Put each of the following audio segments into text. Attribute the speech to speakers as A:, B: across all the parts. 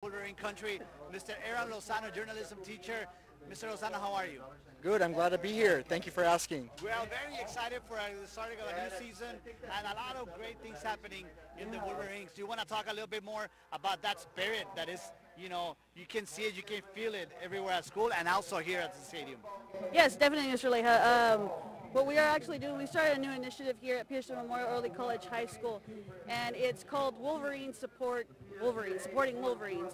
A: Wolverine country, Mr. Aaron Lozano, journalism teacher. Mr. Lozano, how are you?
B: Good. I'm glad to be here. Thank you for asking.
A: We are very excited for the starting of a new season and a lot of great things happening in the Wolverines. Do you want to talk a little bit more about that spirit that is, you can see it, you can feel it everywhere at school and also here at the stadium?
C: Yes, definitely, Mr. Leja. What we are actually doing, we started a new initiative here at PSJA Memorial Early College High School, and it's called Wolverines Support Wolverines, supporting Wolverines.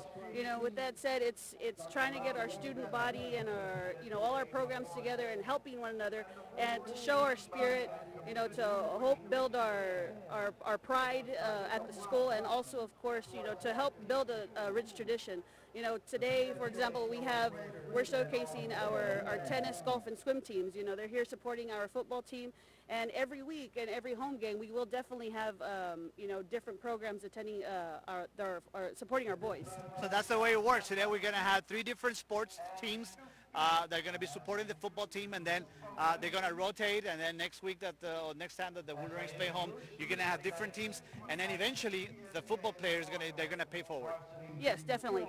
C: With that said, it's trying to get our student body and our all our programs together and helping one another, and to show our spirit, to hope build our pride at the school, and also of course to help build a rich tradition. Today, for example, we're showcasing our tennis, golf, and swim teams. They're here supporting our football team, and every week and every home game, we will definitely have, different programs attending, supporting our boys.
A: So that's the way it works. Today we're going to have three different sports teams. They're going to be supporting the football team, and then they're going to rotate, and then next week or next time that the Wolverines play home, you're going to have different teams, and then eventually the football players they're going to pay forward.
C: Yes, definitely.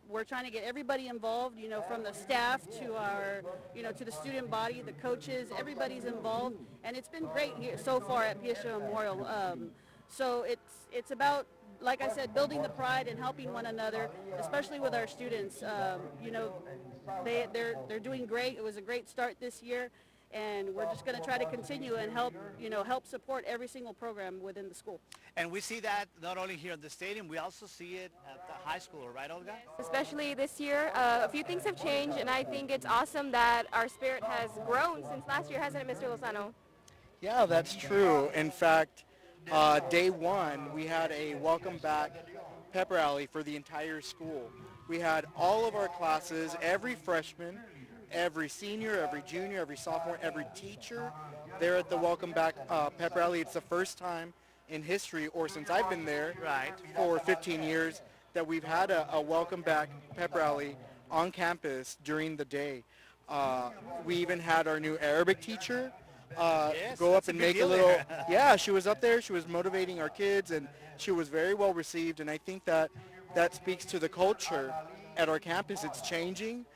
C: We're trying to get everybody involved, from the staff to our, to the student body, the coaches, everybody's involved, and it's been great here so far at PSJA Memorial. So it's about, like I said, building the pride and helping one another, especially with our students. They're doing great. It was a great start this year, and we're just going to try to continue and help support every single program within the school.
A: And we see that not only here in the stadium, we also see it at the high school, right, Olga?
D: Especially this year, a few things have changed, and I think it's awesome that our spirit has grown since last year, hasn't it, Mr. Lozano?
B: Yeah, that's true. In fact, day one, we had a welcome back pep rally for the entire school. We had all of our classes, every freshman, every senior, every junior, every sophomore, every teacher there at the welcome back pep rally. It's the first time in history, or since I've been there for 15 years, that we've had a welcome back pep rally on campus during the day. We even had our new Arabic teacher go up and make a little, yeah, she was up there, she was motivating our kids, and she was very well received, and I think that speaks to the culture at our campus. It's changing.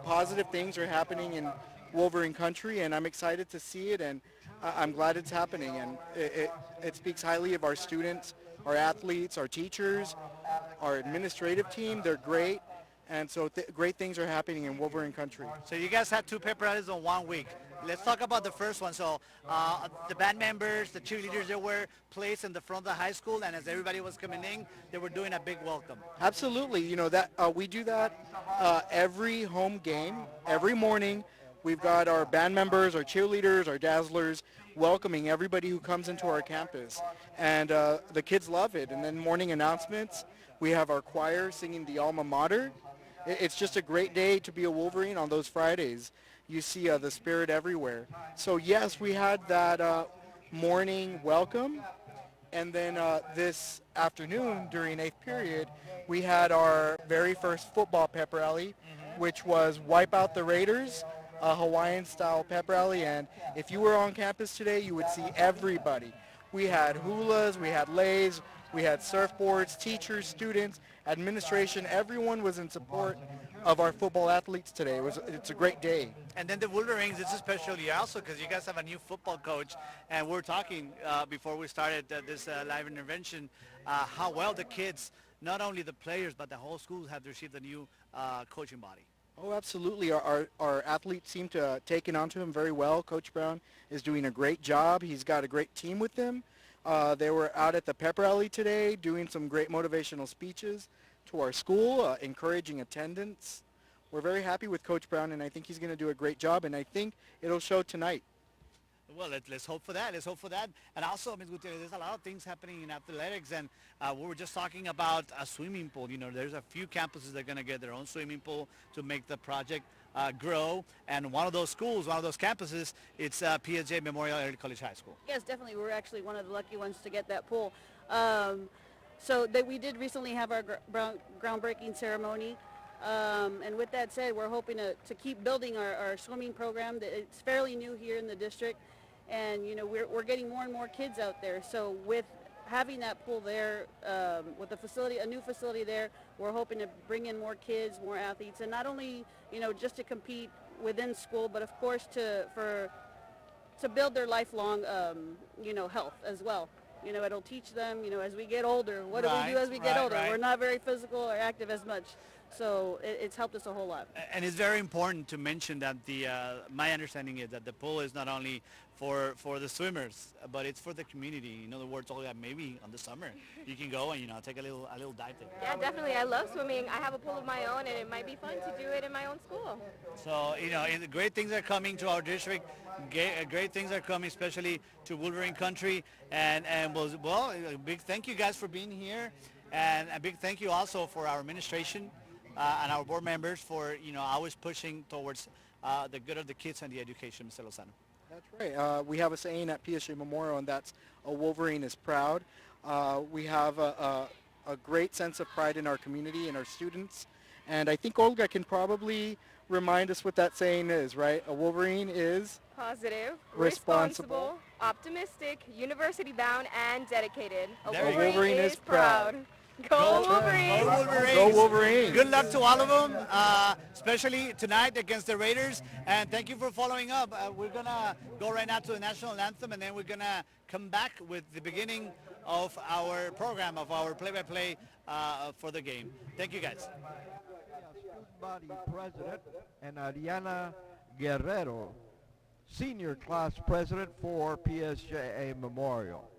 B: Positive things are happening in Wolverine country, and I'm excited to see it, and I'm glad it's happening, and it speaks highly of our students, our athletes, our teachers, our administrative team. They're great, and so great things are happening in Wolverine country.
A: So you guys had two pep rallies in 1 week. Let's talk about the first one. So the band members, the cheerleaders, they were placed in the front of the high school, and as everybody was coming in, they were doing a big welcome.
B: Absolutely. That we do that every home game, every morning. We've got our band members, our cheerleaders, our dazzlers welcoming everybody who comes into our campus. And the kids love it. And then morning announcements, we have our choir singing the alma mater. It's just a great day to be a Wolverine on those Fridays. You see the spirit everywhere. So yes, we had that morning welcome. And then this afternoon during 8th period, we had our very first football pep rally, which was Wipe Out the Raiders, a Hawaiian-style pep rally. And if you were on campus today, you would see everybody. We had hulas, we had leis, we had surfboards, teachers, students, administration. Everyone was in support of our football athletes today. It's a great day.
A: And then the Wolverines, it's a special year also because you guys have a new football coach. And we're talking before we started this live intervention, how well the kids, not only the players, but the whole school have received a new coaching body.
B: Oh, absolutely. Our athletes seem to have taken onto him very well. Coach Brown is doing a great job. He's got a great team with him. They were out at the pep rally today doing some great motivational speeches to our school, encouraging attendance. We're very happy with Coach Brown, and I think he's going to do a great job, and I think it'll show tonight.
A: Well, let's hope for that. Let's hope for that. And also, Ms. Gutierrez, there's a lot of things happening in athletics, and we were just talking about a swimming pool. There's a few campuses that are going to get their own swimming pool to make the project grow. And one of those schools, one of those campuses, it's PSJA Memorial Early College High School.
C: Yes, definitely. We're actually one of the lucky ones to get that pool. We did recently have our groundbreaking ceremony. And with that said, we're hoping to keep building our swimming program. It's fairly new here in the district, and we're getting more and more kids out there. So with having that pool there with the facility, a new facility there, we're hoping to bring in more kids, more athletes, and not only just to compete within school, but of course to build their lifelong health as well. It'll teach them, as we get older, what do we do as we get older?
A: Right.
C: We're not very physical or active as much. So it's helped us a whole lot.
A: And it's very important to mention that my understanding is that the pool is not only for the swimmers, but it's for the community. In other words, that maybe on the summer you can go and take a little dive there.
D: Yeah, definitely. I love swimming. I have a pool of my own, and it might be fun to do it in my own school.
A: So great things are coming to our district. Great things are coming, especially to Wolverine Country. And well, a big thank you guys for being here, and a big thank you also for our administration and our board members for always pushing towards the good of the kids and the education, Mr. Lozano.
B: That's right. We have a saying at PSJA Memorial, and that's a Wolverine is proud. We have a great sense of pride in our community and our students. And I think Olga can probably remind us what that saying is, right? A Wolverine is
D: positive,
B: responsible,
D: optimistic, university-bound, and dedicated. A
A: Wolverine
D: is proud. Go Wolverines!
A: Go Wolverines!
B: Go Wolverines!
A: Good luck to all of them, especially tonight against the Raiders. And thank you for following up. We're going to go right now to the national anthem, and then we're going to come back with the beginning of our program, of our play-by-play for the game. Thank you, guys.
E: Student Body President, and Ariana Guerrero, Senior Class President for PSJA Memorial.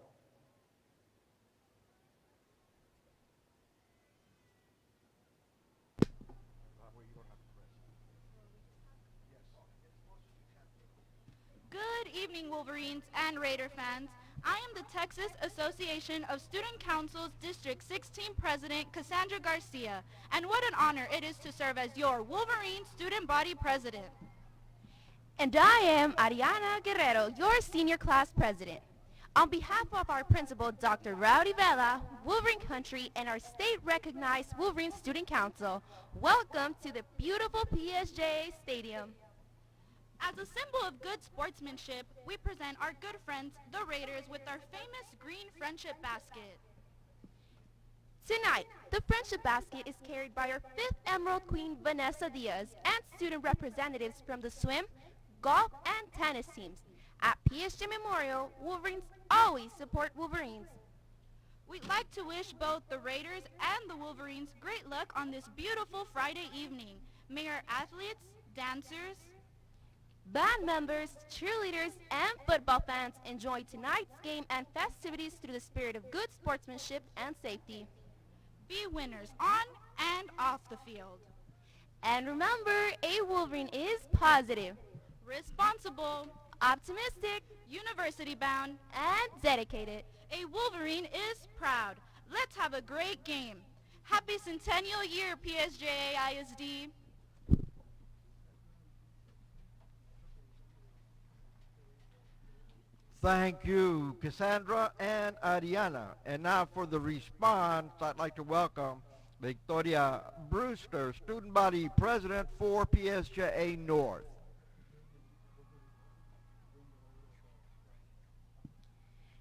F: Good evening, Wolverines and Raider fans. I am the Texas Association of Student Council's District 16 President, Cassandra Garcia, and what an honor it is to serve as your Wolverine Student Body President.
G: And I am Ariana Guerrero, your Senior Class President. On behalf of our principal, Dr. Rowdy Vela, Wolverine Country, and our state-recognized Wolverine Student Council, welcome to the beautiful PSJA Stadium.
F: As a symbol of good sportsmanship, we present our good friends, the Raiders, with our famous green friendship basket.
G: Tonight, the friendship basket is carried by our 5th Emerald Queen, Vanessa Diaz, and student representatives from the swim, golf, and tennis teams. At PSJA Memorial, Wolverines always support Wolverines.
F: We'd like to wish both the Raiders and the Wolverines great luck on this beautiful Friday evening. May our athletes, dancers,
G: band members, cheerleaders, and football fans enjoy tonight's game and festivities through the spirit of good sportsmanship and safety.
F: Be winners on and off the field.
G: And remember, a Wolverine is positive,
F: responsible,
G: optimistic,
F: university-bound,
G: and dedicated.
F: A Wolverine is proud. Let's have a great game. Happy Centennial Year, PSJA ISD.
E: Thank you, Cassandra and Ariana. And now for the response, I'd like to welcome Victoria Brewster, Student Body President for PSJA North.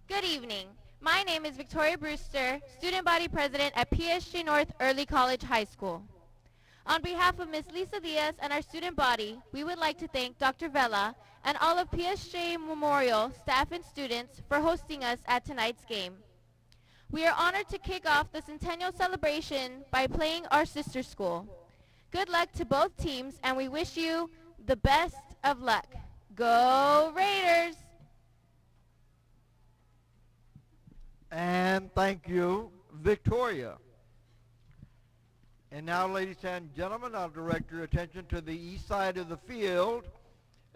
G: Good evening. My name is Victoria Brewster, Student Body President at PSJA North Early College High School. On behalf of Ms. Lisa Diaz and our student body, we would like to thank Dr. Vela and all of PSJA Memorial staff and students for hosting us at tonight's game. We are honored to kick off the Centennial celebration by playing our sister school. Good luck to both teams, and we wish you the best of luck. Go Raiders!
E: And thank you, Victoria. And now, ladies and gentlemen, I'll direct your attention to the east side of the field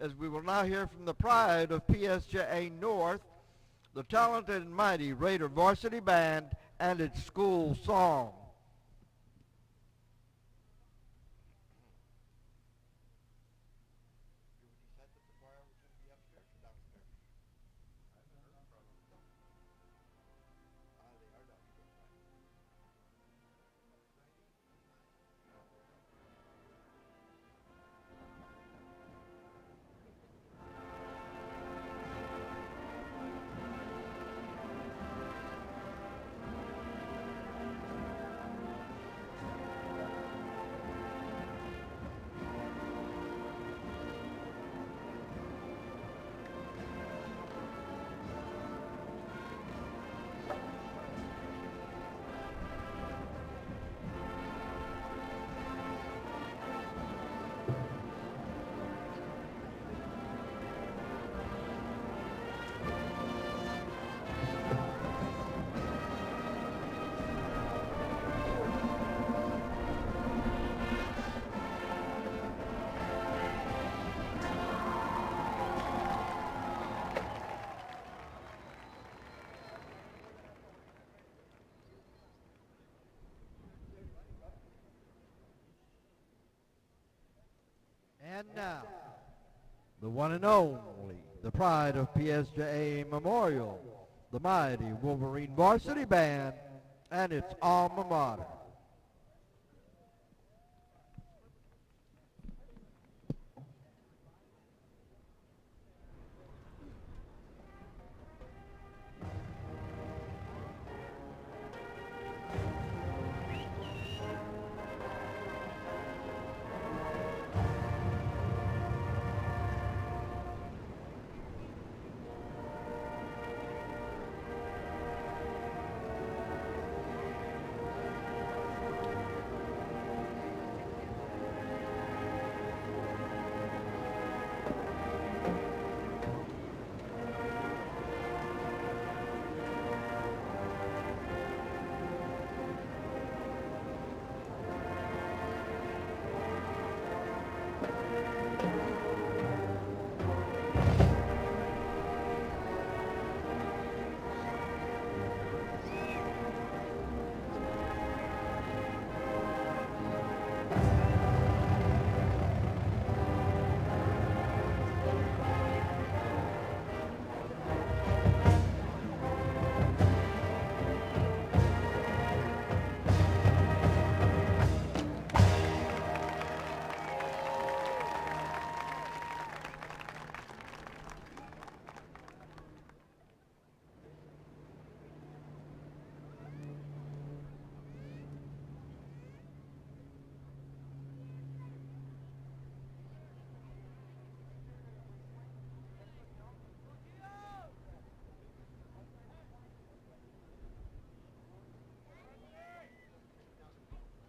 E: as we will now hear from the pride of PSJA North, the talented and mighty Raider Varsity Band and its school song. And now, the one and only, the pride of PSJA Memorial, the mighty Wolverine Varsity Band, and its alma mater.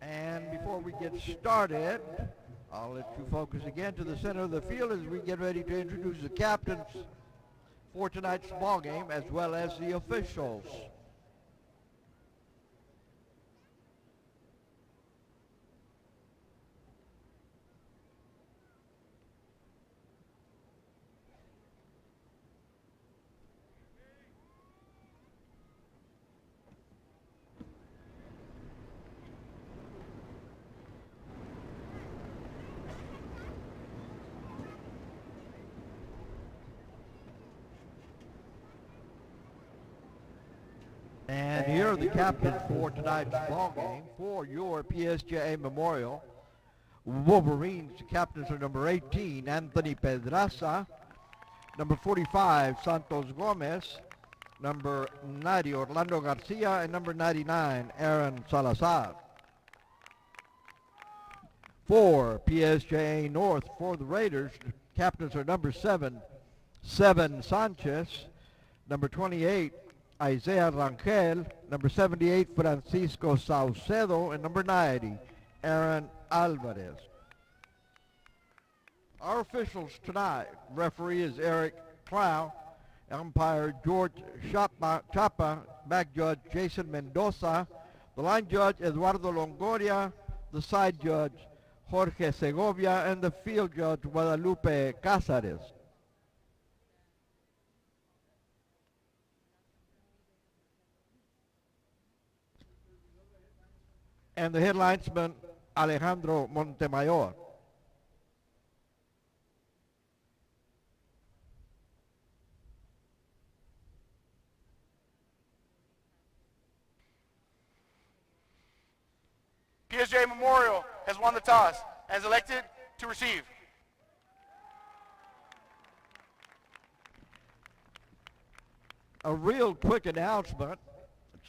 E: And before we get started, I'll let you focus again to the center of the field as we get ready to introduce the captains for tonight's ball game as well as the officials. And here are the captains for tonight's ball game for your PSJA Memorial. Wolverines, the captains are number 18, Anthony Pedraza, number 45, Santos Gomez, number 90, Orlando Garcia, and number 99, Aaron Salazar. For PSJA North, for the Raiders, the captains are number 7, Seven Sanchez, number 28, Isaiah Rangel, number 78, Francisco Saucedo, and number 90, Aaron Alvarez. Our officials tonight, referee is Eric Clow, umpire George Chapa, back judge Jason Mendoza, the line judge Eduardo Longoria, the side judge Jorge Segovia, and the field judge Guadalupe Cázares. And the head linesman, Alejandro Montemayor.
B: PSJA Memorial has won the toss and is elected to receive.
E: A real quick announcement.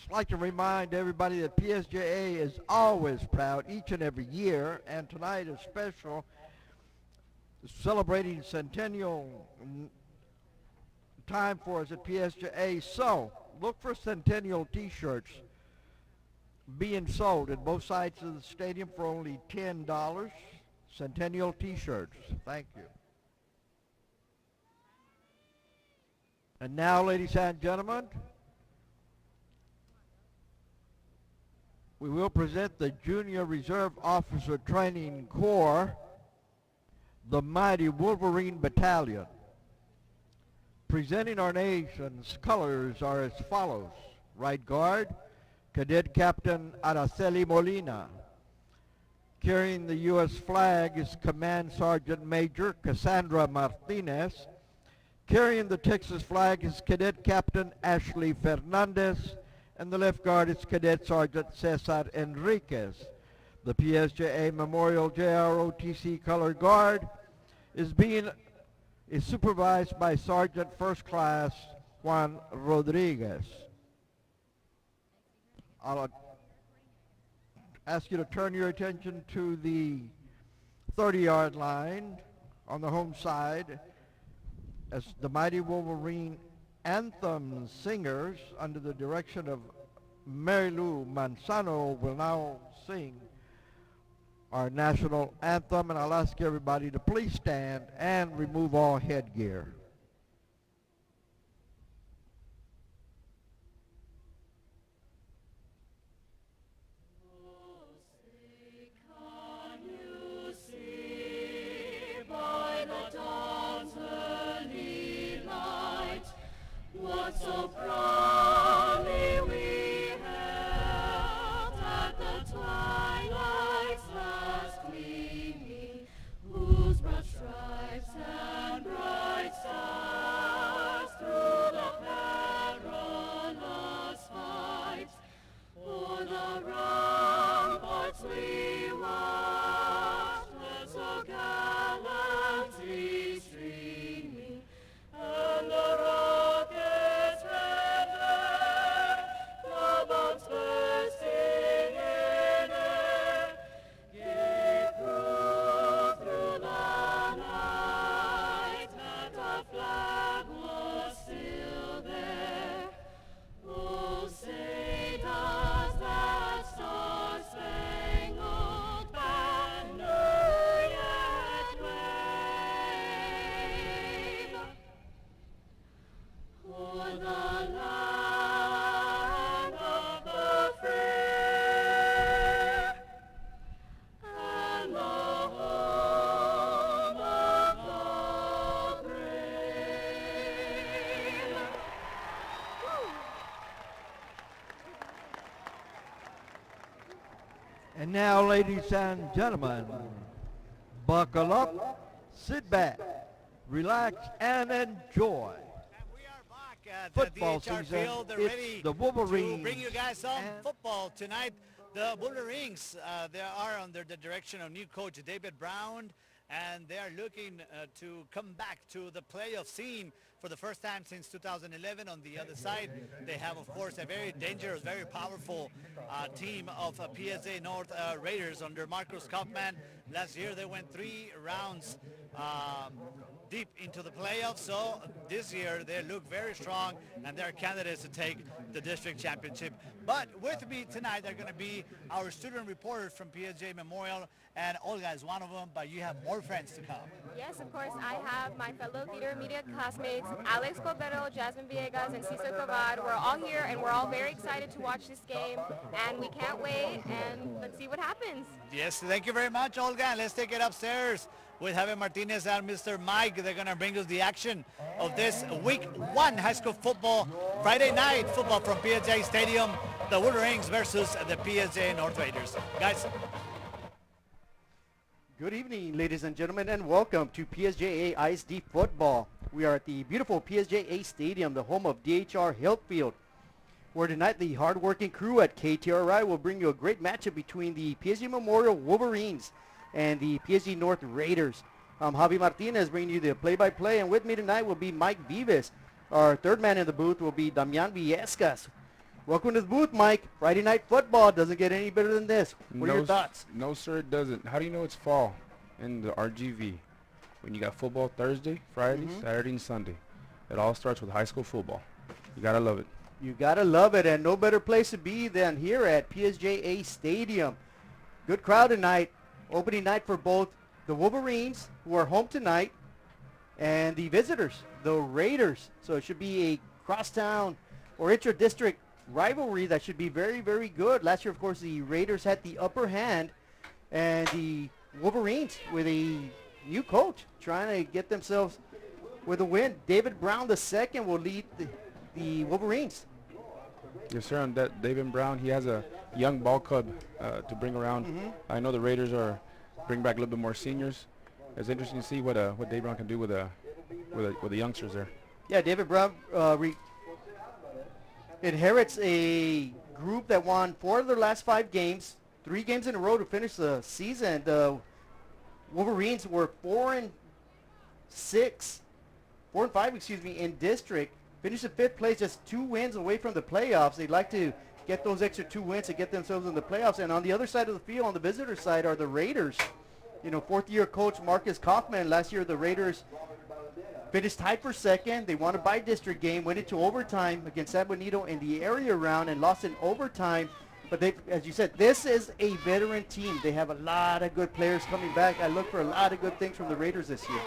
E: I'd like to remind everybody that PSJA is always proud each and every year, and tonight is special, celebrating centennial time for us at PSJA. So look for centennial t-shirts being sold at both sides of the stadium for only $10. Centennial t-shirts. Thank you. And now, ladies and gentlemen, we will present the Junior Reserve Officer Training Corps, the mighty Wolverine Battalion. Presenting our nation's colors are as follows. Right guard, Cadet Captain Araceli Molina. Carrying the U.S. flag is Command Sergeant Major Cassandra Martinez. Carrying the Texas flag is Cadet Captain Ashley Fernandez, and the left guard is Cadet Sergeant Cesar Enriquez. The PSJA Memorial JROTC Color Guard is supervised by Sergeant First Class Juan Rodriguez. I'll ask you to turn your attention to the 30-yard line on the home side as the Mighty Wolverine anthem singers under the direction of Mary Lou Manzano will now sing our national anthem, and I'll ask everybody to please stand and remove all headgear.
H: So proudly we held at the twilight's last gleaming, whose broad stripes and bright stars through the perilous fight o'er the ramparts we watched, so gallantly streaming, and the rockets red glare, the bombs bursting in air, gave proof through the night that our flag was still there. Oh, say does that star-spangled banner yet wave o'er the land of the free and the home of the brave?
E: And now, ladies and gentlemen, buckle up, sit back, relax, and enjoy.
A: And we are back at
E: Football
A: the DHR
E: season.
A: field. They're
E: It's
A: ready
E: the Wolverines
A: to bring you guys some
E: and-
A: football tonight. The Wolverines, they are under the direction of new coach David Brown, and they are looking to come back to the playoff scene for the first time since 2011. On the other side, they have, of course, a very dangerous, very powerful team of PSA North Raiders under Marcus Kaufman. Last year, they went 3 rounds deep into the playoffs. So this year, they look very strong, and they're candidates to take the district championship. But with me tonight are going to be our student reporters from PSJ Memorial, and Olga is one of them, but you have more friends to come.
D: Yes, of course, I have my fellow theater media classmates, Alex Cordero, Jasmine Villegas, and Cesar Cavad. We're all here, and we're all very excited to watch this game, and we can't wait, and let's see what happens.
A: Yes, thank you very much, Olga. And let's take it upstairs with Javier Martinez and Mr. Mike. They're going to bring us the action of this week 1 high school football, Friday night football from PSJ Stadium, the Wolverines versus the PSJ North Raiders. Guys.
I: Good evening, ladies and gentlemen, and welcome to PSJA ISD Football. We are at the beautiful PSJA Stadium, the home of DHR Hillfield, where tonight the hard-working crew at KTRI will bring you a great matchup between the PSG Memorial Wolverines and the PSG North Raiders. I'm Javi Martinez bringing you the play-by-play, and with me tonight will be Mike Vives. Our third man in the booth will be Damian Villescas. Welcome to the booth, Mike. Friday night football doesn't get any better than this. What are your thoughts?
J: No, sir, it doesn't. How do you know it's fall in the RGV? When you got football Thursday, Friday, Saturday, and Sunday. It all starts with high school football. You got to love it.
I: You got to love it, and no better place to be than here at PSJA Stadium. Good crowd tonight. Opening night for both the Wolverines, who are home tonight, and the visitors, the Raiders. So it should be a crosstown or intra-district rivalry that should be very, very good. Last year, of course, the Raiders had the upper hand, and the Wolverines with a new coach trying to get themselves with a win. David Brown II will lead the Wolverines.
J: Yes, sir. And that David Brown, he has a young ball club to bring around. I know the Raiders are bring back a little bit more seniors. It's interesting to see what Dave Brown can do with the youngsters there.
I: Yeah, David Brown inherits a group that won 4 of their last 5 games, 3 games in a row to finish the season. The Wolverines were 4-5, in district. Finished in 5th place, just 2 wins away from the playoffs. They'd like to get those extra 2 wins to get themselves in the playoffs. And on the other side of the field, on the visitor side, are the Raiders. You know, 4th-year coach Marcus Kaufman. Last year, the Raiders finished tied for 2nd. They won a by-district game, went into overtime against San Benito in the area round and lost in overtime. But they, as you said, this is a veteran team. They have a lot of good players coming back. I look for a lot of good things from the Raiders this year.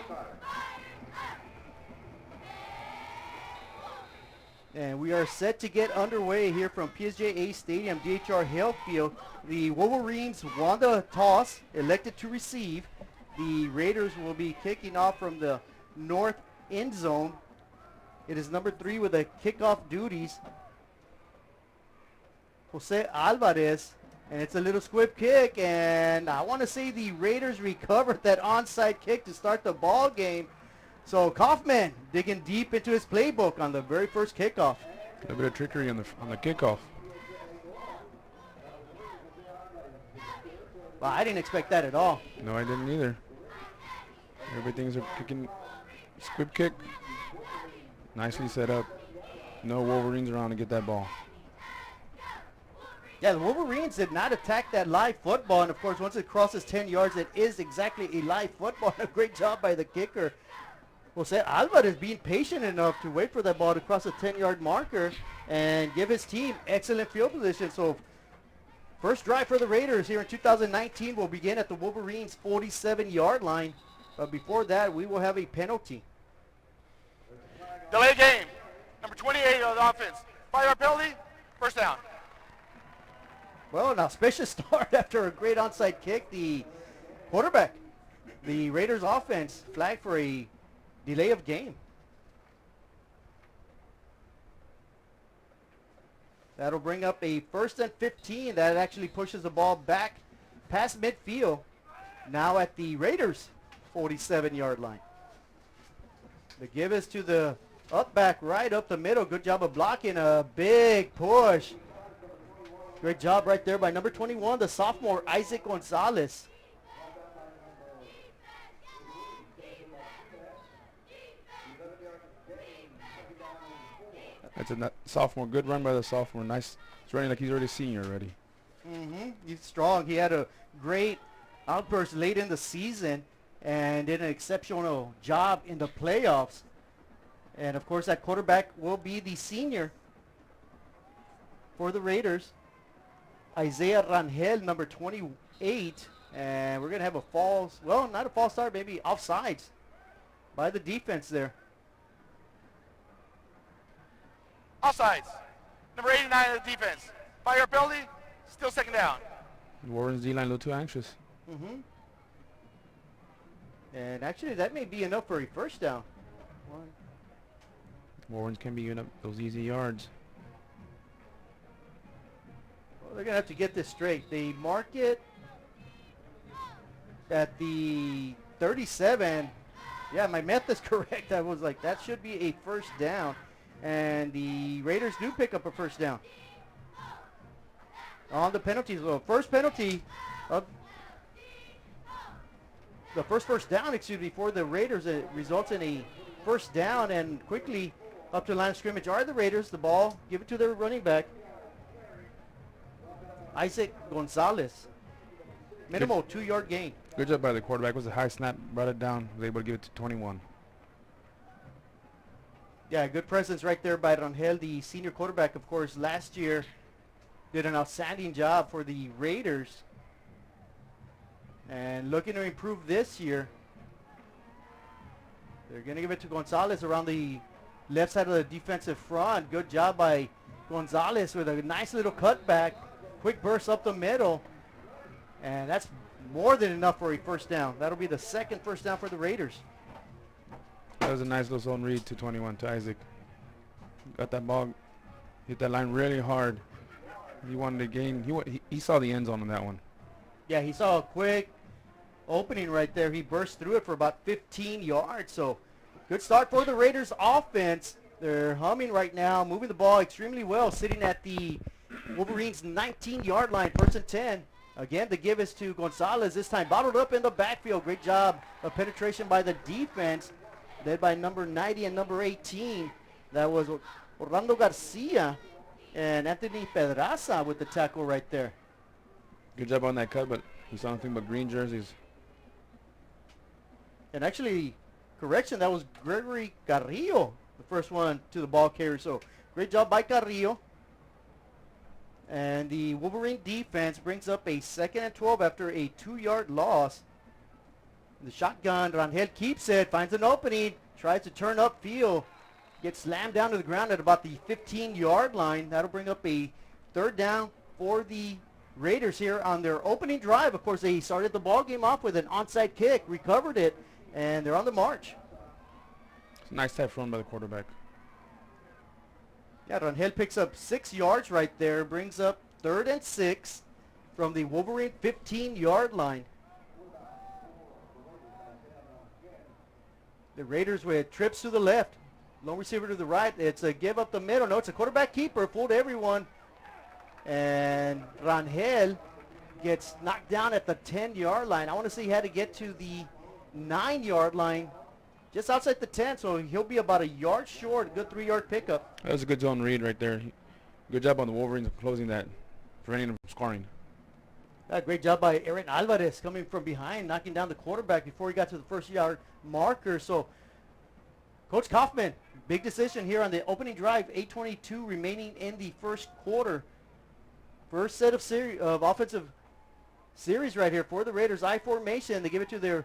I: And we are set to get underway here from PSJA Stadium, DHR Health Field. The Wolverines won the toss, elected to receive. The Raiders will be kicking off from the north end zone. It is number 3 with the kickoff duties, Jose Alvarez. And it's a little squib kick, and I want to say the Raiders recovered that onside kick to start the ball game. So Kaufman digging deep into his playbook on the very first kickoff.
J: A little bit of trickery on the kickoff.
I: Well, I didn't expect that at all.
J: No, I didn't either. Everything's a kicking squib kick. Nicely set up. No Wolverines around to get that ball.
I: Yeah, the Wolverines did not attack that live football. And, of course, once it crosses 10 yards, it is exactly a live football. A great job by the kicker. Jose Alvarez being patient enough to wait for that ball to cross the 10-yard marker and give his team excellent field position. So first drive for the Raiders here in 2019 will begin at the Wolverines' 47-yard line. But before that, we will have a penalty.
K: Delay game. Number 28 of the offense. 5-yard penalty. First down.
I: Well, an auspicious start after a great onside kick. The quarterback, the Raiders offense, flagged for a delay of game. That'll bring up a 1st and 15. That actually pushes the ball back past midfield. Now at the Raiders' 47-yard line. The give is to the up back right up the middle. Good job of blocking. A big push. Great job right there by number 21, the sophomore Isaac Gonzalez.
J: That's a sophomore. Good run by the sophomore. Nice. He's running like he's already a senior already.
I: He's strong. He had a great outburst late in the season and did an exceptional job in the playoffs. And, of course, that quarterback will be the senior for the Raiders, Isaiah Rangel, number 28. And we're going to have a false, well, not a false start, maybe offsides by the defense there.
K: Offsides. Number 89 of the defense. 5-yard penalty. Still second down.
J: Warren's D-line a little too anxious.
I: And actually, that may be enough for a first down.
J: Warren's can be giving up those easy yards.
I: Well, they're going to have to get this straight. They mark it at the 37. Yeah, my math is correct. I was like, that should be a first down. And the Raiders do pick up a first down. On the penalties. Well, first penalty of the first down, excuse me, for the Raiders. It results in a first down, and quickly up to the line of scrimmage are the Raiders. The ball, give it to their running back, Isaac Gonzalez. Minimal 2-yard gain.
J: Good job by the quarterback. It was a high snap, brought it down, was able to give it to 21.
I: Yeah, good presence right there by Rangel, the senior quarterback, of course, last year did an outstanding job for the Raiders. And looking to improve this year. They're going to give it to Gonzalez around the left side of the defensive front. Good job by Gonzalez with a nice little cutback. Quick burst up the middle. And that's more than enough for a first down. That'll be the second first down for the Raiders.
J: That was a nice little zone read to 21 to Isaac. Got that ball, hit that line really hard. He wanted to gain. He saw the end zone on that one.
I: Yeah, he saw a quick opening right there. He burst through it for about 15 yards. So good start for the Raiders offense. They're humming right now, moving the ball extremely well, sitting at the Wolverines' 19-yard line, 1st and 10. Again, the give is to Gonzalez, this time bottled up in the backfield. Great job of penetration by the defense, led by number 90 and number 18. That was Orlando Garcia and Anthony Pedraza with the tackle right there.
J: Good job on that cut, but he saw nothing but green jerseys.
I: And actually, correction, that was Gregory Carrillo, the first one to the ball carrier. So great job by Carrillo. And the Wolverine defense brings up a 2nd and 12 after a 2-yard loss. The shotgun, Rangel keeps it, finds an opening, tries to turn upfield, gets slammed down to the ground at about the 15-yard line. That'll bring up a 3rd down for the Raiders here on their opening drive. Of course, they started the ball game off with an onside kick, recovered it, and they're on the march.
J: It's a nice tap run by the quarterback.
I: Yeah, Rangel picks up 6 yards right there, brings up 3rd and 6 from the Wolverine 15-yard line. The Raiders with trips to the left, lone receiver to the right. It's a give up the middle. No, it's a quarterback keeper, fooled everyone. And Rangel gets knocked down at the 10-yard line. I want to say he had to get to the 9-yard line, just outside the 10, so he'll be about a yard short. Good 3-yard pickup.
J: That was a good zone read right there. Good job on the Wolverines closing that, preventing them from scoring.
I: Great job by Aaron Alvarez coming from behind, knocking down the quarterback before he got to the 1st-yard marker. So Coach Kaufman, big decision here on the opening drive. 8:22 remaining in the 1st quarter. First set of offensive series right here for the Raiders. I formation. They give it to their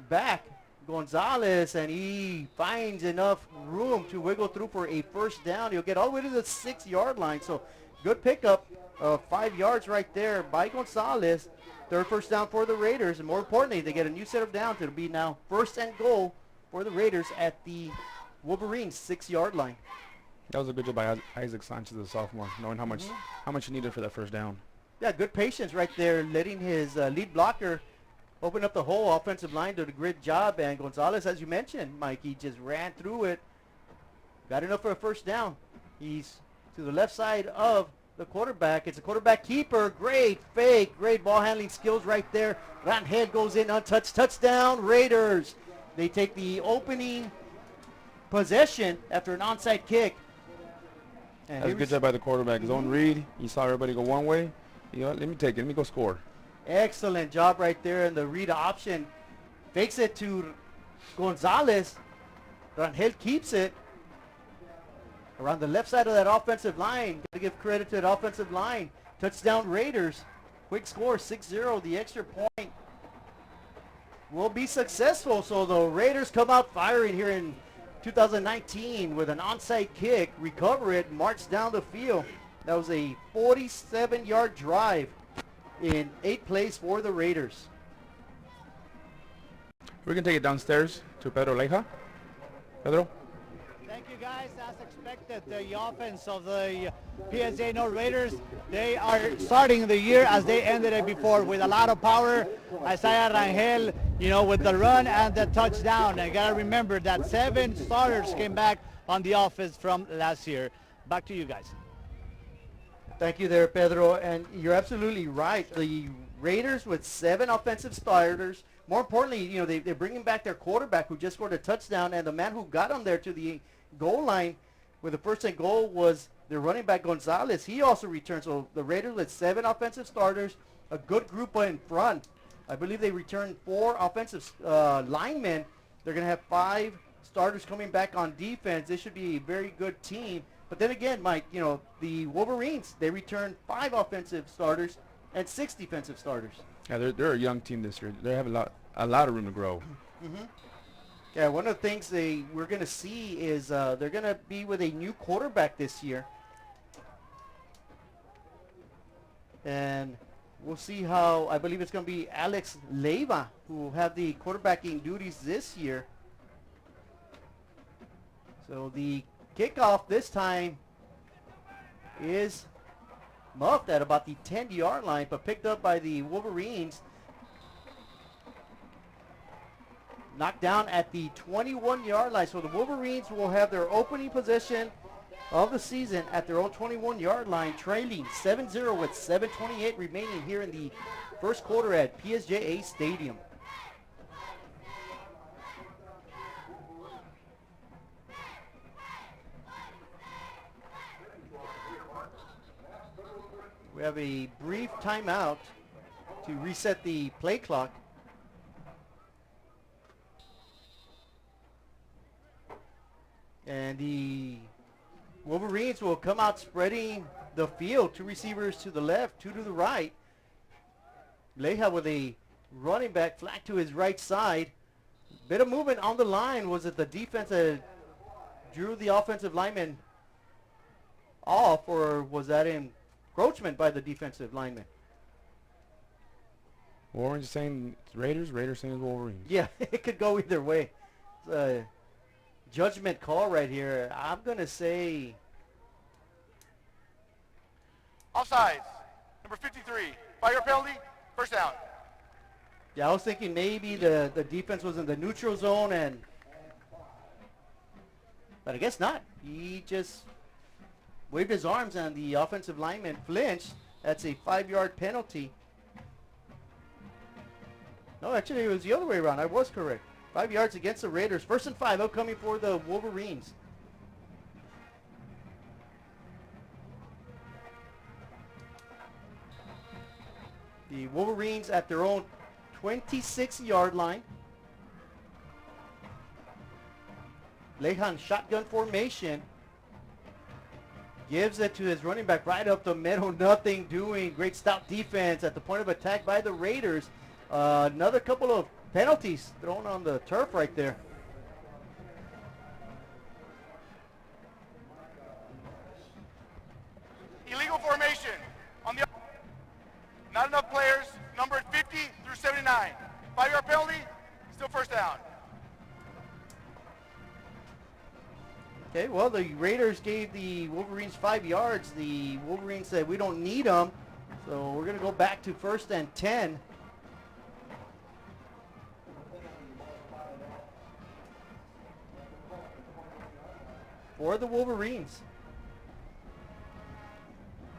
I: back, Gonzalez, and he finds enough room to wiggle through for a 1st down. He'll get all the way to the 6-yard line. So good pickup of 5 yards right there by Gonzalez. 3rd 1st down for the Raiders. And more importantly, they get a new set of downs. It'll be now 1st and goal for the Raiders at the Wolverines 6-yard line.
J: That was a good job by Isaac Sanchez, the sophomore, knowing how much he needed for that 1st down.
I: Yeah, good patience right there, letting his lead blocker open up the whole offensive line. Did a great job. And Gonzalez, as you mentioned, Mike, he just ran through it. Got enough for a 1st down. He's to the left side of the quarterback. It's a quarterback keeper. Great fake. Great ball handling skills right there. Rangel goes in untouched. Touchdown, Raiders. They take the opening possession after an onside kick.
J: And that's a good job by the quarterback. Zone read. He saw everybody go one way. You know, let me take it. Let me go score.
I: Excellent job right there in the read option. Fakes it to Gonzalez. Rangel keeps it around the left side of that offensive line. Got to give credit to that offensive line. Touchdown Raiders. Quick score, 6-0. The extra point will be successful. So the Raiders come out firing here in 2019 with an onside kick. Recover it, march down the field. That was a 47-yard drive in 8 plays for the Raiders.
J: We're going to take it downstairs to Pedro Leija. Pedro?
A: Thank you, guys. As expected, the offense of the PSJA North Raiders, they are starting the year as they ended it before with a lot of power. Isaiah Rangel, you know, with the run and the touchdown. And you got to remember that 7 starters came back on the offense from last year. Back to you guys.
I: Thank you there, Pedro. And you're absolutely right. The Raiders with 7 offensive starters. More importantly, you know, they're bringing back their quarterback who just scored a touchdown, and the man who got them there to the goal line with the 1st and goal was their running back Gonzalez. He also returned. So the Raiders with 7 offensive starters, a good group in front. I believe they returned 4 offensive linemen. They're going to have 5 starters coming back on defense. This should be a very good team. But then again, Mike, you know, the Wolverines, they returned 5 offensive starters and 6 defensive starters.
J: Yeah, they're a young team this year. They have a lot of room to grow.
I: Mm-hmm. Yeah, one of the things we're going to see is they're going to be with a new quarterback this year. And we'll see how, I believe it's going to be Alex Leiva who will have the quarterbacking duties this year. So the kickoff this time is muffed at about the 10-yard line, but picked up by the Wolverines. Knocked down at the 21-yard line. So the Wolverines will have their opening possession of the season at their own 21-yard line, trailing 7-0 with 7:28 remaining here in the first quarter at PSJA Stadium. We have a brief timeout to reset the play clock. And the Wolverines will come out spreading the field. 2 receivers to the left, 2 to the right. Leja with a running back flat to his right side. Bit of movement on the line. Was it the defense that drew the offensive lineman off, or was that encroachment by the defensive lineman?
J: Warren's saying it's Raiders, Raiders saying it's Wolverines.
I: Yeah, it could go either way. It's a judgment call right here. I'm going to say...
K: Offsides. Number 53. 5-yard penalty. First down.
I: Yeah, I was thinking maybe the defense was in the neutral zone, but I guess not. He just waved his arms and the offensive lineman flinched. That's a 5-yard penalty. No, actually it was the other way around. I was correct. 5 yards against the Raiders. 1st and 5 upcoming for the Wolverines. The Wolverines at their own 26-yard line. Lejan shotgun formation. Gives it to his running back right up the middle. Nothing doing. Great stop defense at the point of attack by the Raiders. Another couple of penalties thrown on the turf right there.
K: Illegal formation. On the not enough players, numbered 50 through 79. 5-yard penalty, still first down.
I: Okay, well, the Raiders gave the Wolverines 5 yards. The Wolverines said, we don't need them. So we're going to go back to 1st and 10. For the Wolverines.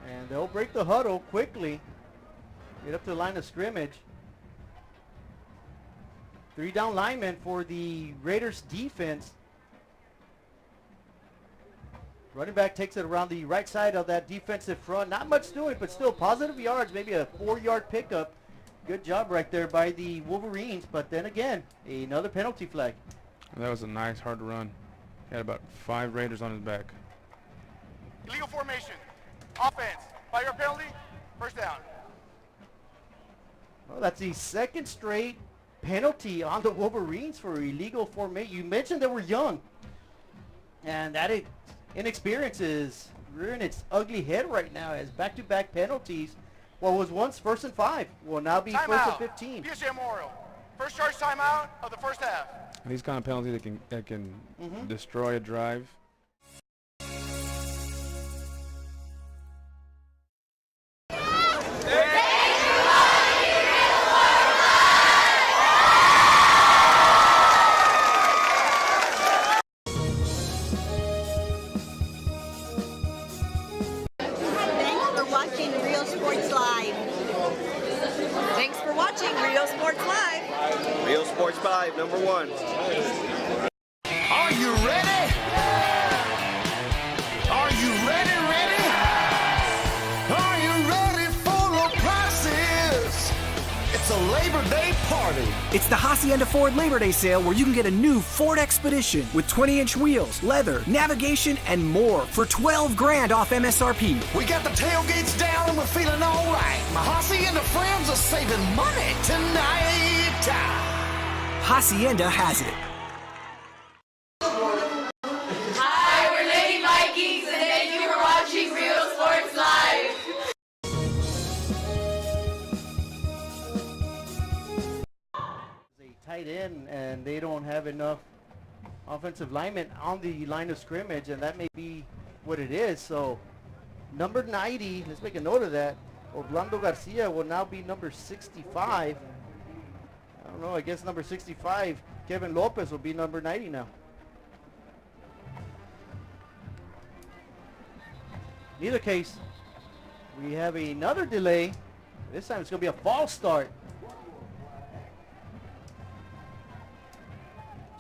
I: And they'll break the huddle quickly. Get up to the line of scrimmage. 3 down linemen for the Raiders defense. Running back takes it around the right side of that defensive front. Not much doing, but still positive yards. Maybe a 4-yard pickup. Good job right there by the Wolverines. But then again, another penalty flag.
J: That was a nice hard run. He had about 5 Raiders on his back.
K: Illegal formation. Offense. 5-yard penalty, first down.
I: Well, that's the 2nd straight penalty on the Wolverines for illegal formation. You mentioned they were young. And that inexperience is rearing its ugly head right now as back-to-back penalties. What was once 1st and 5 will now be 1st and 15.
K: PSJA Memorial. First charge timeout of the first half.
J: These kind of penalties that can destroy a drive.
L: Thanks for watching Rio Sports Live.
M: Rio Sports 5, number 1.
N: Are you ready? Are you ready? Are you ready for the prices? It's a Labor Day party.
O: It's the Hacienda Ford Labor Day sale where you can get a new Ford Expedition with 20-inch wheels, leather, navigation, and more for $12,000 off MSRP.
N: We got the tailgates down and we're feeling all right. My Hacienda friends are saving money tonight.
O: Hacienda has it.
H: Hi, we're Lady Vikings, and thank you for watching Rio Sports Live.
I: A tight end, and they don't have enough offensive linemen on the line of scrimmage, and that may be what it is. So Number 90, let's make a note of that. Orlando Garcia will now be number 65. I don't know, I guess number 65, Kevin Lopez, will be number 90 now. In either case, we have another delay. This time it's going to be a false start.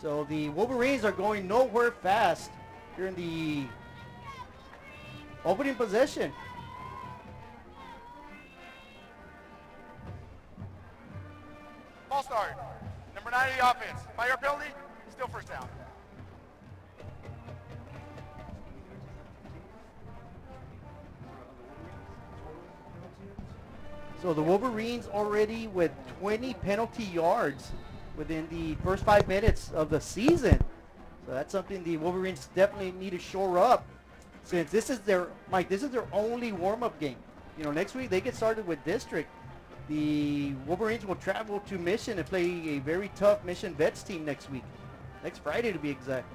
I: So the Wolverines are going nowhere fast here in the opening possession.
K: False start. Number 90 offense. 5-yard penalty, still first down.
I: So the Wolverines already with 20 penalty yards within the first 5 minutes of the season. So that's something the Wolverines definitely need to shore up, since this is their, Mike, this is their only warm-up game. You know, next week they get started with district. The Wolverines will travel to Mission and play a very tough Mission Vets team next week. Next Friday to be exact.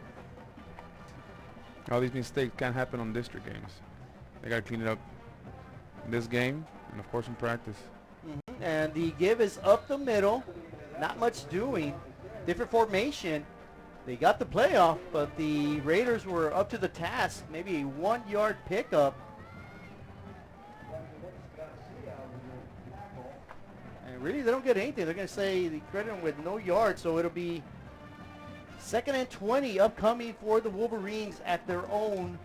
J: All these mistakes can't happen on district games. They got to clean it up in this game and, of course, in practice.
I: And the give is up the middle. Not much doing. Different formation. They got the playoff, but the Raiders were up to the task. Maybe a 1-yard pickup. And really, they don't get anything. They're going to say they credit them with no yards, so it'll be 2nd and 20 upcoming for the Wolverines at their own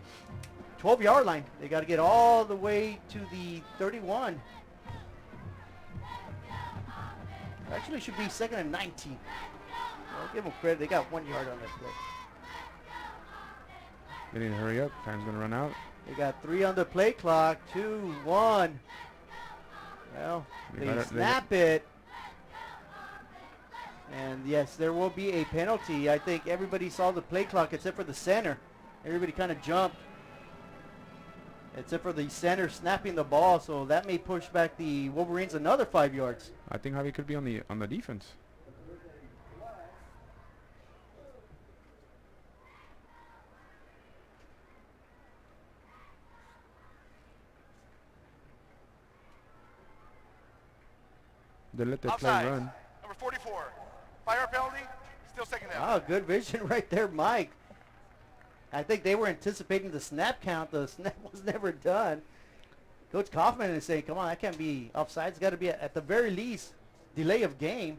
I: 12-yard line. They got to get all the way to the 31. Actually, should be 2nd and 19. I'll give them credit. They got 1 yard on that play.
J: They need to hurry up. Time's going to run out.
I: They got 3 on the play clock. 2, 1. Well, they snap it. And yes, there will be a penalty. I think everybody saw the play clock except for the center. Everybody kind of jumped, except for the center snapping the ball. So that may push back the Wolverines another 5 yards.
J: I think Javi could be on the defense. They let the play run.
K: Number 44. 5-yard penalty, still 2nd down.
I: Oh, good vision right there, Mike. I think they were anticipating the snap count. The snap was never done. Coach Kaufman is saying, come on, that can't be offside. It's got to be, at the very least, delay of game.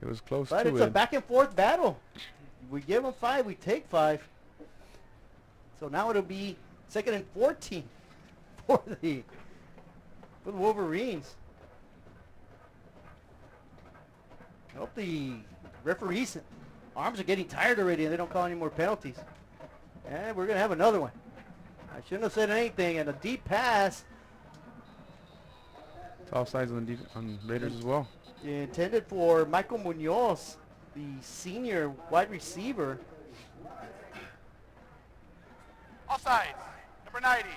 J: It was close
I: but
J: to it.
I: But it's a back-and-forth battle. We give them 5, we take 5. So now it'll be 2nd and 14 for the Wolverines. I hope the referees' arms are getting tired already and they don't call any more penalties. And we're going to have another one. I shouldn't have said anything. And a deep pass.
J: It's offsides on Raiders as well.
I: Intended for Michael Munoz, the senior wide receiver.
K: Offsides. Number 90.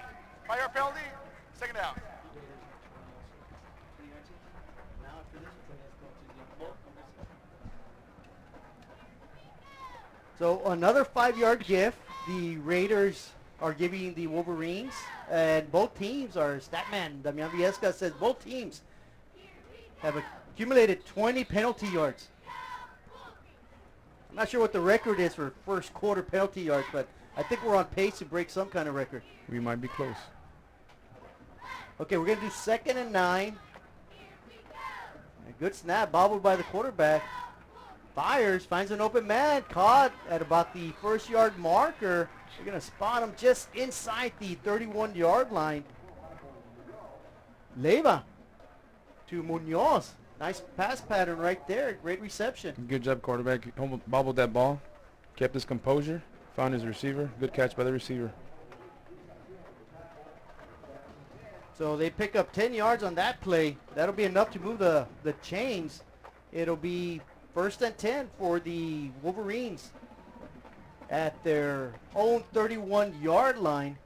K: 5-yard penalty, 2nd down.
I: So another 5-yard gift. The Raiders are giving the Wolverines, and both teams are, statman Damian Viesca says both teams have accumulated 20 penalty yards. I'm not sure what the record is for first quarter penalty yards, but I think we're on pace to break some kind of record.
J: We might be close.
I: Okay, we're going to do 2nd and 9. A good snap, bobbled by the quarterback. Fires, finds an open man, caught at about the 1st-yard marker. They're going to spot him just inside the 31-yard line. Leyva to Munoz. Nice pass pattern right there. Great reception.
J: Good job, quarterback. He bobbled that ball, kept his composure, found his receiver. Good catch by the receiver.
I: So they pick up 10 yards on that play. That'll be enough to move the chains. It'll be 1st and 10 for the Wolverines at their own 31-yard line.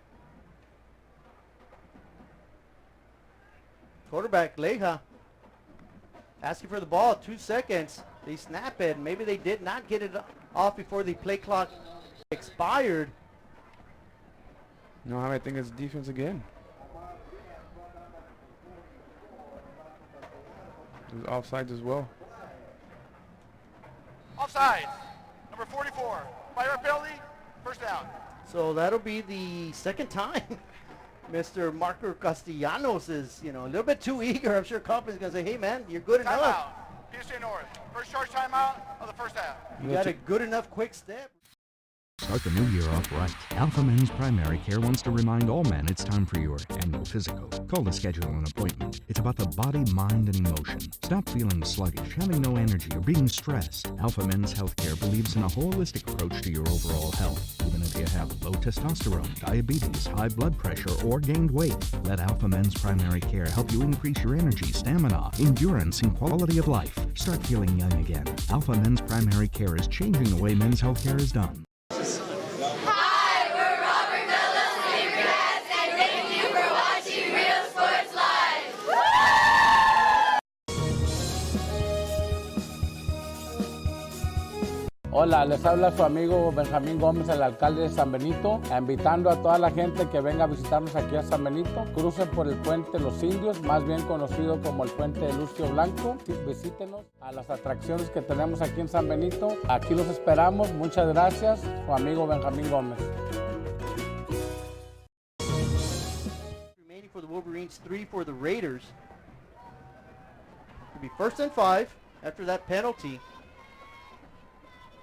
I: Quarterback Leja asking for the ball. 2 seconds. They snap it. Maybe they did not get it off before the play clock expired.
J: No, I think it's defense again. There's offsides as well.
K: Offsides. Number 44. Fire penalty. First down.
I: So that'll be the second time Mr. Marco Castellanos is, a little bit too eager. I'm sure Coppin's going to say, hey, man, you're good enough.
K: Timeout. PSJA North. First charge timeout of the first half.
I: You got a good enough quick step.
P: Start the new year off right. Alpha Men's Primary Care wants to remind all men it's time for your annual physical. Call to schedule an appointment. It's about the body, mind, and emotion. Stop feeling sluggish, having no energy, or being stressed. Alpha Men's Healthcare believes in a holistic approach to your overall health. Even if you have low testosterone, diabetes, high blood pressure, or gained weight, let Alpha Men's Primary Care help you increase your energy, stamina, endurance, and quality of life. Start feeling young again. Alpha Men's Primary Care is changing the way men's healthcare is done.
H: Hi, we're Robert Fellows Sabercats, and thank you for watching Real Sports Live.
Q: Hola, les habla su amigo Benjamín Gómez, el alcalde de San Benito, invitando a toda la gente que venga a visitarnos aquí a San Benito. Crucen por el puente Los Indios, más bien conocido como el puente de Lucio Blanco. Visítenos a las atracciones que tenemos aquí en San Benito. Aquí los esperamos. Muchas gracias. Su amigo Benjamín Gómez.
I: Remaining for the Wolverines, 3 for the Raiders. It'll be 1st and 5 after that penalty.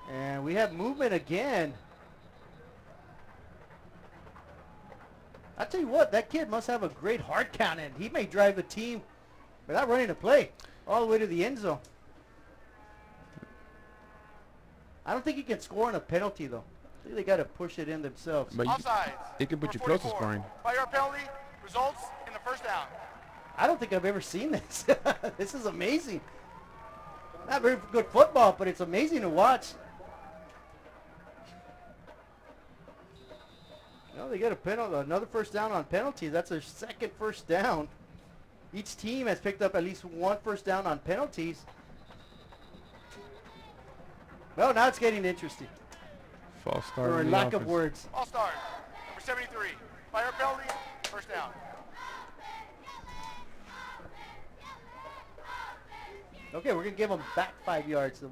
I: And we have movement again. I tell you what, that kid must have a great heart cannon. He may drive the team without running a play all the way to the end zone. I don't think he can score on a penalty, though. I think they got to push it in themselves.
J: But
K: Offsides.
J: It can put you close to scoring.
K: Fire penalty results in the first down.
I: I don't think I've ever seen this. This is amazing. Not very good football, but it's amazing to watch. Well, they get a penalty, another first down on penalties. That's their second first down. Each team has picked up at least one first down on penalties. Well, now it's getting interesting.
J: False start.
I: Or lack of words.
K: All start. Number 73. Fire penalty. First down.
I: Okay, we're going to give them back 5 yards, the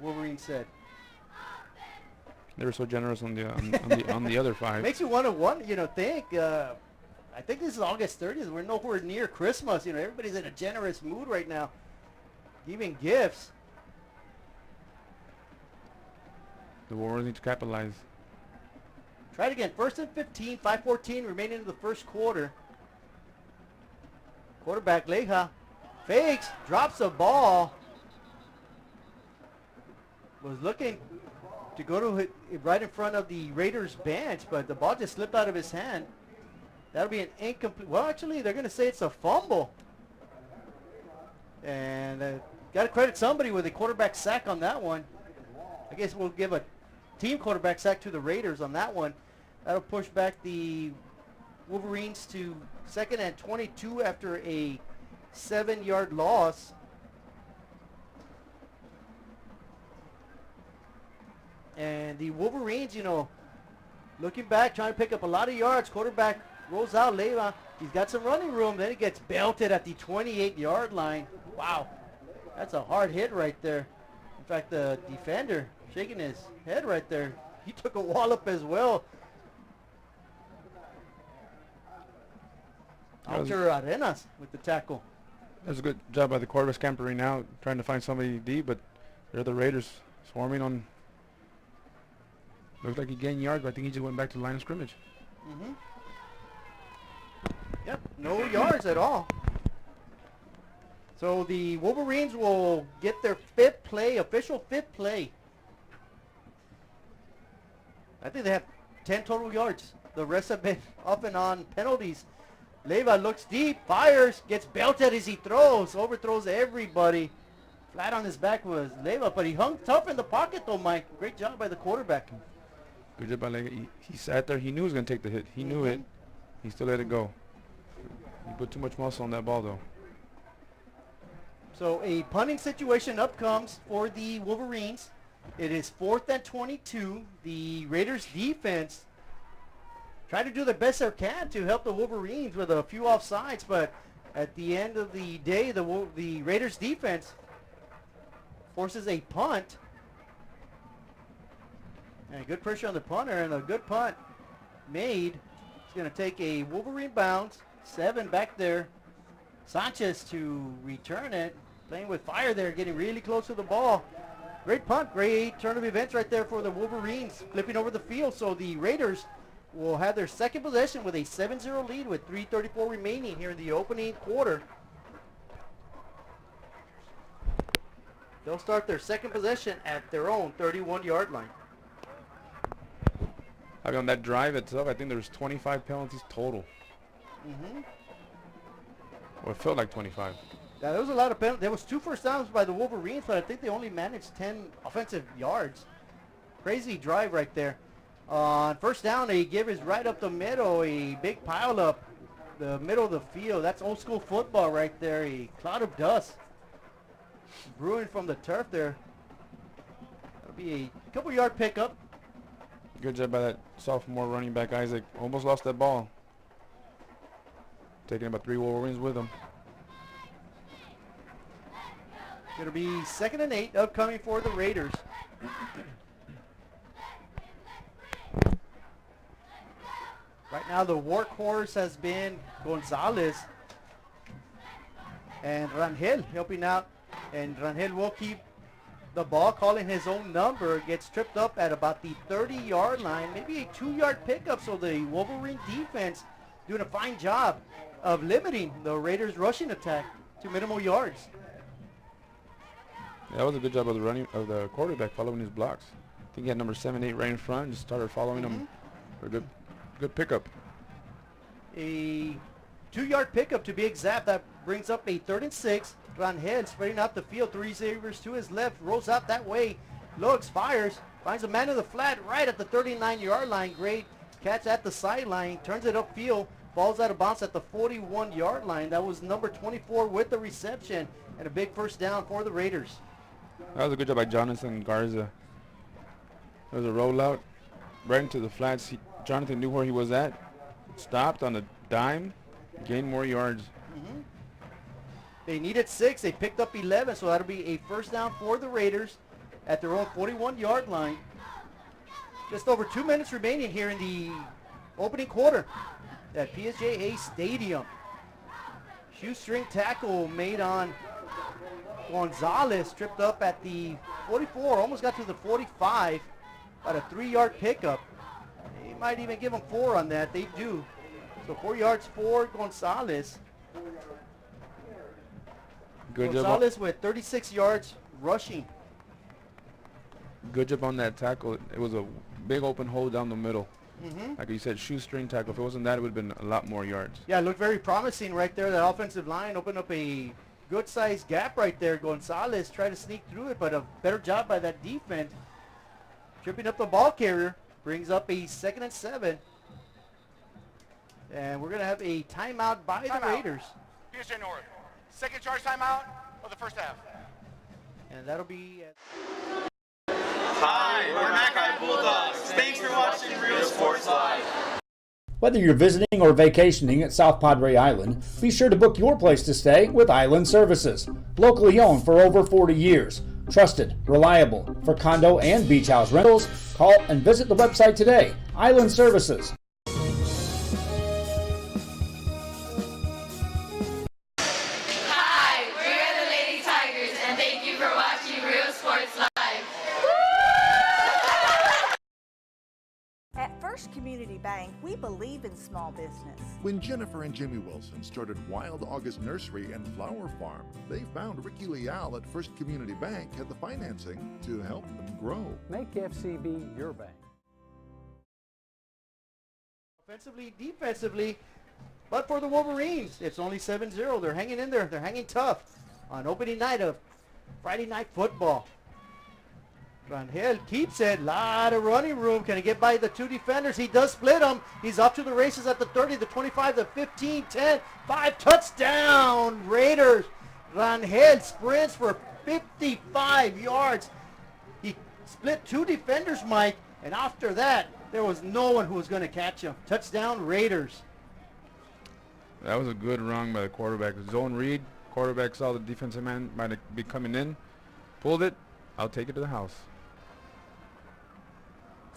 I: Wolverine said.
J: They were so generous on the other 5.
I: Makes you want to think. I think this is August 30th. We're nowhere near Christmas. Everybody's in a generous mood right now, giving gifts.
J: The Wolverines need to capitalize.
I: Try it again. 1st and 15, 5:14 remaining in the first quarter. Quarterback Leja fakes, drops a ball. Was looking to go to it right in front of the Raiders bench, but the ball just slipped out of his hand. That'll be an incomplete. Well, actually, they're going to say it's a fumble. And got to credit somebody with a quarterback sack on that one. I guess we'll give a team quarterback sack to the Raiders on that one. That'll push back the Wolverines to 2nd and 22 after a 7-yard loss. And the Wolverines, looking back, trying to pick up a lot of yards. Quarterback rolls out, Leiva. He's got some running room. Then he gets belted at the 28-yard line. Wow. That's a hard hit right there. In fact, the defender shaking his head right there. He took a wallop as well. Alter Arenas with the tackle.
J: That's a good job by the quarterback scampering out, trying to find somebody deep, but they're the Raiders swarming on. Looks like he gained yards, but I think he just went back to the line of scrimmage.
I: Mm-hmm. Yep, no yards at all. So the Wolverines will get their official fifth play. I think they have 10 total yards. The rest have been up and on penalties. Leiva looks deep, fires, gets belted as he throws, overthrows everybody. Flat on his back was Leiva, but he hung tough in the pocket though, Mike. Great job by the quarterback.
J: Good job by Leiva. He sat there. He knew he was going to take the hit. He knew it. He still let it go. He put too much muscle on that ball though.
I: So a punting situation up comes for the Wolverines. It is 4th and 22. The Raiders defense trying to do the best they can to help the Wolverines with a few offsides, but At the end of the day, the Raiders defense forces a punt. And good pressure on the punter, and a good punt made. It's going to take a Wolverine bounce. 7 back there. Sanchez to return it. Playing with fire there, getting really close to the ball. Great punt, great turn of events right there for the Wolverines, flipping over the field. So the Raiders will have their second possession with a 7-0 lead with 3:34 remaining here in the opening quarter. They'll start their second possession at their own 31-yard line.
J: I mean, on that drive itself, I think there was 25 penalties total. Well, it felt like 25.
I: Yeah, there was a lot of penalties. There was 2 first downs by the Wolverines, but I think they only managed 10 offensive yards. Crazy drive right there. On first down, they give is right up the middle, a big pile up the middle of the field. That's old school football right there. A cloud of dust brewing from the turf there. That'll be a couple yard pickup.
J: Good job by that sophomore running back, Isaac. Almost lost that ball. Taking about 3 Wolverines with him.
I: It'll be 2nd and 8 upcoming for the Raiders. Right now the workhorse has been Gonzalez. And Rangel helping out. And Rangel will keep the ball, calling his own number. Gets tripped up at about the 30-yard line. Maybe a 2-yard pickup. So the Wolverine defense doing a fine job of limiting the Raiders' rushing attack to minimal yards.
J: Yeah, that was a good job of the quarterback following his blocks. I think he had number 7-8 right in front. Just started following him. A good pickup.
I: A 2-yard pickup to be exact. That brings up a 3rd and 6. Rangel spreading out the field. 3 receivers to his left. Rolls out that way. Looks, fires. Finds a man in the flat right at the 39-yard line. Great catch at the sideline. Turns it upfield. Falls out of bounds at the 41-yard line. That was number 24 with the reception. And a big first down for the Raiders.
J: That was a good job by Jonathan Garza. There was a rollout right into the flats. Jonathan knew where he was at. Stopped on a dime. Gained more yards.
I: They needed 6. They picked up 11. So that'll be a first down for the Raiders at their own 41-yard line. Just over 2 minutes remaining here in the opening quarter at PSJA Stadium. Shoestring tackle made on Gonzalez, tripped up at the 44, almost got to the 45, about a 3-yard pickup. They might even give him 4 on that. They do. So 4 yards for Gonzalez.
J: Good
I: Gonzalez
J: job.
I: with 36 yards rushing.
J: Good job on that tackle. It was a big open hole down the middle. Like you said, shoestring tackle. If it wasn't that, it would have been a lot more yards.
I: Yeah, it looked very promising right there. That offensive line opened up a good-sized gap right there. Gonzalez tried to sneak through it, but a better job by that defense. Tripping up the ball carrier. Brings up a 2nd and 7. And we're going to have a timeout by the Raiders.
K: PSJA North. Second charge timeout of the first half.
I: And that'll be...
M: Hi, we're Mackay Bulldogs. Thanks for watching Real Sports Live.
R: Whether you're visiting or vacationing at South Padre Island, be sure to book your place to stay with Island Services. Locally owned for over 40 years. Trusted, reliable for condo and beach house rentals. Call and visit the website today. Island Services.
H: Hi, we're the Lady Tigers, and thank you for watching Real Sports Live.
L: At First Community Bank, we believe in small business.
S: When Jennifer and Jimmy Wilson started Wild August Nursery and Flower Farm, they found Ricky Leal at First Community Bank had the financing to help them grow.
Q: Make FCB your bank.
I: Offensively, defensively, but for the Wolverines, it's only 7-0. They're hanging in there. They're hanging tough on opening night of Friday Night Football. Rangel keeps it. Lot of running room. Can he get by the 2 defenders? He does split them. He's up to the races at the 30, the 25, the 15, 10, 5. Touchdown, Raiders. Rangel sprints for 55 yards. He split 2 defenders, Mike, and after that, there was no one who was going to catch him. Touchdown, Raiders.
J: That was a good run by the quarterback. Zone read. Quarterback saw the defensive man might be coming in. Pulled it. I'll take it to the house.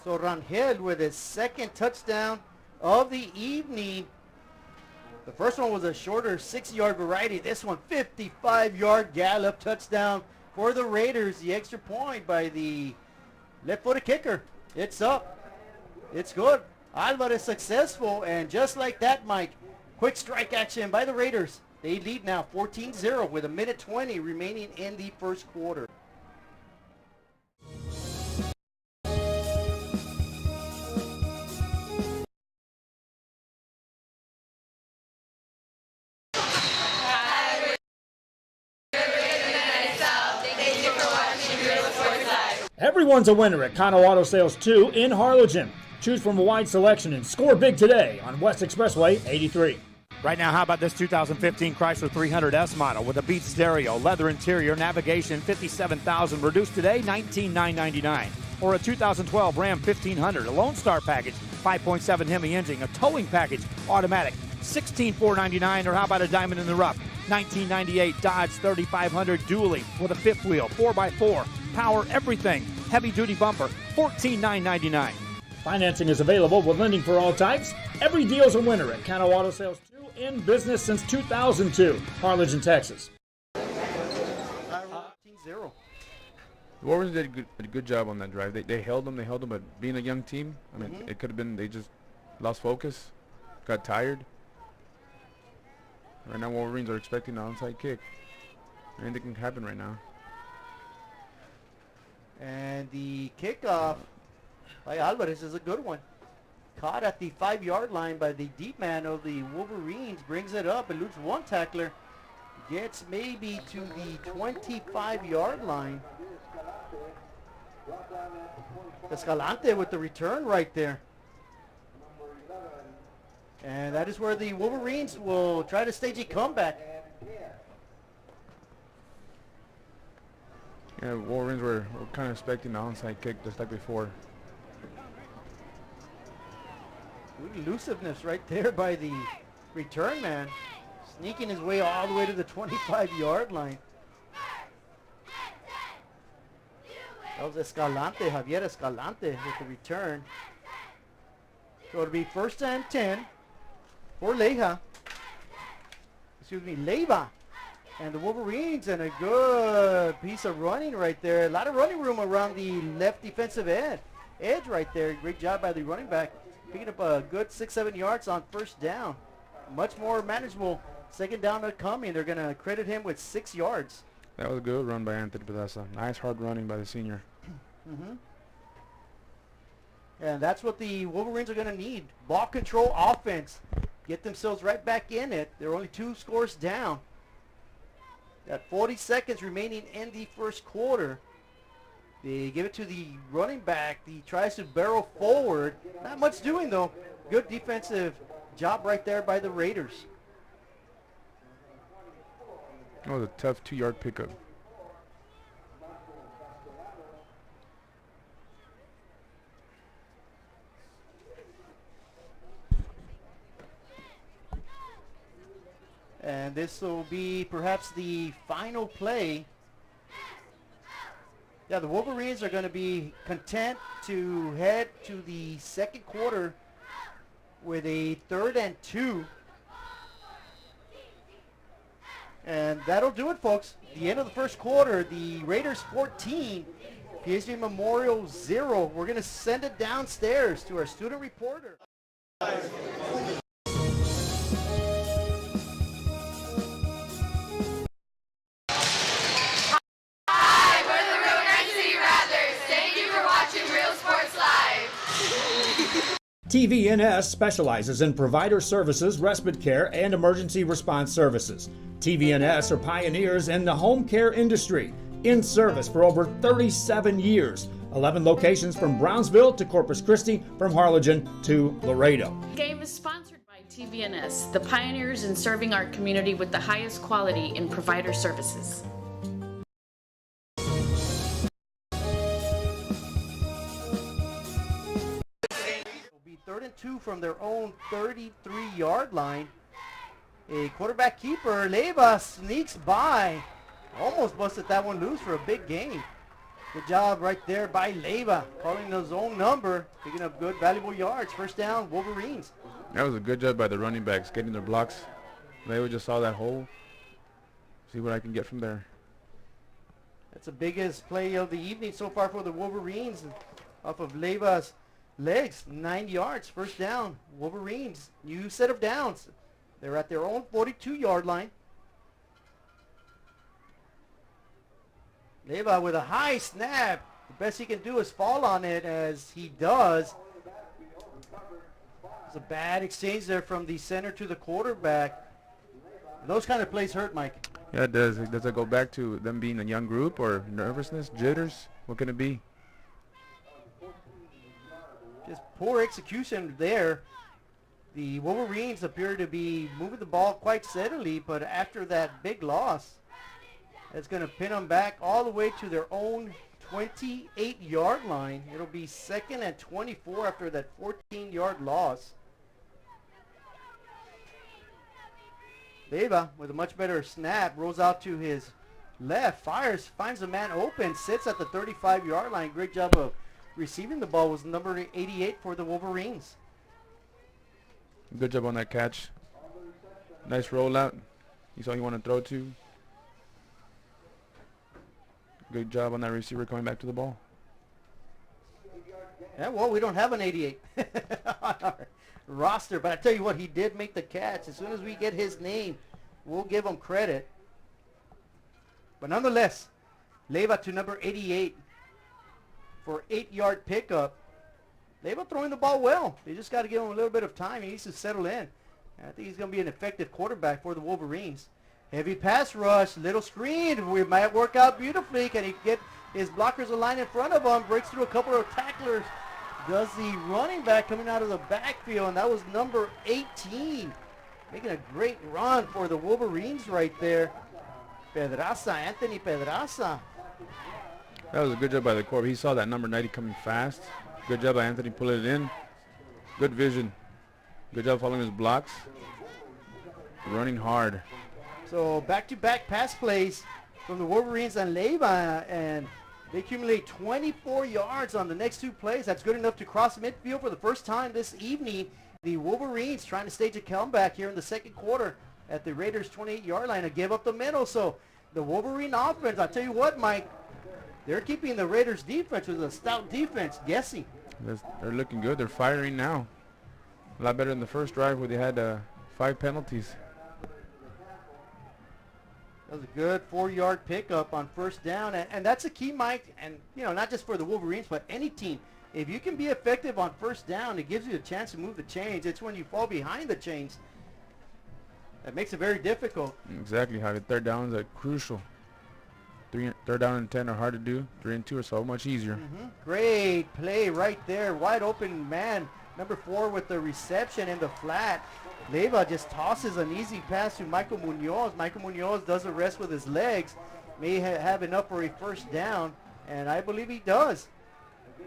I: So Rangel with his second touchdown of the evening. The first one was a shorter 6-yard variety. This one, 55-yard gallop touchdown for the Raiders. The extra point by the left-footed kicker. It's up. It's good. Alvarez successful. And just like that, Mike, quick strike action by the Raiders. They lead now 14-0 with 1:20 remaining in the first quarter.
R: Everyone's a winner at Kano Auto Sales 2 in Harlingen. Choose from a wide selection and score big today on West Expressway 83.
T: Right now, how about this 2015 Chrysler 300S model with a Beat stereo, leather interior, navigation, $57,000, reduced today, $19,999. Or a 2012 Ram 1500, a Lone Star package, 5.7 Hemi engine, a towing package, automatic, $16,499. Or how about a diamond in the rough, 1998 Dodge 3500 dually with a fifth wheel, 4x4, power everything, heavy duty bumper, $14,999.
R: Financing is available with lending for all types. Every deal's a winner at Kano Auto Sales 2, in business since 2002, Harlingen, Texas.
I: 14-0.
J: The Wolverines did a good job on that drive. They held them, but being a young team, I mean, it could have been they just lost focus, got tired. Right now, Wolverines are expecting an onside kick. Anything can happen right now.
I: And the kickoff by Alvarez is a good one. Caught at the 5-yard line by the deep man of the Wolverines. Brings it up, eludes one tackler. Gets maybe to the 25-yard line. Escalante with the return right there. And that is where the Wolverines will try to stage a comeback.
J: Yeah, Wolverines were kind of expecting the onside kick just like before.
I: Good elusiveness right there by the return man. Sneaking his way all the way to the 25-yard line. That was Escalante, Javier Escalante with the return. So it'll be 1st and 10 for Leiva. And the Wolverines, and a good piece of running right there. A lot of running room around the left defensive edge right there. Great job by the running back. Picking up a good 6-7 yards on 1st down. Much more manageable. 2nd down coming. They're going to credit him with 6 yards.
J: That was a good run by Anthony Pedasa. Nice hard running by the senior.
I: And that's what the Wolverines are going to need. Ball control offense. Get themselves right back in it. They're only 2 scores down. Got 40 seconds remaining in the first quarter. They give it to the running back. He tries to barrel forward. Not much doing, though. Good defensive job right there by the Raiders.
J: That was a tough 2-yard pickup.
I: And this will be perhaps the final play. Yeah, the Wolverines are going to be content to head to the second quarter with a 3rd and 2. And that'll do it, folks. The end of the first quarter, the Raiders 14, PSJA Memorial 0. We're going to send it downstairs to our student reporter.
R: TVNS specializes in provider services, respite care, and emergency response services. TVNS are pioneers in the home care industry, in service for over 37 years. 11 locations from Brownsville to Corpus Christi, from Harlingen to Laredo.
U: The game is sponsored by TVNS, the pioneers in serving our community with the highest quality in provider services.
I: 3rd and 2 from their own 33-yard line. a quarterback keeper. Leyva sneaks by. Almost busted that one loose for a big gain. Good job right there by Leyva, calling the zone number, picking up good, valuable yards. First down, Wolverines.
J: That was a good job by the running backs, getting their blocks. Leyva just saw that hole. See what I can get from there.
I: That's the biggest play of the evening so far for the Wolverines. Off of Leyva's legs, 9 yards, first down. Wolverines, new set of downs. They're at their own 42-yard line. Leyva with a high snap. The best he can do is fall on it, as he does. It's a bad exchange there from the center to the quarterback. Those kind of plays hurt, Mike.
J: Yeah, it does. Does it go back to them being a young group or nervousness, jitters? What can it be?
I: Just poor execution there. The Wolverines appear to be moving the ball quite steadily, but after that big loss, it's going to pin them back all the way to their own 28-yard line. It'll be 2nd and 24 after that 14-yard loss. Leyva with a much better snap, rolls out to his left, fires, finds a man open, sits at the 35-yard line. Great job of receiving the ball, was number 88 for the Wolverines.
J: Good job on that catch. Nice rollout. You saw you want to throw to. Good job on that receiver coming back to the ball.
I: Yeah, well, we don't have an 88 on our roster, but I tell you what, he did make the catch. As soon as we get his name, we'll give him credit. But nonetheless, Leyva to number 88 for 8-yard pickup. Leyva throwing the ball well. They just got to give him a little bit of time. He needs to settle in. And I think he's going to be an effective quarterback for the Wolverines. Heavy pass rush, little screen. We might work out beautifully. Can he get his blockers aligned in front of him? Breaks through a couple of tacklers. Does the running back coming out of the backfield, and that was number 18. Making a great run for the Wolverines right there. Pedraza, Anthony Pedraza.
J: That was a good job by the Corp. He saw that number 90 coming fast. Good job by Anthony pulling it in. Good vision. Good job following his blocks. Running hard.
I: So back-to-back pass plays from the Wolverines and Leyva, and they accumulate 24 yards on the next 2 plays. That's good enough to cross midfield for the first time this evening. The Wolverines trying to stage a comeback here in the second quarter at the Raiders' 28-yard line and give up the middle. So the Wolverine offense, I'll tell you what, Mike, they're keeping the Raiders' defense with a stout defense guessing.
J: They're looking good. They're firing now. A lot better than the first drive where they had 5 penalties.
I: That was a good 4-yard pickup on first down. And that's a key, Mike, and not just for the Wolverines, but any team. If you can be effective on first down, it gives you a chance to move the chains. It's when you fall behind the chains that makes it very difficult.
J: Exactly. How the third downs are crucial. Third down and 10 are hard to do. 3 and 2 are so much easier.
I: Great play right there. Wide open man. Number 4 with the reception in the flat. Leyva just tosses an easy pass to Michael Munoz. Michael Munoz does the rest with his legs. May have enough for a first down, and I believe he does.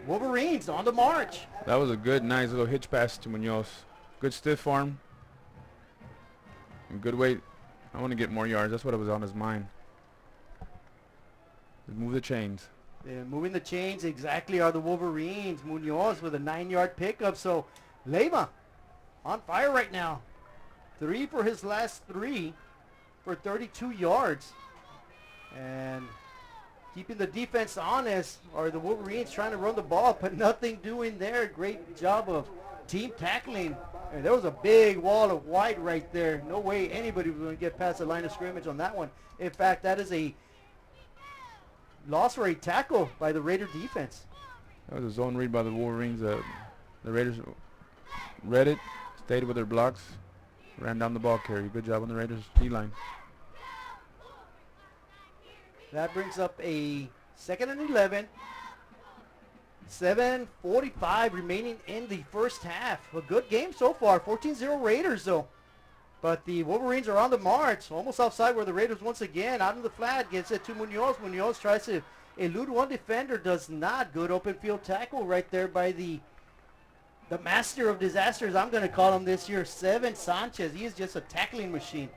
I: Wolverines on the march.
J: That was a good, nice little hitch pass to Munoz. Good stiff arm. And good weight. I want to get more yards. That's what was on his mind. Move the chains.
I: Yeah, moving the chains exactly are the Wolverines. Munoz with a 9-yard pickup. So Leyva on fire right now. 3 for his last 3 for 32 yards. And keeping the defense honest are the Wolverines trying to run the ball, but nothing doing there. Great job of team tackling. And there was a big wall of white right there. No way anybody was going to get past the line of scrimmage on that one. In fact, that is a loss for a tackle by the Raider defense.
J: That was a zone read by the Wolverines. The Raiders read it, stayed with their blocks, ran down the ball carrier. Good job on the Raiders D-line.
I: That brings up a 2nd and 11. 7:45 remaining in the first half. A good game so far. 14-0 Raiders though. But the Wolverines are on the march. Almost offside where the Raiders once again out in the flat. Gets it to Munoz. Munoz tries to elude one defender. Does not. Good open field tackle right there by the the master of disasters, I'm going to call him this year, Seven Sanchez. He is just a tackling machine.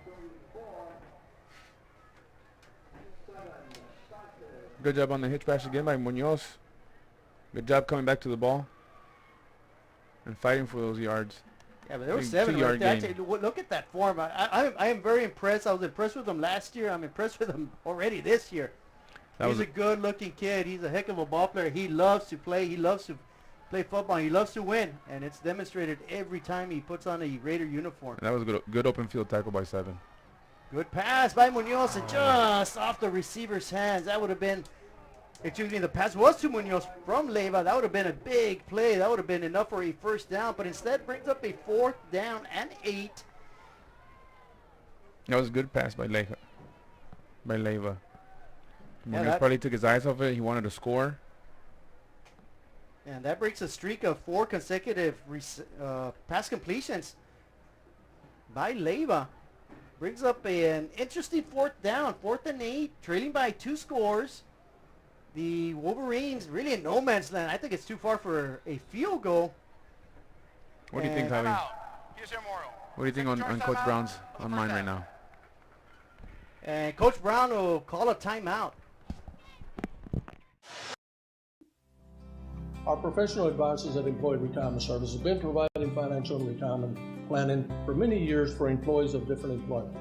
J: Good job on the hitch pass again by Munoz. Good job coming back to the ball and fighting for those yards.
I: Yeah, but there were
J: Big
I: 7 right
J: 2-yard
I: there. I
J: gain.
I: tell you, look at that form. I am very impressed. I was impressed with him last year. I'm impressed with him already this year. He's a good-looking kid. He's a heck of a ball player. He loves to play. He loves to play football. He loves to win, and it's demonstrated every time he puts on a Raider uniform.
J: And that was a good open field tackle by Seven.
I: Good pass by Munoz, and just off the receiver's hands. That would have been, the pass was to Munoz from Leyva. That would have been a big play. That would have been enough for a first down, but instead brings up a 4th down and 8.
J: That was a good pass by Leyva.
I: Yeah,
J: Munoz probably took his eyes off it. He wanted to score.
I: And that breaks a streak of 4 consecutive pass completions by Leyva. Brings up an interesting 4th down, 4th and 8, trailing by 2 scores. The Wolverines really in no man's land. I think it's too far for a field goal.
J: What do you think, Javi? What do you think on Coach Brown's on mine right now?
I: And Coach Brown will call a timeout.
C: Our professional advisors at Employee Retirement Services have been providing financial and retirement planning for many years for employees of different employment.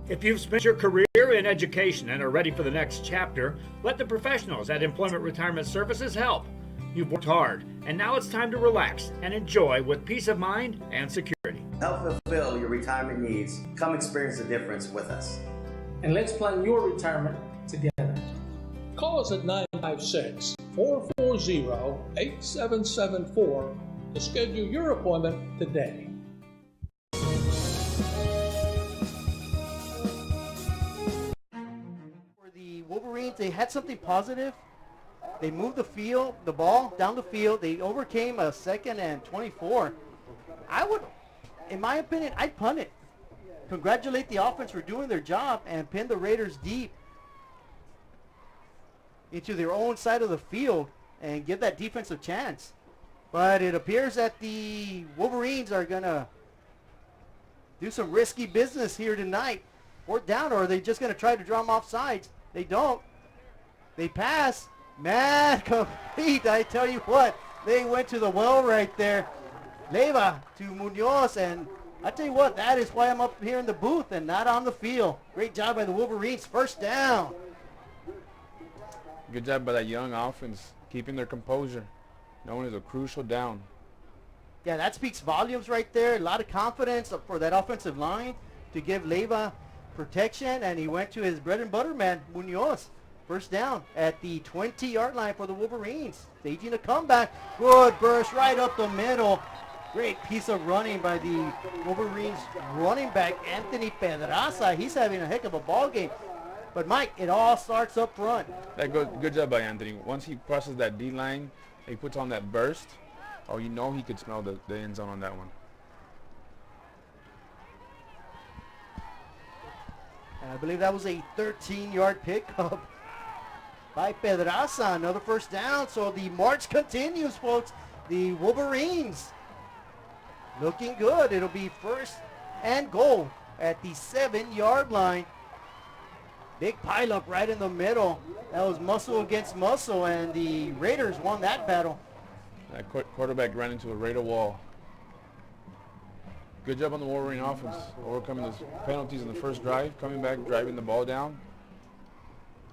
V: If you've spent your career in education and are ready for the next chapter, let the professionals at Employment Retirement Services help. You've worked hard, and now it's time to relax and enjoy with peace of mind and security.
W: Help fulfill your retirement needs. Come experience the difference with us.
C: And let's plan your retirement together. Call us at 956-440-8774 to schedule your appointment today.
I: For the Wolverines, they had something positive. They moved the ball down the field. They overcame a 2nd and 24. In my opinion, I'd punt it. Congratulate the offense for doing their job and pin the Raiders deep into their own side of the field and give that defense a chance. But it appears that the Wolverines are going to do some risky business here tonight. 4th down, or are they just going to try to draw them off sides? They don't. They pass. Man, complete. I tell you what, they went to the well right there. Leyva to Munoz, and I tell you what, that is why I'm up here in the booth and not on the field. Great job by the Wolverines. 1st down.
J: Good job by that young offense, keeping their composure. Knowing it's a crucial down.
I: Yeah, that speaks volumes right there. A lot of confidence for that offensive line to give Leyva protection, and he went to his bread and butter man, Munoz. 1st down at the 20-yard line for the Wolverines. Staging a comeback. Good burst right up the middle. Great piece of running by the Wolverines running back, Anthony Pedraza. He's having a heck of a ball game. But, Mike, it all starts up front.
J: Good job by Anthony. Once he crosses that D-line, he puts on that burst. Oh, you know he could smell the end zone on that one.
I: And I believe that was a 13-yard pickup by Pedraza. Another 1st down. So the march continues, folks. The Wolverines looking good. It'll be 1st and goal at the 7-yard line. Big pileup right in the middle. That was muscle against muscle, and the Raiders won that battle.
J: That quarterback ran into a Raider wall. Good job on the Wolverine offense, overcoming those penalties in the first drive, coming back, driving the ball down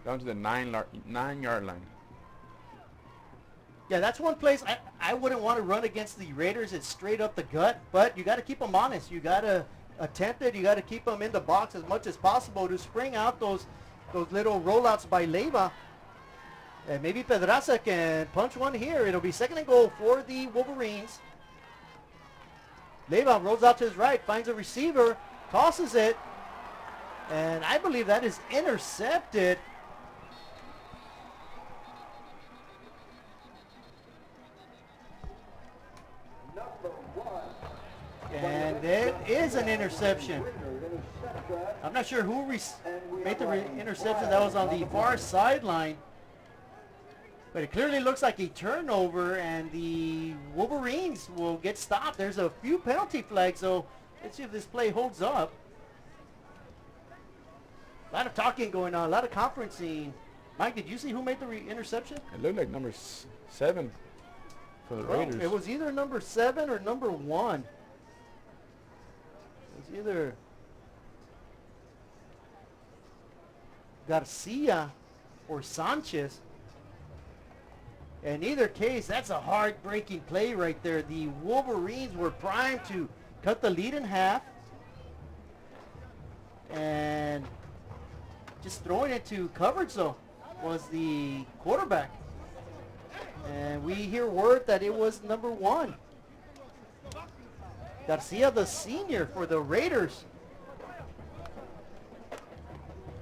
J: to the 9-yard line.
I: Yeah, that's one place I wouldn't want to run against the Raiders. It's straight up the gut, but you got to keep them honest. You got to attempt it. You got to keep them in the box as much as possible to spring out those little rollouts by Leyva. And maybe Pedraza can punch one here. It'll be 2nd and goal for the Wolverines. Leyva rolls out to his right, finds a receiver, tosses it, and I believe that is intercepted. And it is an interception. I'm not sure who made the interception. That was on the far sideline. But it clearly looks like a turnover, and the Wolverines will get stopped. There's a few penalty flags, so let's see if this play holds up. A lot of talking going on, a lot of conferencing. Mike, did you see who made the interception?
J: It looked like number 7 for the Raiders.
I: It was either number 7 or number 1. It was either Garcia or Sanchez. In either case, that's a heartbreaking play right there. The Wolverines were primed to cut the lead in half. And just throwing it to coverage, though, was the quarterback. And we hear word that it was number 1. Garcia, the senior for the Raiders.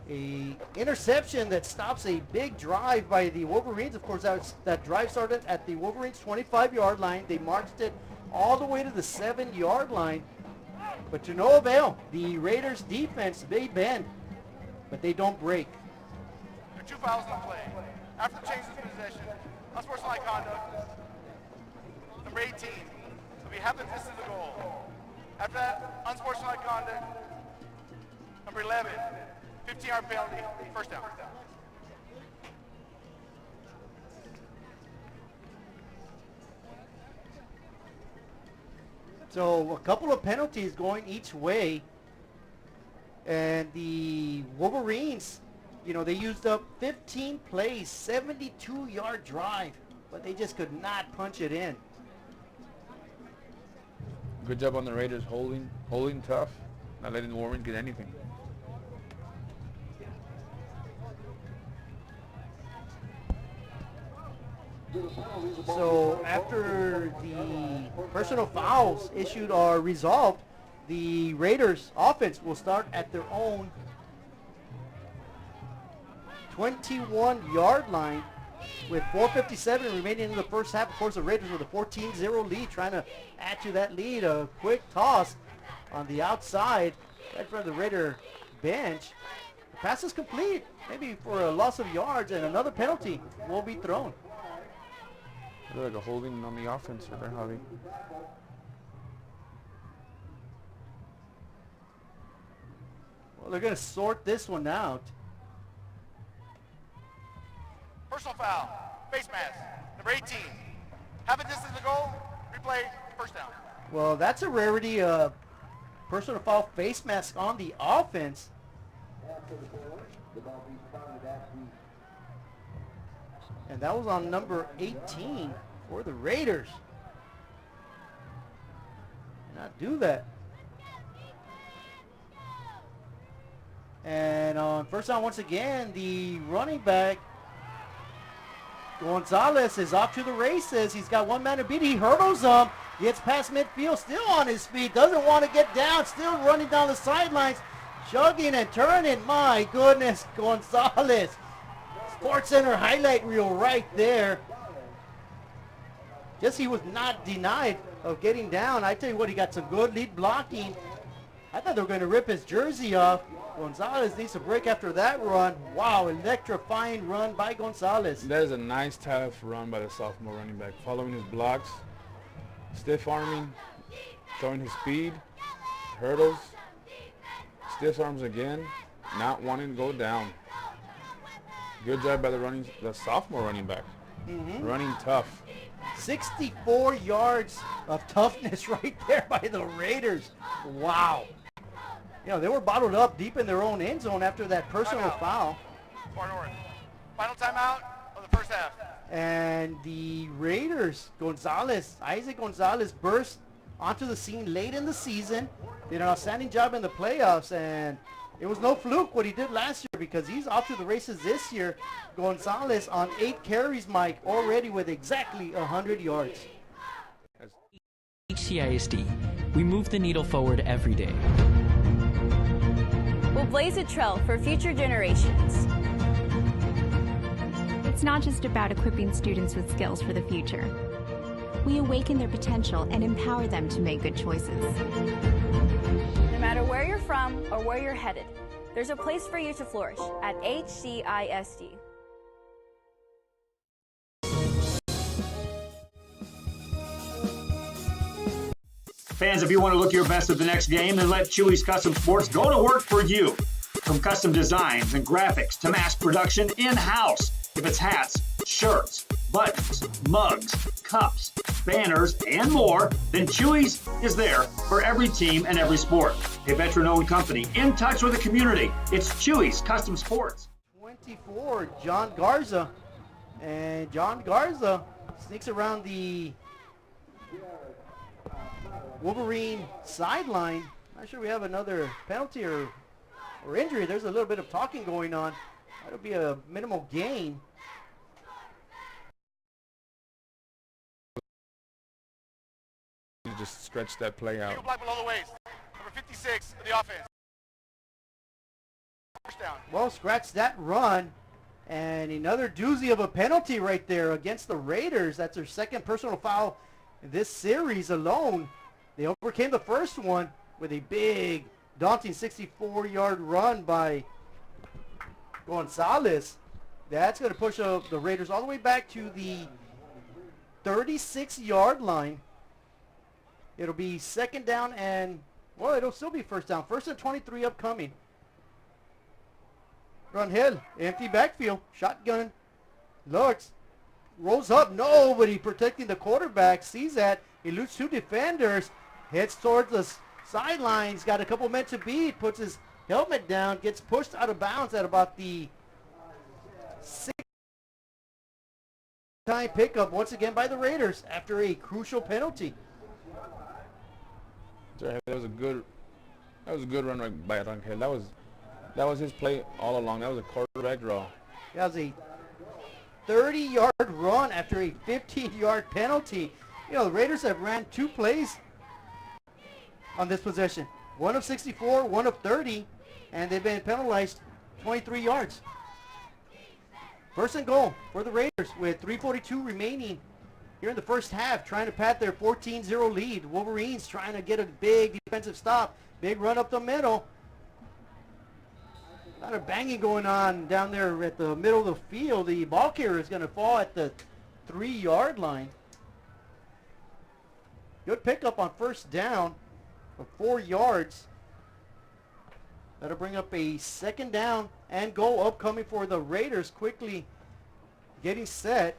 I: A interception that stops a big drive by the Wolverines. Of course, that drive started at the Wolverines' 25-yard line. They marched it all the way to the 7-yard line. But to no avail. The Raiders' defense, they bend, but they don't break.
K: There are 2 fouls in the play. After the change of possession, unsportsmanlike conduct, number 18. So we have the distance to goal. After that, unsportsmanlike conduct, number 11. 15-yard penalty, first down.
I: So a couple of penalties going each way. And the Wolverines, you know, they used up 15 plays, 72-yard drive, but they just could not punch it in.
J: Good job on the Raiders holding tough, not letting the Wolverines get anything.
I: So after the personal fouls issued are resolved, the Raiders offense will start at their own 21-yard line with 4:57 remaining in the first half. Of course, the Raiders with a 14-0 lead, trying to add to that lead. A quick toss on the outside right in front of the Raider bench. The pass is complete, maybe for a loss of yards, and another penalty will be thrown.
J: Like a holding on the offense right there, Javi.
I: Well, they're going to sort this one out.
K: Personal foul, face mask, number 18. Have a distance to goal, replay, first down.
I: Well, that's a rarity. Personal foul face mask on the offense. And that was on number 18 for the Raiders. Not do that. And on first down, once again, the running back, Gonzalez, is off to the races. He's got one man to beat. He hurdles him. Gets past midfield, still on his feet. Doesn't want to get down. Still running down the sidelines. Chugging and turning. My goodness, Gonzalez. Sports Center highlight reel right there. Just he was not denied of getting down. I tell you what, he got some good lead blocking. I thought they were going to rip his jersey off. Gonzalez needs a break after that run. Wow, electrifying run by Gonzalez.
J: That is a nice, tough run by the sophomore running back. Following his blocks, stiff arming, showing his speed, hurdles, stiff arms again, not wanting to go down. Good job by the sophomore running back. Running tough.
I: 64 yards of toughness right there by the Raiders. Wow. You know, they were bottled up deep in their own end zone after that personal foul.
K: Far north. Final timeout of the first half.
I: And the Raiders, Isaac Gonzalez burst onto the scene late in the season. Did an outstanding job in the playoffs, and it was no fluke what he did last year because he's off to the races this year. Gonzalez on 8 carries, Mike, already with exactly 100 yards.
B: HCISD, we move the needle forward every day.
F: We'll blaze a trail for future generations.
G: It's not just about equipping students with skills for the future. We awaken their potential and empower them to make good choices.
F: No matter where you're from or where you're headed, there's a place for you to flourish at HCISD.
V: Fans, if you want to look your best at the next game, then let Chewy's Custom Sports go to work for you. From custom designs and graphics to mass production in-house. If it's hats, shirts, buttons, mugs, cups, banners, and more, then Chewy's is there for every team and every sport. A veteran-owned company in touch with the community. It's Chewy's Custom Sports.
I: 24, John Garza. And John Garza sneaks around the Wolverine sideline. Not sure we have another penalty or injury. There's a little bit of talking going on. That'll be a minimal gain.
J: You just stretch that play out.
K: Block below the waist. Number 56 of the offense. First down.
I: Well, scratch that run. And another doozy of a penalty right there against the Raiders. That's their second personal foul in this series alone. They overcame the first one with a big, daunting 64-yard run by Gonzalez. That's going to push the Raiders all the way back to the 36-yard line. It'll be second down and, well, it'll still be first down. First and 23 upcoming. Rangel, empty backfield, shotgun, looks, rolls up, nobody protecting the quarterback, sees that, eludes two defenders, heads towards the sidelines, got a couple men to beat, puts his helmet down, gets pushed out of bounds at about the 6-time pickup once again by the Raiders after a crucial penalty.
J: That was a good run right by Rangel. That was his play all along. That was a quarterback draw.
I: That was a 30-yard run after a 15-yard penalty. You know, the Raiders have ran two plays on this possession. One of 64, one of 30, and they've been penalized 23 yards. First and goal for the Raiders with 3:42 remaining here in the first half, trying to pad their 14-0 lead. Wolverines trying to get a big defensive stop. Big run up the middle. A lot of banging going on down there at the middle of the field. The ball carrier is going to fall at the 3-yard line. Good pickup on first down for 4 yards. That'll bring up a second down and goal upcoming for the Raiders. Quickly getting set.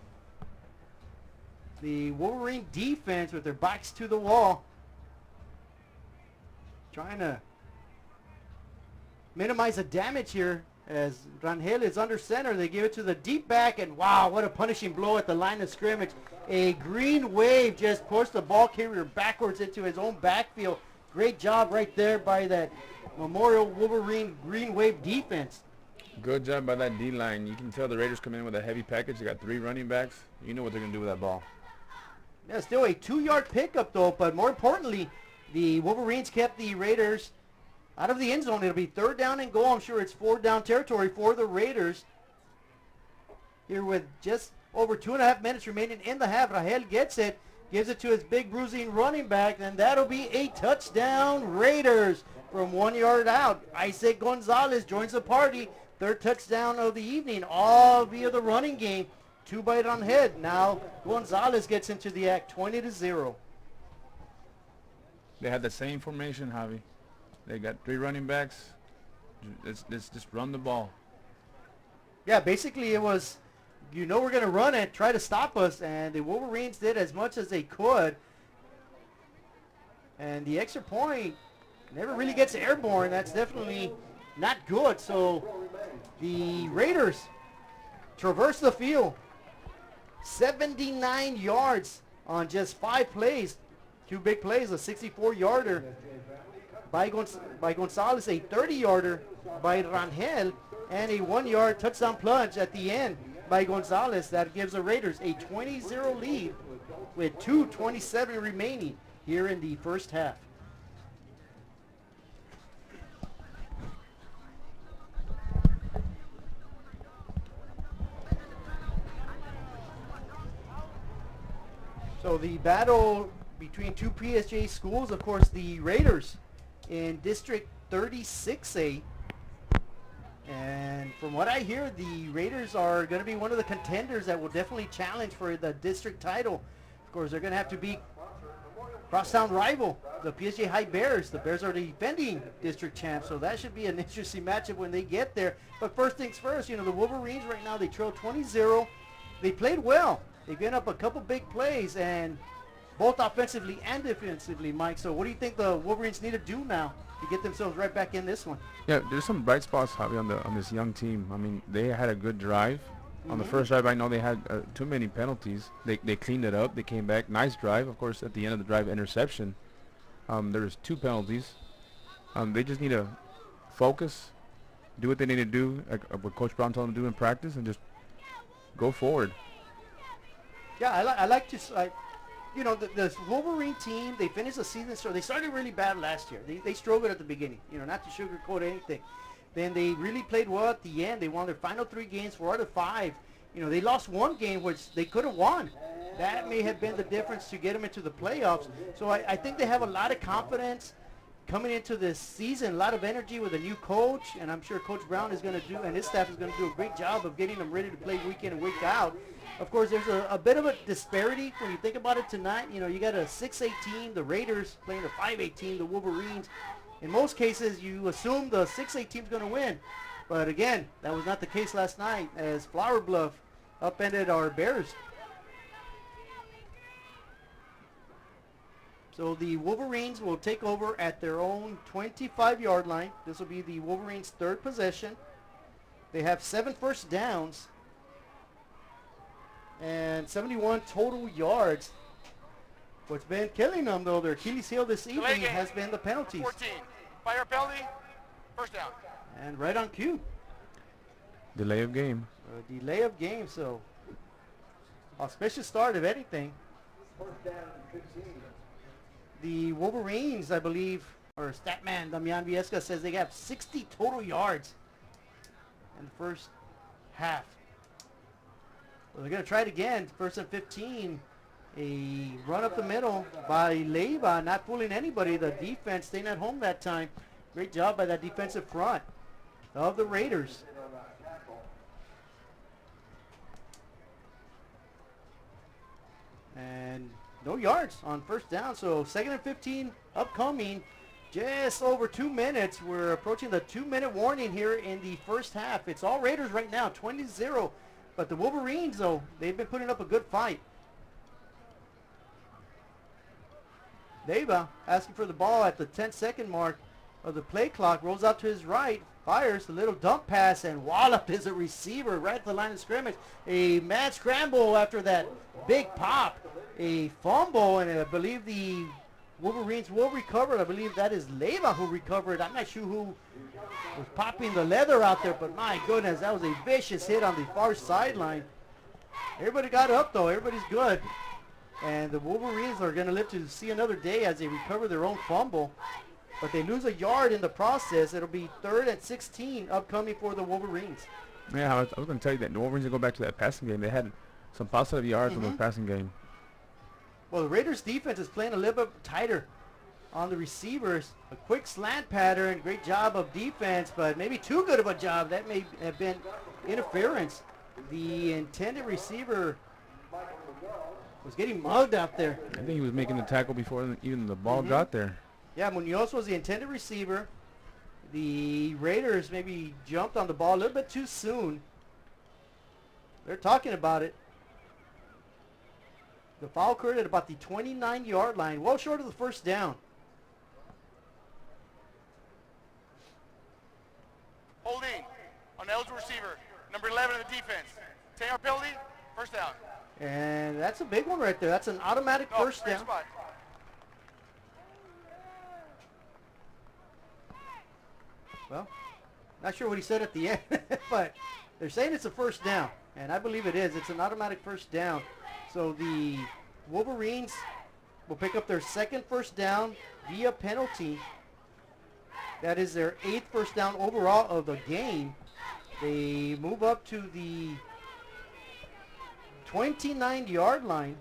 I: The Wolverine defense with their backs to the wall, trying to minimize the damage here as Rangel is under center. They give it to the deep back, and wow, what a punishing blow at the line of scrimmage. A green wave just pushed the ball carrier backwards into his own backfield. Great job right there by that Memorial Wolverine green wave defense.
J: Good job by that D-line. You can tell the Raiders come in with a heavy package. They got 3 running backs. You know what they're going to do with that ball.
I: Yeah, still a 2-yard pickup though, but more importantly, the Wolverines kept the Raiders out of the end zone. It'll be third down and goal. I'm sure it's 4th down territory for the Raiders. Here with just over 2.5 minutes remaining in the half, Rangel gets it, gives it to his big bruising running back, and that'll be a touchdown Raiders from 1 yard out. Isaac Gonzalez joins the party. 3rd touchdown of the evening, all via the running game. 2 by Rangel. Now Gonzalez gets into the act, 20-0.
J: They had the same formation, Javi. They got 3 running backs. Let's just run the ball.
I: Yeah, basically it was, you know, we're going to run it, try to stop us, and the Wolverines did as much as they could. And the extra point never really gets airborne. That's definitely not good. So the Raiders traverse the field. 79 yards on just 5 plays. 2 big plays, a 64-yarder by Gonzalez, a 30-yarder by Rangel, and a 1-yard touchdown plunge at the end by Gonzalez. That gives the Raiders a 20-0 lead with 2:27 remaining here in the first half. So the battle between 2 PSJA schools, of course, the Raiders in District 36A. And from what I hear, the Raiders are going to be one of the contenders that will definitely challenge for the district title. Of course, they're going to have to beat crosstown rival, the PSJ High Bears. The Bears are the defending district champs, so that should be an interesting matchup when they get there. But first things first, the Wolverines right now, they trail 20-0. They played well. They've given up a couple big plays, and both offensively and defensively, Mike. So what do you think the Wolverines need to do now to get themselves right back in this one?
J: Yeah, there's some bright spots, Javi, on this young team. I mean, they had a good drive. On the first drive, I know they had too many penalties. They cleaned it up. They came back. Nice drive. Of course, at the end of the drive, interception. There was 2 penalties. They just need to focus, do what they need to do, like what Coach Brown told them to do in practice, and just go forward.
I: Yeah, I like to, the Wolverine team, they finished the season, so they started really bad last year. They struggled at the beginning, not to sugarcoat anything. Then they really played well at the end. They won their final 3 games, 4 out of 5. They lost 1 game, which they could have won. That may have been the difference to get them into the playoffs. So I think they have a lot of confidence coming into this season, a lot of energy with a new coach, and I'm sure Coach Brown is going to do, and his staff is going to do a great job of getting them ready to play week in and week out. Of course, there's a bit of a disparity when you think about it tonight. You got a 6A team, the Raiders, playing a 5A team, the Wolverines. In most cases, you assume the 6A team's going to win. But again, that was not the case last night as Flower Bluff upended our Bears. So the Wolverines will take over at their own 25-yard line. This will be the Wolverines' 3rd possession. They have 7 first downs and 71 total yards. What's been killing them, though, their Achilles heel this evening has been the penalties.
K: 14. Fire penalty, first down.
I: And right on cue.
J: Delay of game.
I: Delay of game, so auspicious start, if anything. The Wolverines, I believe, or Statman Damian Viesca says they have 60 total yards in the first half. Well, they're going to try it again. 1st and 15. A run up the middle by Leiva, not fooling anybody. The defense staying at home that time. Great job by that defensive front of the Raiders. And no yards on first down, so 2nd and 15 upcoming. Just over 2 minutes. We're approaching the 2-minute warning here in the first half. It's all Raiders right now, 20-0. But the Wolverines, though, they've been putting up a good fight. Leiva asking for the ball at the 10-second mark of the play clock. Rolls out to his right. Fires a little dump pass, and wallop is a receiver right at the line of scrimmage. A mad scramble after that big pop. A fumble, and I believe the Wolverines will recover. I believe that is Leiva who recovered. I'm not sure who was popping the leather out there, but my goodness, that was a vicious hit on the far sideline. Everybody got up, though. Everybody's good. And the Wolverines are going to live to see another day as they recover their own fumble. But they lose a yard in the process. It'll be 3rd and 16 upcoming for the Wolverines.
J: Yeah, I was going to tell you that the Wolverines will go back to that passing game. They had some positive yards in the passing game.
I: Well, the Raiders' defense is playing a little bit tighter on the receivers. A quick slant pattern. Great job of defense, but maybe too good of a job. That may have been interference. The intended receiver was getting mugged out there.
J: I think he was making the tackle before even the ball got there.
I: Yeah, Munoz was the intended receiver. The Raiders maybe jumped on the ball a little bit too soon. They're talking about it. The foul occurred at about the 29-yard line, well short of the first down.
K: Holding on the eligible receiver, number 11 of the defense. 10-yard penalty, first down.
I: And that's a big one right there. That's an automatic first down.
K: Spot.
I: Well, not sure what he said at the end, but they're saying it's a first down, and I believe it is. It's an automatic first down. So the Wolverines will pick up their 2nd first down via penalty. That is their 8th first down overall of the game. They move up to the 29-yard line.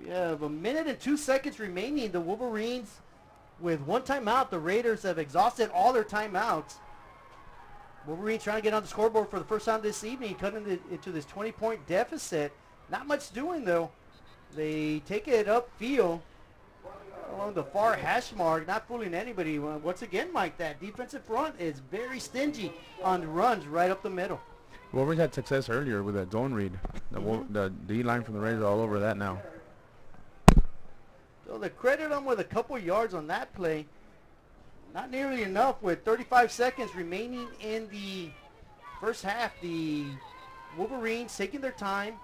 I: We have 1 minute and 2 seconds remaining. The Wolverines with 1 timeout. The Raiders have exhausted all their timeouts. Wolverines trying to get on the scoreboard for the first time this evening, cutting into this 20-point deficit. Not much doing, though. They take it upfield along the far hash mark, not fooling anybody. Once again, Mike, that defensive front is very stingy on the runs right up the middle.
J: Wolverines had success earlier with that zone read. The D-line from the Raiders are all over that now.
I: So they credit them with a couple yards on that play. Not nearly enough with 35 seconds remaining in the first half. The Wolverines taking their time.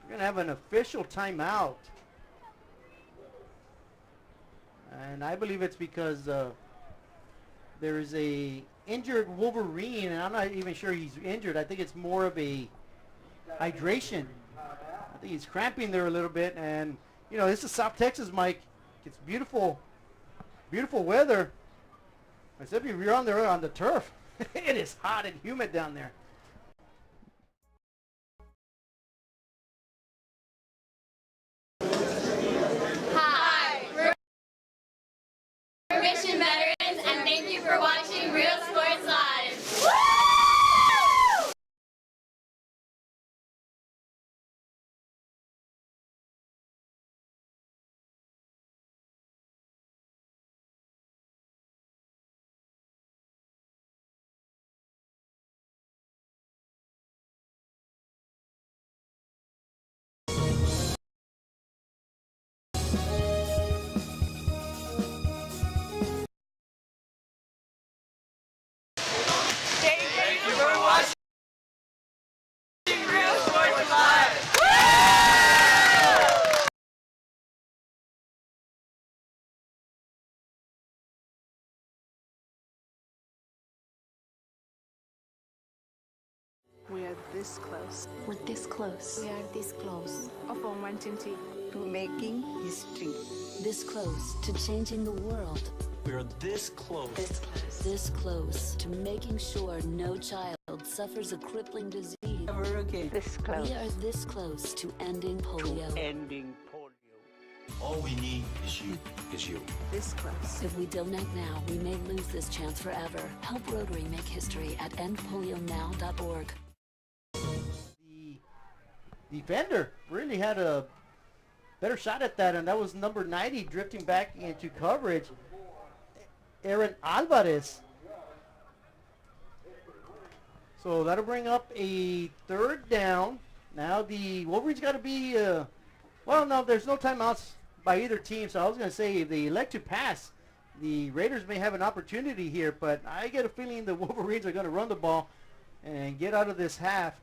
I: We're going to have an official timeout. And I believe it's because there is a injured Wolverine, and I'm not even sure he's injured. I think it's more of a hydration. I think he's cramping there a little bit. And, you know, this is South Texas, Mike. It's beautiful. Beautiful weather, except if you're on the turf. It is hot and humid down there.
H: Hi, we're Mission Veterans, and thank you for watching Real Sports Live. Thank you for watching Real Sports Live.
A: We are this close.
G: We're this close.
A: We are this close of wanting to
L: making history.
D: This close to changing the world.
M: We are this close.
D: This close. This close to making sure no child suffers a crippling disease.
L: Never again. This close.
D: We are this close to ending polio.
M: Ending polio. All we need is you.
A: This close.
D: If we don't act now, we may lose this chance forever. Help Rotary make history at endpolionow.org.
I: The defender really had a better shot at that, and that was number 90 drifting back into coverage. Aaron Alvarez. So that'll bring up a third down. Now the Wolverines got to be, well, no, there's no timeouts by either team. So I was going to say if they elect to pass, the Raiders may have an opportunity here, but I get a feeling the Wolverines are going to run the ball and get out of this half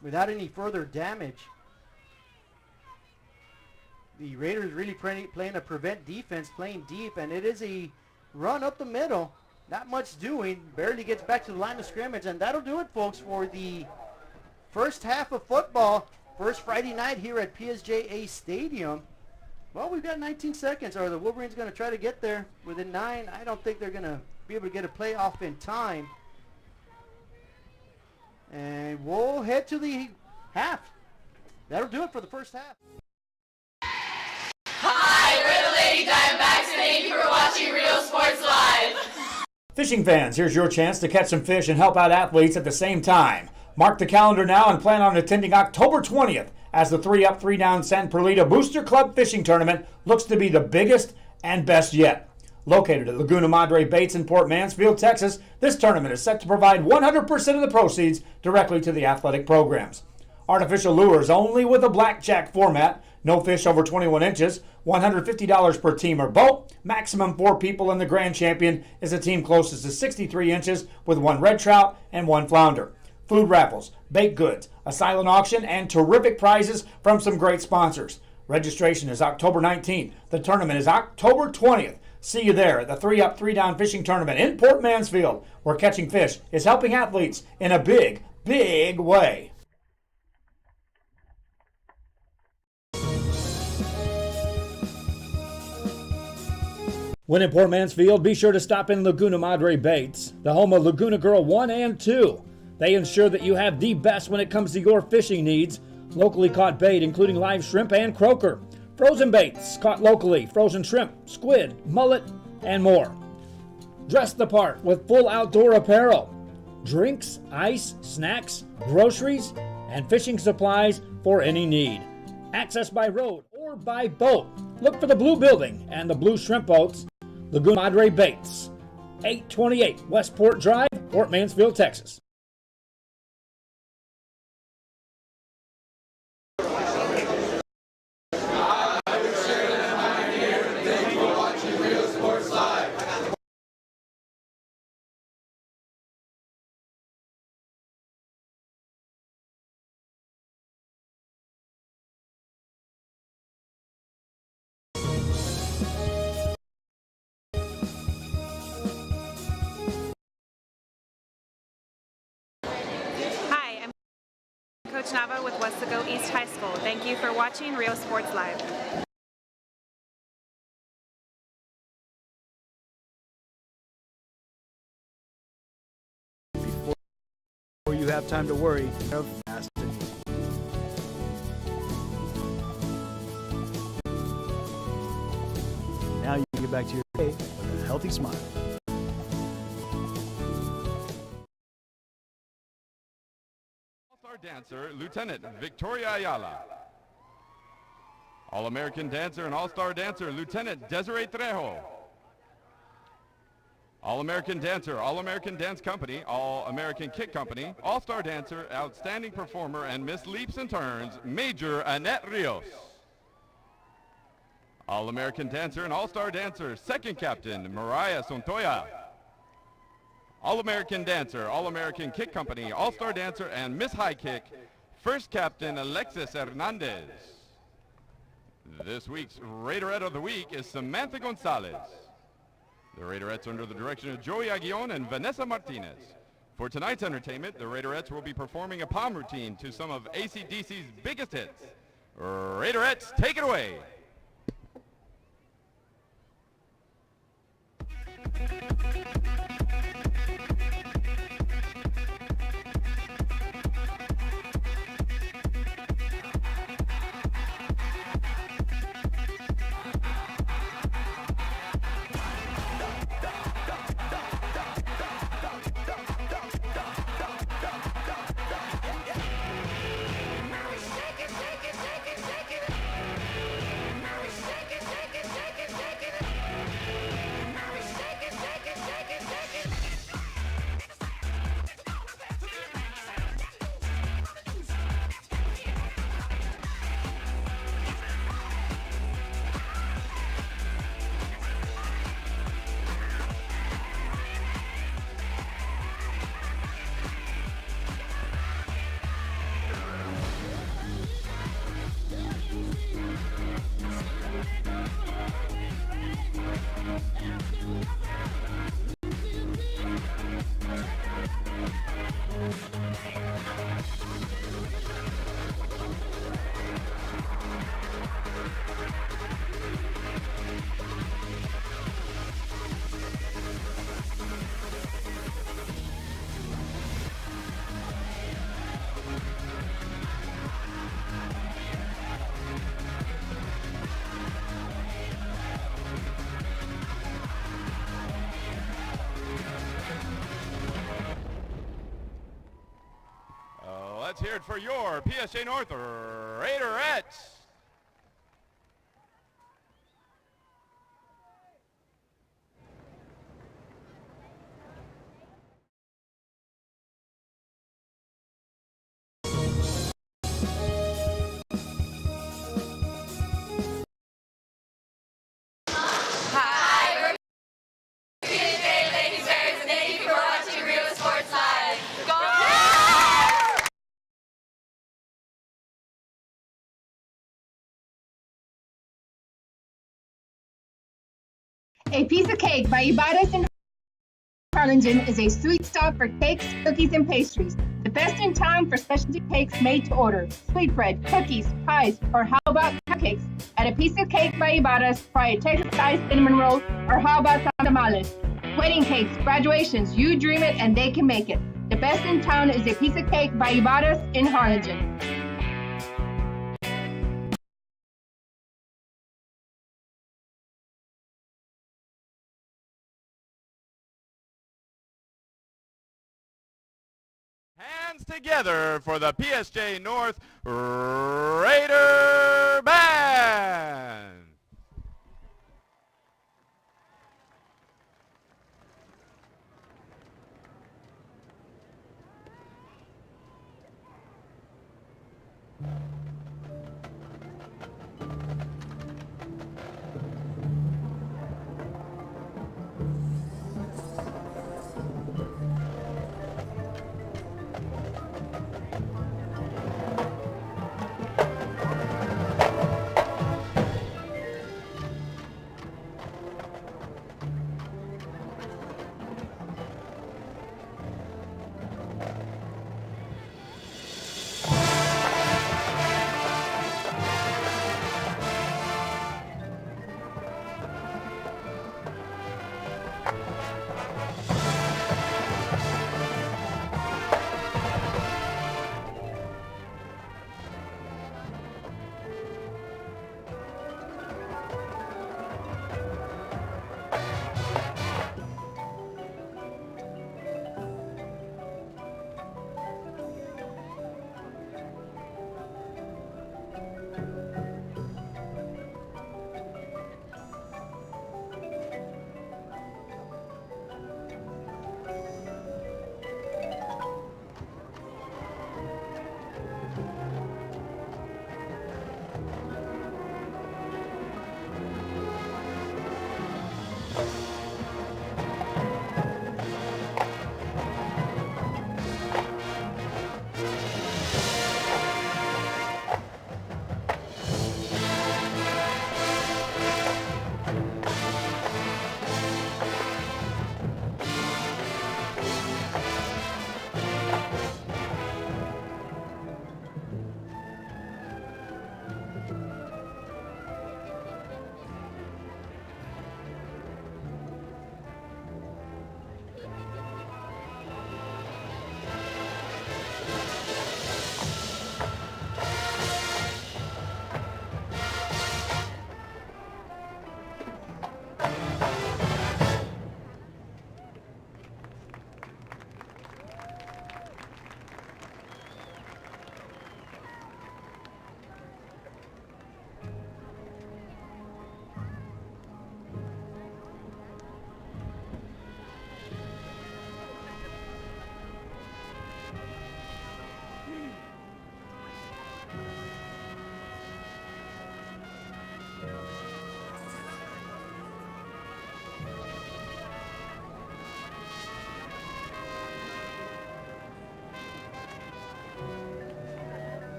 I: without any further damage. The Raiders really playing a prevent defense, playing deep, and it is a run up the middle. Not much doing. Barely gets back to the line of scrimmage, and that'll do it, folks, for the first half of football. First Friday night here at PSJA Stadium. Well, we've got 19 seconds. Are the Wolverines going to try to get there within 9? I don't think they're going to be able to get a play off in time. And we'll head to the half. That'll do it for the first half.
H: Hi, we're the Lady Diamondbacks, and thank you for watching Real Sports Live.
R: Fishing fans, here's your chance to catch some fish and help out athletes at the same time. Mark the calendar now and plan on attending October 20th as the 3-Up, 3-Down San Perlita Booster Club Fishing Tournament looks to be the biggest and best yet. Located at Laguna Madre Baits in Port Mansfield, Texas, this tournament is set to provide 100% of the proceeds directly to the athletic programs. Artificial lures only with a blackjack format, no fish over 21 inches, $150 per team or boat, maximum 4 people, and the grand champion is a team closest to 63 inches with 1 red trout and 1 flounder. Food raffles, baked goods, a silent auction, and terrific prizes from some great sponsors. Registration is October 19th. The tournament is October 20th. See you there at the 3-Up, 3-Down Fishing Tournament in Port Mansfield, where catching fish is helping athletes in a big, big way. When in Port Mansfield, be sure to stop in Laguna Madre Baits, the home of Laguna Girl 1 and 2. They ensure that you have the best when it comes to your fishing needs. Locally caught bait, including live shrimp and croaker. Frozen baits caught locally, frozen shrimp, squid, mullet, and more.
E: Dress the part with full outdoor apparel. Drinks, ice, snacks, groceries, and fishing supplies for any need. Access by road or by boat. Look for the Blue Building and the Blue Shrimp Boats, Lagoon Madre Baits. 828 Westport Drive, Fort Mansfield, Texas.
N: Hi, I'm Coach Nava with Westaco East High School. Thank you for watching Rio Sports Live.
O: Before you have time to worry of fasting. Now you can get back to your day with a healthy smile.
X: All-Star Dancer, Lieutenant Victoria Ayala. All-American Dancer and All-Star Dancer, Lieutenant Desiree Trejo. All-American Dancer, All-American Dance Company, All-American Kick Company, All-Star Dancer, Outstanding Performer, and Miss Leaps and Turns, Major Annette Rios. All-American Dancer and All-Star Dancer, Second Captain, Mariah Sontoya. All-American Dancer, All-American Kick Company, All-Star Dancer, and Miss High Kick, First Captain Alexis Hernandez. This week's Raiderette of the Week is Samantha Gonzalez. The Raiderettes are under the direction of Joey Aguillon and Vanessa Martinez. For tonight's entertainment, the Raiderettes will be performing a palm routine to some of AC/DC's biggest hits. Raiderettes, take it away. Let's hear it for your PSJA North Raiderettes.
H: Hi, we're PSJA Lady Bears, and thank you for watching Rio Sports Live. Go!
Y: A Piece of Cake by Ibadas in Harlingen is a sweet stop for cakes, cookies, and pastries. The best in town for specialty cakes made to order. Sweetbread, cookies, pies, or how about cupcakes? At A Piece of Cake by Ibadas, try a Texas-sized cinnamon roll, or how about tamales? Wedding cakes, graduations, you dream it and they can make it. The best in town is A Piece of Cake by Ibadas in Harlingen.
X: hands together for the PSJ North Raider Band.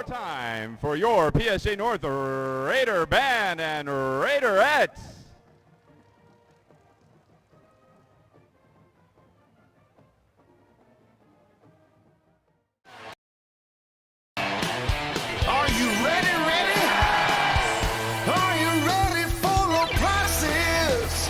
X: Time for your PSJ North Raider Band and Raiderettes.
H: Are you ready, Are you ready for the prices?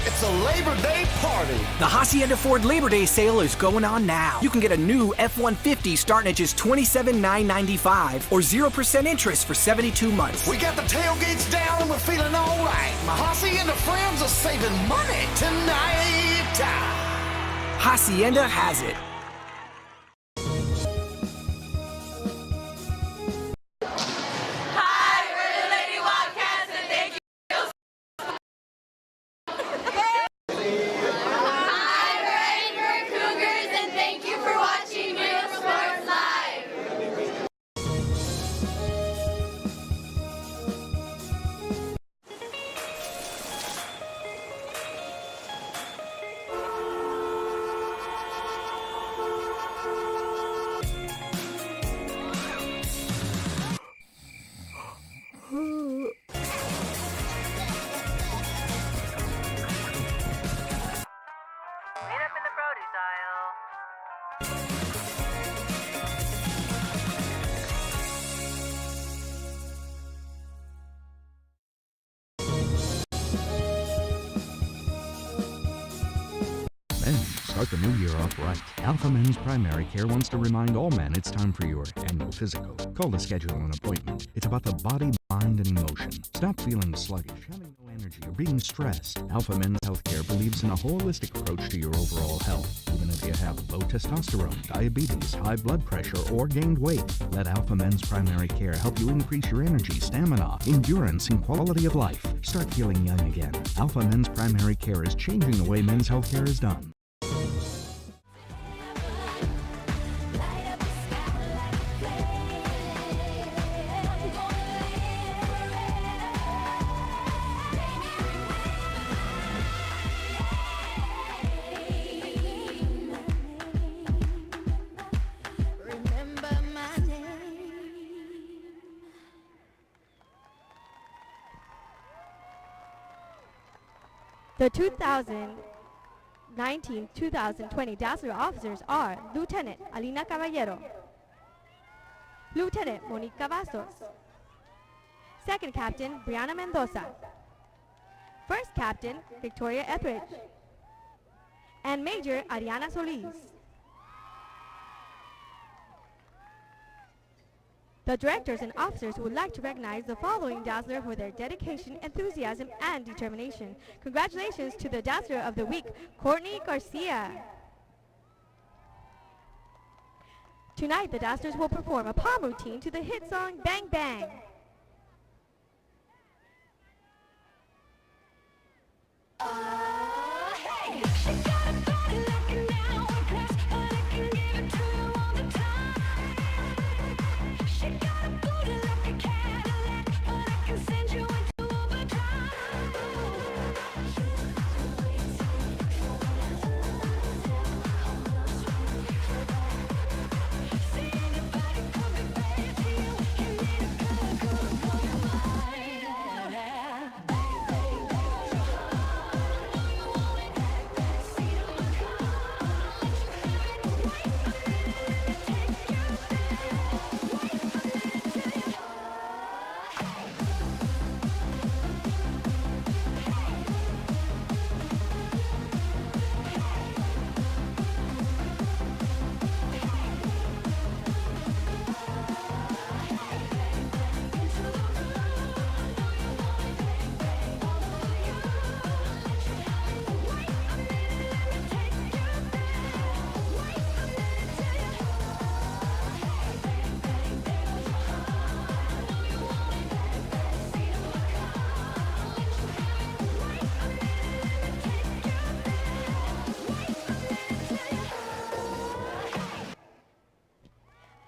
H: It's
P: It's a Labor Day party.
Q: The Hacienda Ford Labor Day sale is going on now. You can get a new F-150 starting at just $27,995 or 0% interest for 72 months.
P: We got the tailgates down and we're feeling all right. My Hacienda friends are saving money tonight.
Q: Hacienda has it.
S: Start the new year off right. Alpha Men's Primary Care wants to remind all men it's time for your annual physical. Call to schedule an appointment. It's about the body, mind, and emotion. Stop feeling sluggish, having no energy, or being stressed. Alpha Men's Healthcare believes in a holistic approach to your overall health. Even if you have low testosterone, diabetes, high blood pressure, or gained weight, let Alpha Men's Primary Care help you increase your energy, stamina, endurance, and quality of life. Start feeling young again. Alpha Men's Primary Care is changing the way men's healthcare is done.
T: The 2019-2020 Dazzler officers are Lieutenant Alina Caballero, Lieutenant Monique Cavazos, Second Captain Brianna Mendoza, First Captain Victoria Etheridge, and Major Ariana Solis. The directors and officers would like to recognize the following Dazzler for their dedication, enthusiasm, and determination. Congratulations to the Dazzler of the Week, Courtney Garcia. Tonight, the Dazzlers will perform a palm routine to the hit song Bang Bang.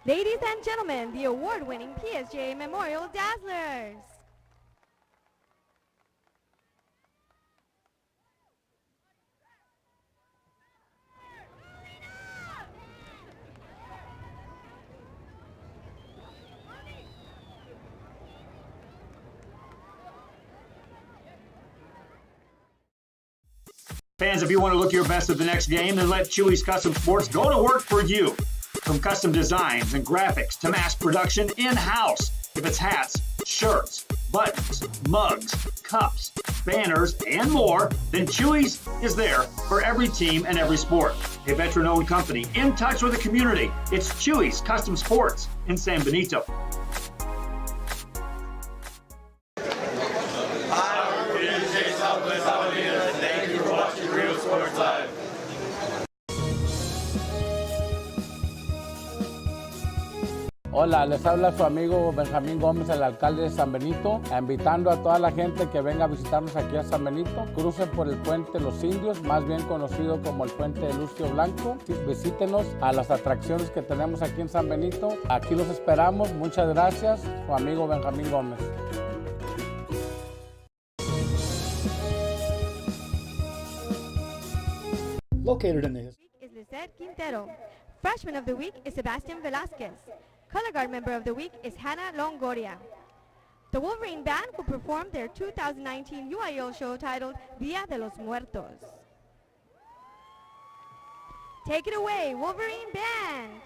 T: Ladies and gentlemen, the award-winning PSJA Memorial Dazzlers.
E: Fans, if you want to look your best at the next game, then let Chewy's Custom Sports go to work for you. From custom designs and graphics to mass production in-house. If it's hats, shirts, buttons, mugs, cups,
V: banners, and more, then Chewy's is there for every team and every sport. A veteran-owned company in touch with the community. It's Chewy's Custom Sports in San Benito.
M: Hi, we're PSJA Southwest Alameda. Thank you for watching Real Sports Live.
B: Hola, les habla su amigo Benjamín Gómez, el alcalde de San Benito, invitando a toda la gente que venga a visitarnos aquí a San Benito. Crucen por el puente Los Indios, más bien conocido como el puente de Lucio Blanco. Visítenos a las atracciones que tenemos aquí en San Benito. Aquí los esperamos. Muchas gracias. Su amigo Benjamín Gómez.
R: Located in the
T: is Lizette Quintero. Freshman of the week is Sebastian Velasquez. Color Guard Member of the Week is Hannah Longoria. The Wolverine Band will perform their 2019 UIL show titled Dia de los Muertos. Take it away, Wolverine Band!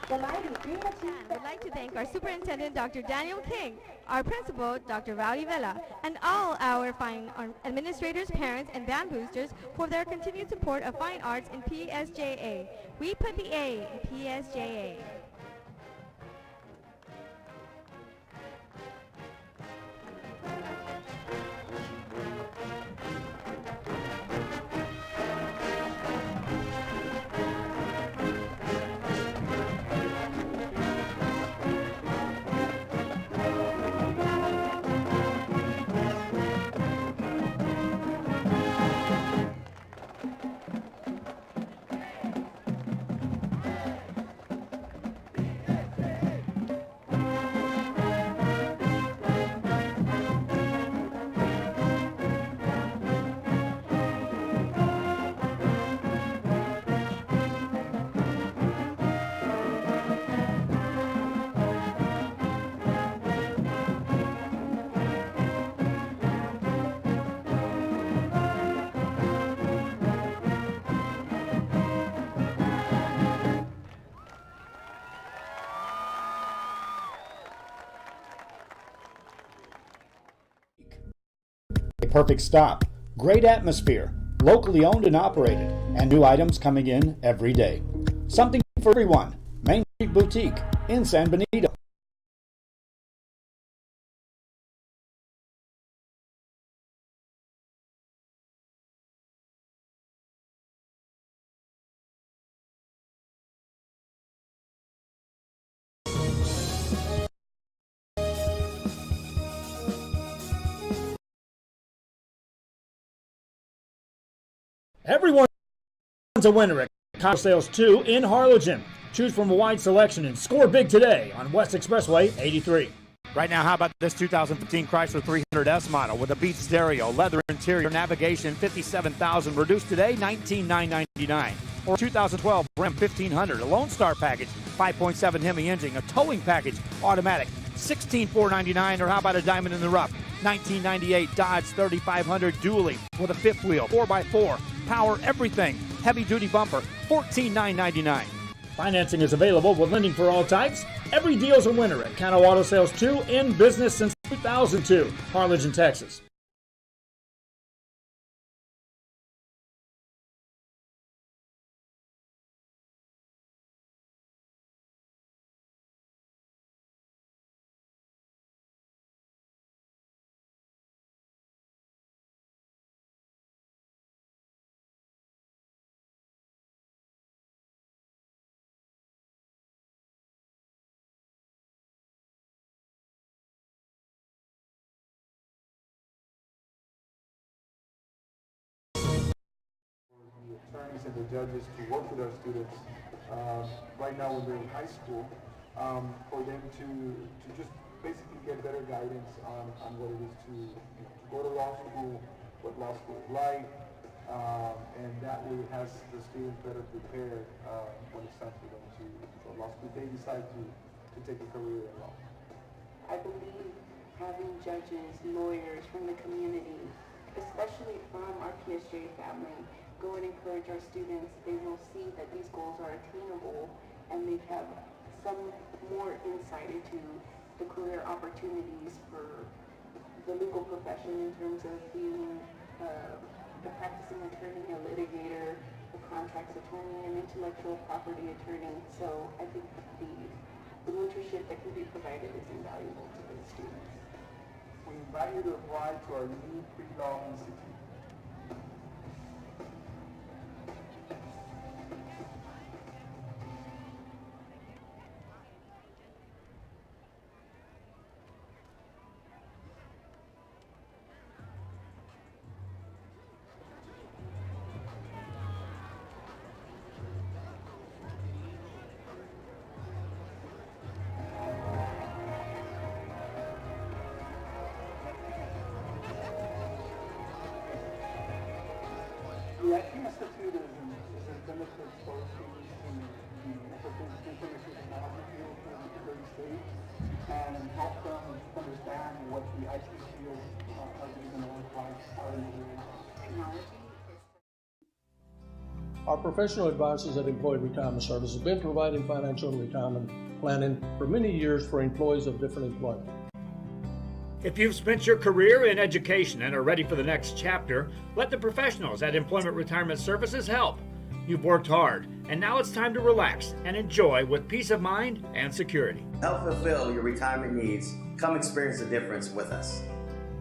T: The mighty Dream Achievement would like to thank our Superintendent, Dr. Daniel King, our Principal, Dr. Rowdy Vela, and all our fine administrators, parents, and band boosters for their continued support of fine arts in PSJA. We put the A in PSJA.
R: A perfect stop, great atmosphere, locally owned and operated, and new items coming in every day. Something for everyone. Main Street Boutique in San Benito.
E: Everyone's a winner at Condo Sales 2 in Harlingen. Choose from a wide selection and score big today on West Expressway 83.
C: Right now, how about this 2015 Chrysler 300S model with a Beat stereo, leather interior, navigation, $57,000, reduced today, $19,999. Or 2012 Ram 1500, a Lone Star package, 5.7 Hemi engine, a towing package, automatic, $16,499. Or how about a diamond in the rough, 1998 Dodge 3500 dually with a fifth wheel, 4x4, power everything, heavy duty bumper, $14,999.
E: Financing is available with lending for all types. Every deal's a winner at Cano Auto Sales 2, in business since 2002, Harlingen, Texas.
F: Attorneys and the judges to work with our students right now when they're in high school, for them to just basically get better guidance on what it is to go to law school, what law school is like, and that way it has the students better prepared when it's time for them to go to law school. They decide to take a career in law.
K: I believe having judges, lawyers from the community, especially from our PSJA family, go and encourage our students. They will see that these goals are attainable and they have some more insight into the career opportunities for the legal profession in terms of being a practicing attorney, a litigator, a contracts attorney, an intellectual property attorney. So I think the mentorship that can be provided is invaluable to the students.
F: We invite you to apply to our new pre-law institute. The IT Institute is intended to expose students to the information technology field in the early stage and help them understand what the IT field are going to look like, how they use technology.
G: Our professional advisors at Employee Retirement Service have been providing financial and retirement planning for many years for employees of different employment.
V: If you've spent your career in education and are ready for the next chapter, let the professionals at Employment Retirement Services help. You've worked hard, and now it's time to relax and enjoy with peace of mind and security.
J: Help fulfill your retirement needs. Come experience the difference with us.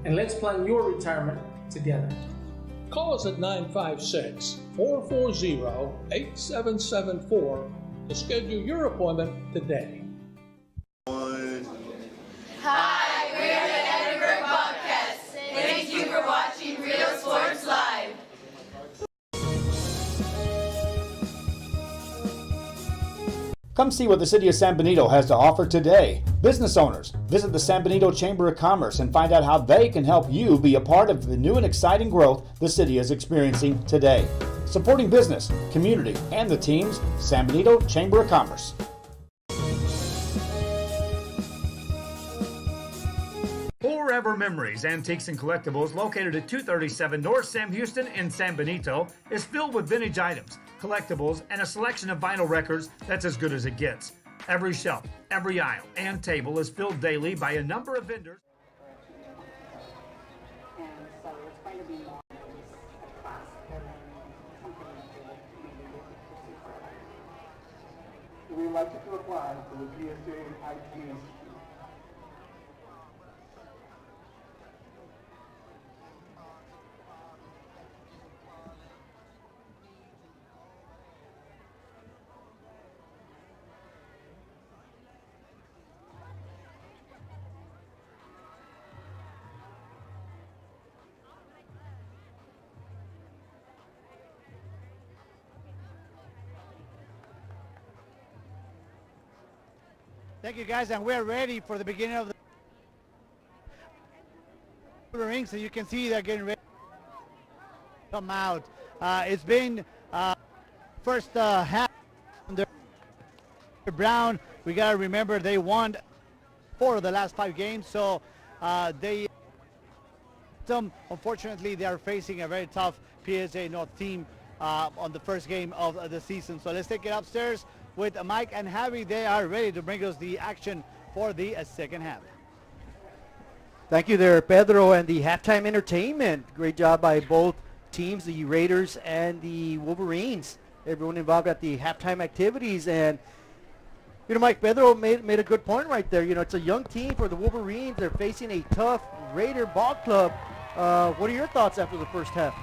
L: And let's plan your retirement together.
G: Call us at 956-440-8774 to schedule your appointment today.
H: Hi, we're the Edinburgh Bobcats. Thank you for watching Real Sports Live.
R: Come see what the City of San Benito has to offer today. Business owners, visit the San Benito Chamber of Commerce and find out how they can help you be a part of the new and exciting growth the city is experiencing today. Supporting business, community, and the teams, San Benito Chamber of Commerce.
V: Forever Memories, Antiques and Collectibles, located at 237 North Sam Houston in San Benito, is filled with vintage items, collectibles, and a selection of vinyl records that's as good as it gets. Every shelf, every aisle, and table is filled daily by a number of vendors.
K: And so it's going to be more than just a class than something that
F: We would like you to apply for the PSJA IT Institute.
I: Thank you, guys, and we're ready for the beginning of the ring. So you can see they're getting ready to come out. It's been first half under Brown. We got to remember they won 4 of the last 5 games, so unfortunately they are facing a very tough PSJA North team on the first game of the season. So let's take it upstairs with Mike and Javi. They are ready to bring us the action for the second half. Thank you there, Pedro, and the halftime entertainment. Great job by both teams, the Raiders and the Wolverines. Everyone involved at the halftime activities. And, you know, Mike, Pedro made a good point right there. You know, it's a young team for the Wolverines. They're facing a tough Raider ball club. What are your thoughts after the first half?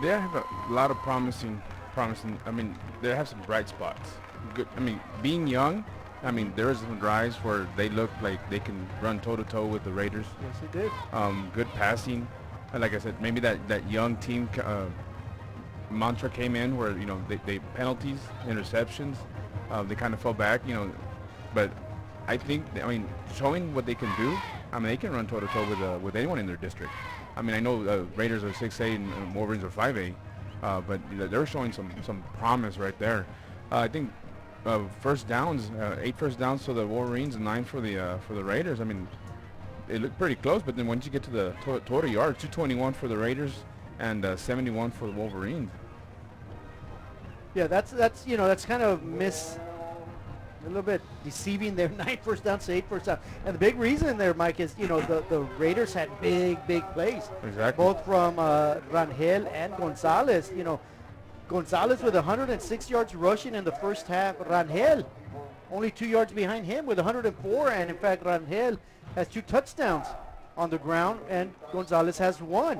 U: They have a lot of promising. I mean, they have some bright spots. Good. I mean, being young, I mean, there is some drives where they look like they can run toe-to-toe with the Raiders.
I: Yes, they did.
U: Good passing. And like I said, maybe that young team mantra came in where, you know, they penalties, interceptions, they kind of fell back, you know. But I think, I mean, showing what they can do, I mean, they can run toe-to-toe with anyone in their district. I mean, I know Raiders are 6A and Wolverines are 5A, but they're showing some promise right there. I think first downs, 8 first downs for the Wolverines and 9 for the Raiders. I mean, it looked pretty close, but then once you get to the total yards, 221 for the Raiders and 71 for the Wolverines.
I: Yeah, that's you know, that's kind of a little bit deceiving there. 9 first downs to 8 first downs. And the big reason there, Mike, is, you know, the Raiders had big plays.
U: Exactly.
I: Both from Rangel and Gonzalez. You know, Gonzalez with 106 yards rushing in the first half. Rangel only 2 yards behind him with 104. And in fact, Rangel has 2 touchdowns on the ground, and Gonzalez has 1.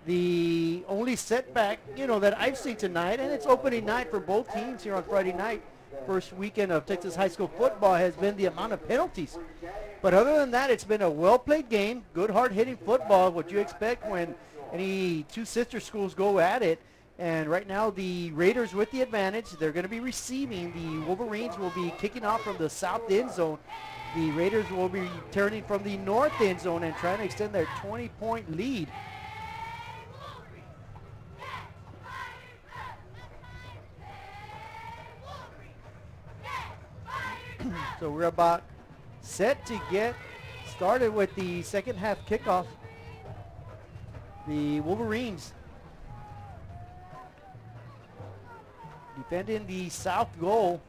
I: The only setback, you know, that I've seen tonight, and it's opening night for both teams here on Friday night, first weekend of Texas high school football, has been the amount of penalties. But other than that, it's been a well-played game, good hard-hitting football, what you expect when any two sister schools go at it. And right now, the Raiders with the advantage. They're going to be receiving. The Wolverines will be kicking off from the south end zone. The Raiders will be turning from the north end zone and trying to extend their 20-point lead. So we're about set to get started with the second half kickoff. The Wolverines defending the south goal.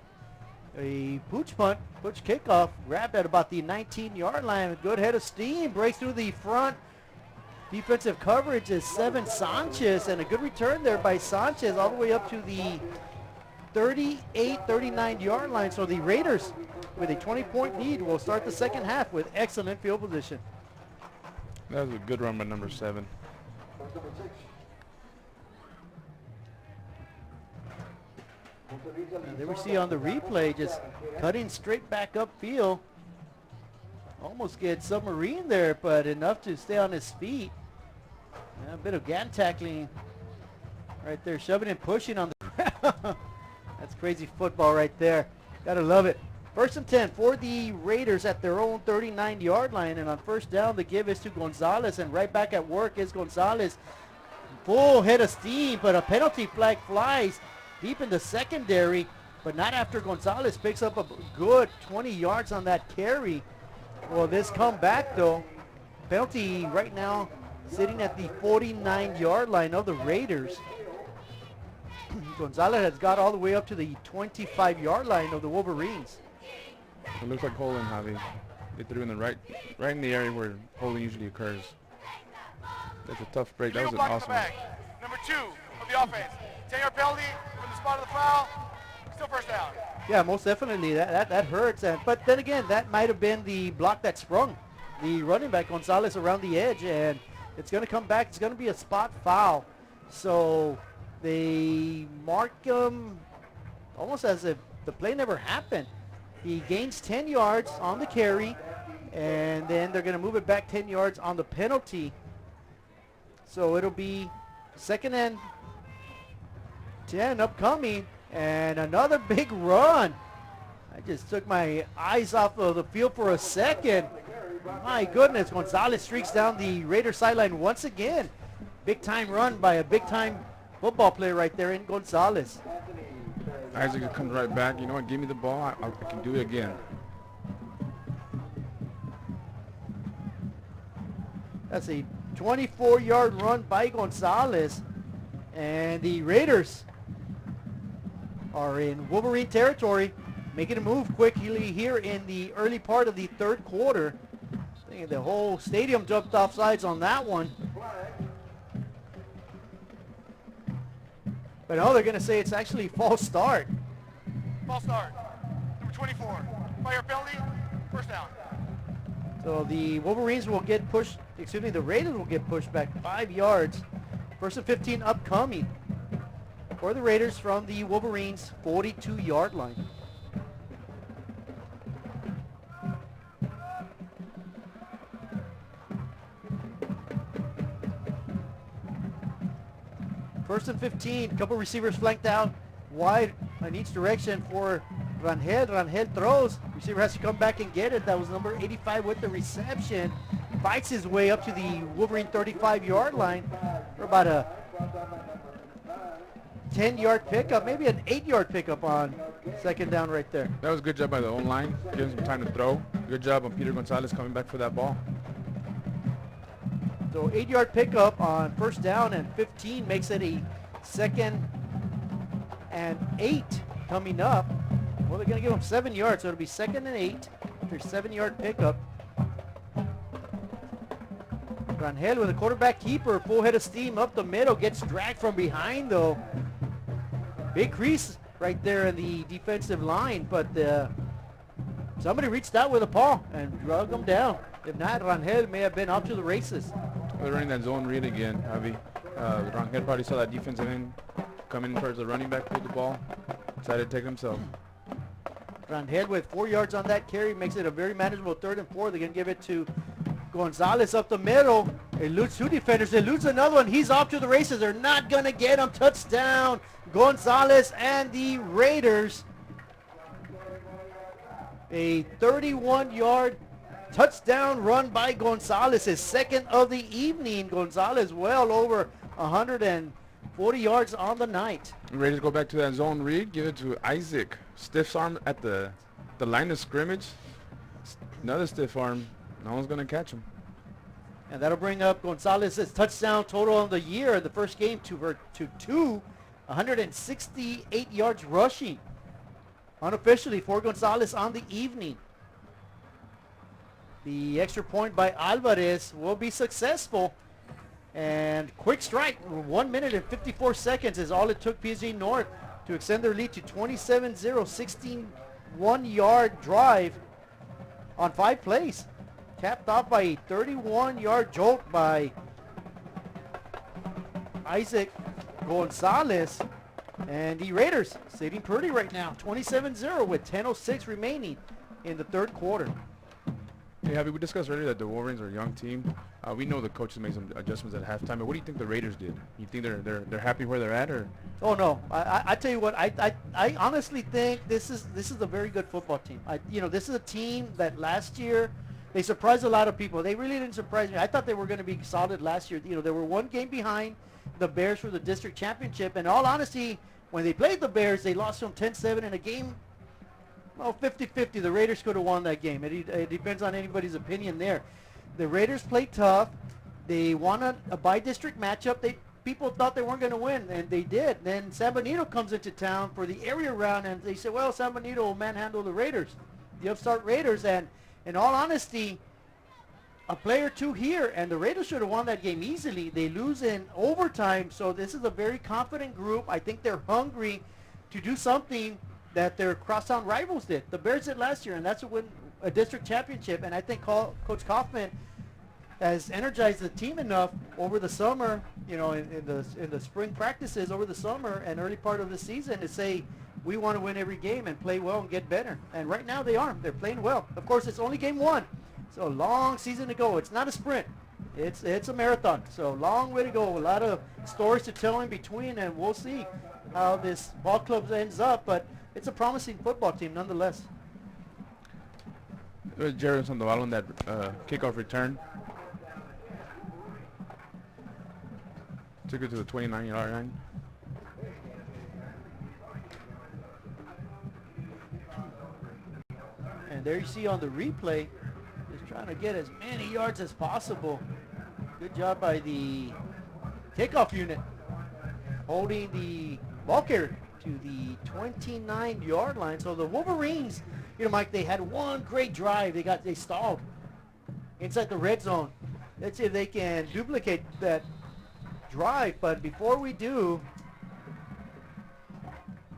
I: A pooch punt, pooch kickoff, grabbed at about the 19-yard line. A good head of steam, breaks through the front. Defensive coverage is Seven Sanchez, and a good return there by Sanchez all the way up to the 38, 39-yard line. So the Raiders, with a 20-point lead, will start the second half with excellent field position.
U: That was a good run by number 7.
I: And there we see on the replay, just cutting straight back upfield. Almost get submarine there, but enough to stay on his feet. Yeah, a bit of gan tackling right there, shoving and pushing on the ground. That's crazy football right there. Gotta love it. 1st and 10 for the Raiders at their own 39-yard line, and on first down, the give is to Gonzalez, and right back at work is Gonzalez. Full head of steam, but a penalty flag flies deep in the secondary, but not after Gonzalez picks up a good 20 yards on that carry. Well, this comeback, though, penalty right now sitting at the 49-yard line of the Raiders. Gonzalez has got all the way up to the 25-yard line of the Wolverines.
U: It looks like holding, Javi. They threw in the right in the area where holding usually occurs. That's a tough break. That was an awesome one.
A: Number 2 of the offense. 10-yard penalty from the spot of the foul. Still first down.
I: Yeah, most definitely. That hurts. But then again, that might have been the block that sprung the running back Gonzalez around the edge, and it's going to come back. It's going to be a spot foul. So they mark him almost as if the play never happened. He gains 10 yards on the carry, and then they're going to move it back 10 yards on the penalty. So it'll be 2nd and 10 upcoming, and another big run. I just took my eyes off of the field for a second. My goodness, Gonzalez streaks down the Raiders sideline once again. Big time run by a big time football player right there in Gonzalez.
U: Isaac comes right back. You know what? Give me the ball. I can do it again.
I: That's a 24-yard run by Gonzalez. And the Raiders are in Wolverine territory, making a move quickly here in the early part of the 3rd quarter. I think the whole stadium jumped off sides on that one. But no, they're going to say it's actually false start.
A: False start. Number 24. Fire penalty. First down.
I: So the Wolverines will get pushed, the Raiders will get pushed back 5 yards. 1st and 15 upcoming for the Raiders from the Wolverines' 42-yard line. First and 15, couple receivers flanked out wide in each direction for Rangel. Rangel throws. Receiver has to come back and get it. That was number 85 with the reception. Fights his way up to the Wolverine 35-yard line for about a 10-yard pickup, maybe an 8-yard pickup on 2nd down right there.
U: That was a good job by the O-line, giving some time to throw. Good job on Peter Gonzalez coming back for that ball.
I: So 8-yard pickup on 1st down, and 15 makes it a 2nd and 8 coming up. Well, they're going to give him 7 yards, so it'll be 2nd and 8 after 7-yard pickup. Rangel with a quarterback keeper, full head of steam up the middle, gets dragged from behind though. Big crease right there in the defensive line, but somebody reached out with a paw and drug him down. If not, Rangel may have been off to the races.
U: They're running that zone read again, Javi. Rangel probably saw that defensive end coming towards the running back, pulled the ball, decided to take himself.
I: Rangel with 4 yards on that carry makes it a very manageable 3rd and 4. They're going to give it to Gonzalez up the middle. Eludes 2 defenders, eludes another one. He's off to the races. They're not going to get him. Touchdown, Gonzalez and the Raiders. A 31-yard touchdown run by Gonzalez, his 2nd of the evening. Gonzalez well over 140 yards on the night.
U: Raiders go back to that zone read, give it to Isaac. Stiff arm at the line of scrimmage. Another stiff arm. No one's going to catch him.
I: And that'll bring up Gonzalez's touchdown total on the year, the first game to 2. 168 yards rushing. Unofficially for Gonzalez on the evening. The extra point by Alvarez will be successful. And quick strike, 1 minute and 54 seconds is all it took PSJ North to extend their lead to 27-0, 16-1-yard drive on 5 plays. Capped off by a 31-yard jolt by Isaac Gonzalez. And the Raiders sitting pretty right now, 27-0 with 10:06 remaining in the third quarter.
U: Yeah, we discussed earlier that the Wolverines are a young team. We know the coaches made some adjustments at halftime, but what do you think the Raiders did? You think they're happy where they're at, or?
I: Oh no, I tell you what, I honestly think this is a very good football team. This is a team that last year they surprised a lot of people. They really didn't surprise me. I thought they were going to be solid last year. They were one game behind the Bears for the district championship. In all honesty, when they played the Bears, they lost them 10-7 in a game. Well, 50-50. The Raiders could have won that game. It depends on anybody's opinion there. The Raiders played tough. They won a by-district matchup. People thought they weren't going to win, and they did. Then San Benito comes into town for the area round, and they said, well, San Benito will manhandle the Raiders, the upstart Raiders. And in all honesty, a play or two here, and the Raiders should have won that game easily. They lose in overtime, so this is a very confident group. I think they're hungry to do something that their crosstown rivals did. The Bears did last year, and that's to win a district championship. And I think Coach Kaufman has energized the team enough over the summer, in the spring practices over the summer and early part of the season to say, we want to win every game and play well and get better. And right now they are. They're playing well. Of course, it's only game one. So long season to go. It's not a sprint. It's a marathon. So long way to go. A lot of stories to tell in between, and we'll see how this ball club ends up. But it's a promising football team nonetheless.
U: Jared Sandoval on that kickoff return. Took it to the 29-yard line.
I: And there you see on the replay, just trying to get as many yards as possible. Good job by the kickoff unit, holding the ball carrier to the 29-yard line. So the Wolverines, Mike, they had one great drive. They stalled inside the red zone. Let's see if they can duplicate that drive. But before we do,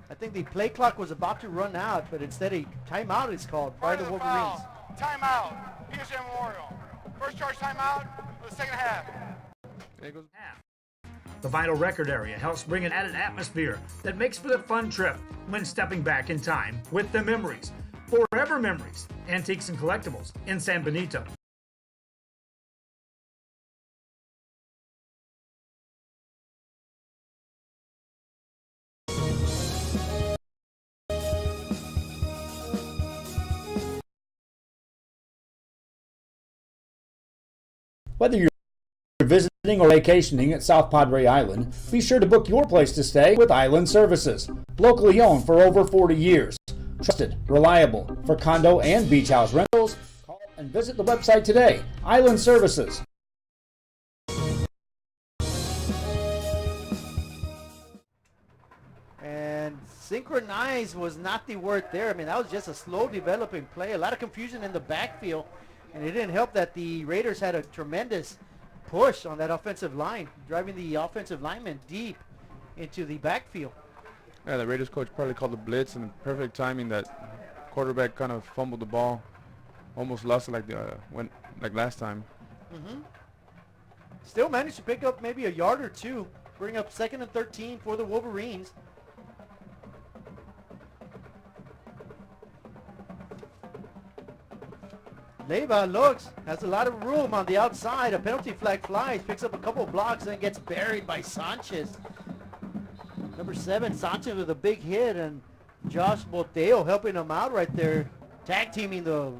I: I think the play clock was about to run out, but instead a timeout is called by the Wolverines.
A: Timeout, PSJA Memorial. First charge timeout for the second half.
U: There goes.
V: The vinyl record area helps bring an added atmosphere that makes for a fun trip when stepping back in time with the memories. Forever Memories, Antiques and Collectibles in San Benito.
R: Whether you're visiting or vacationing at South Padre Island, be sure to book your place to stay with Island Services. Locally owned for over 40 years. Trusted, reliable for condo and beach house rentals. Call and visit the website today. Island Services.
I: And synchronized was not the word there. I mean, that was just a slow developing play. A lot of confusion in the backfield. And it didn't help that the Raiders had a tremendous push on that offensive line, driving the offensive linemen deep into the backfield.
U: Yeah, the Raiders coach probably called the blitz, and perfect timing. That quarterback kind of fumbled the ball, almost lost it like last time.
I: Mm-hmm. Still managed to pick up maybe a yard or two, bring up 2nd and 13 for the Wolverines. Leyva looks, has a lot of room on the outside. A penalty flag flies, picks up a couple of blocks, and gets buried by Sanchez. Number 7, Sanchez with a big hit, and Josh Boteo helping him out right there, tag teaming the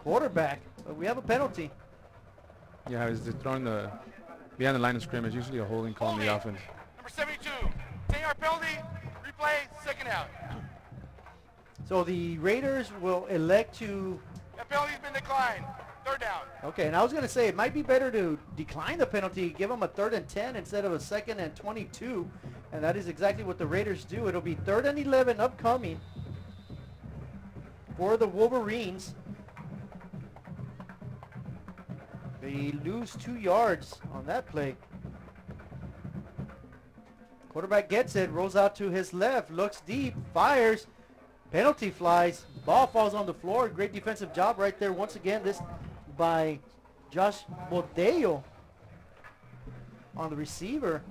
I: quarterback. But we have a penalty.
U: Yeah, he's throwing behind the line of scrimmage, usually a holding call in the offense.
A: Number 72, 10-yard penalty, replay, second out.
I: So the Raiders will elect to...
A: That penalty's been declined. Third down.
I: Okay, and I was going to say it might be better to decline the penalty, give them a 3rd and 10 instead of a 2nd and 22, And that is exactly what the Raiders do. It'll be 3rd and 11 upcoming for the Wolverines. They lose 2 yards on that play. Quarterback gets it, rolls out to his left, looks deep, fires, penalty flies, ball falls on the floor. Great defensive job right there once again, this by Josh Botello on the receiver.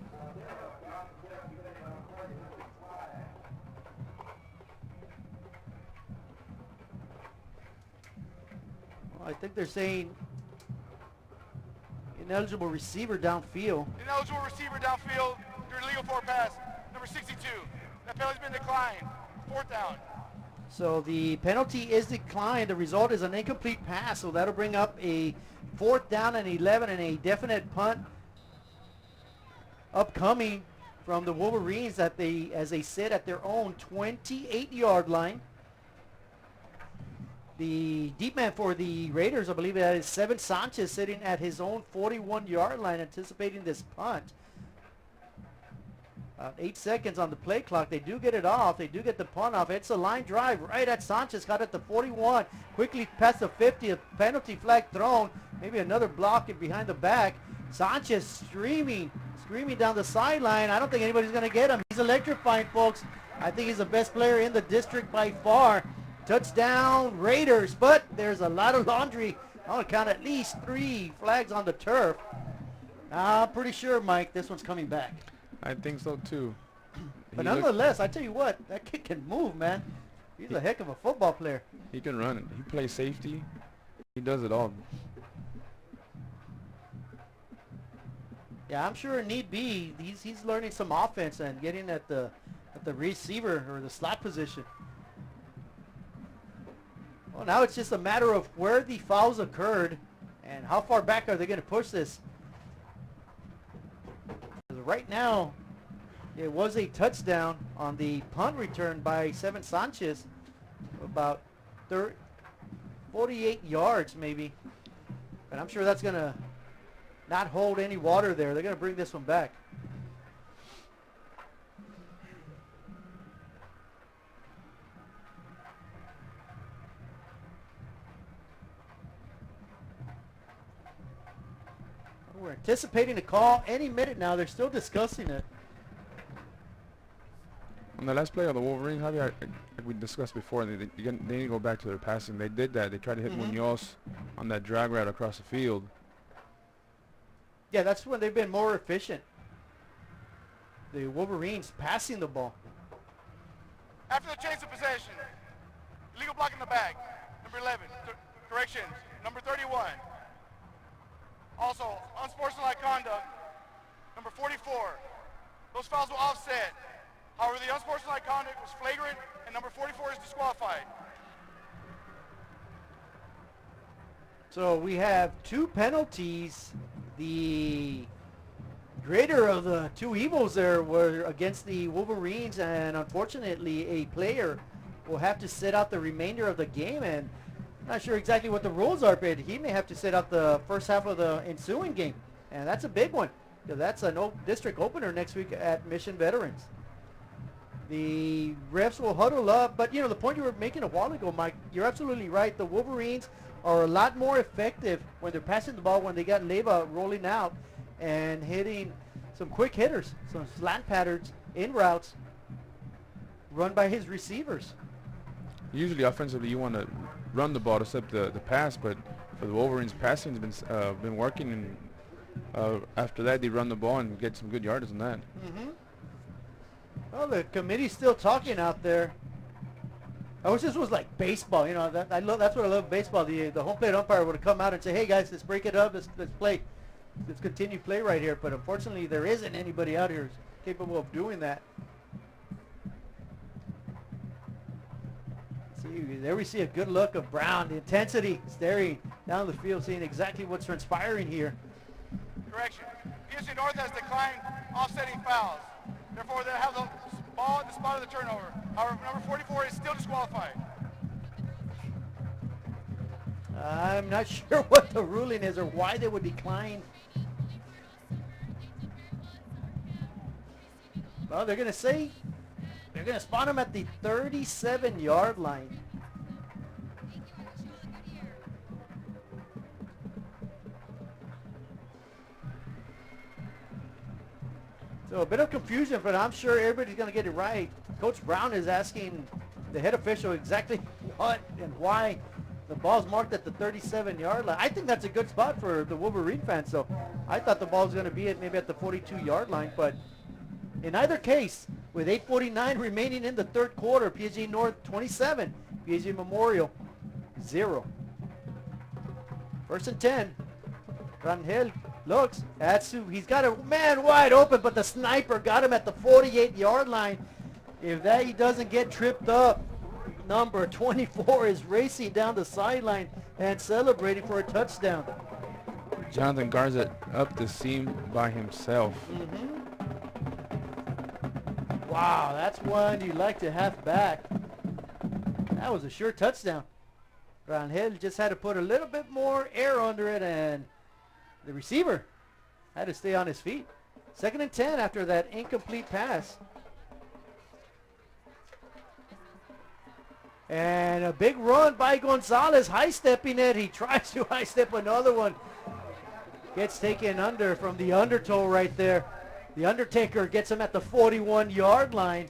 I: Well, I think they're saying ineligible receiver downfield.
A: Ineligible receiver downfield during legal forward pass, number 62. That penalty's been declined. 4th down.
I: So the penalty is declined. The result is an incomplete pass. So that'll bring up a 4th down and 11 and a definite punt upcoming from the Wolverines as they sit at their own 28-yard line. The deep man for the Raiders, I believe that is Seven Sanchez, sitting at his own 41-yard line anticipating this punt. 8 seconds on the play clock. They do get it off. They do get the punt off. It's a line drive right at Sanchez. Got it to 41. Quickly past the 50. A penalty flag thrown. Maybe another block behind the back. Sanchez screaming down the sideline. I don't think anybody's going to get him. He's electrifying, folks. I think he's the best player in the district by far. Touchdown Raiders, but there's a lot of laundry. I want to count at least 3 flags on the turf. I'm pretty sure, Mike, this one's coming back.
U: I think so too.
I: But nonetheless, I tell you what, that kid can move, man. He's a heck of a football player.
U: He can run. He plays safety. He does it all.
I: Yeah, I'm sure need be. He's learning some offense and getting at the receiver or the slot position. Well, now it's just a matter of where the fouls occurred and how far back are they going to push this. Right now, it was a touchdown on the punt return by Seven Sanchez, about 48 yards maybe. And I'm sure that's going to not hold any water there. They're going to bring this one back. We're anticipating a call any minute now. They're still discussing it.
U: On the last play of the Wolverines, Javier, like we discussed before, they need to go back to their passing. They did that. They tried to hit Munoz on that drag route across the field.
I: Yeah, that's when they've been more efficient. The Wolverines passing the ball.
A: After the change of possession, illegal block in the bag, number 11. Correction, number 31. Also, unsportsmanlike conduct, number 44. Those fouls will offset. However, the unsportsmanlike conduct was flagrant, and number 44 is disqualified.
I: So we have 2 penalties. The greater of the 2 evils there were against the Wolverines, and unfortunately a player will have to sit out the remainder of the game, and I'm not sure exactly what the rules are, but he may have to sit out the first half of the ensuing game, and that's a big one, because that's a district opener next week at Mission Veterans. The refs will huddle up, but the point you were making a while ago, Mike, you're absolutely right. The Wolverines are a lot more effective when they're passing the ball, when they got Leyva rolling out and hitting some quick hitters, some slant patterns in routes run by his receivers.
U: Usually offensively you want to run the ball to set the pass, but for the Wolverines, passing has been working, and after that they run the ball and get some good yardage on that.
I: Well, the committee's still talking out there. I wish this was like baseball. That's what I love baseball. The home plate umpire would have come out and say, "Hey guys, let's break it up. Let's play. Let's continue play right here." But unfortunately, there isn't anybody out here who's capable of doing that. See, there we see a good look of Brown. The intensity, staring down the field, seeing exactly what's transpiring here.
A: Correction. PSJA North has declined offsetting fouls. Therefore, they have the ball at the spot of the turnover. However, number 44 is still disqualified.
I: I'm not sure what the ruling is or why they would decline. Well, they're going to spot him at the 37-yard line. So a bit of confusion, but I'm sure everybody's going to get it right. Coach Brown is asking the head official exactly what and why the ball's marked at the 37-yard line. I think that's a good spot for the Wolverine fans. So I thought the ball was going to be maybe at the 42-yard line, but in either case, with 8:49 remaining in the third quarter, PSG North 27, PSG Memorial 0. First and 10. Rangel looks, he's got a man wide open, but the sniper got him at the 48-yard line. If that he doesn't get tripped up, number 24 is racing down the sideline and celebrating for a touchdown.
U: Jonathan guards it up the seam by himself.
I: Wow, that's one you like to have back. That was a sure touchdown. Rangel just had to put a little bit more air under it, and the receiver had to stay on his feet. Second and 10 after that incomplete pass. And a big run by Gonzalez, high-stepping it. He tries to high-step another one. Gets taken under from the undertow right there. The Undertaker gets him at the 41-yard line.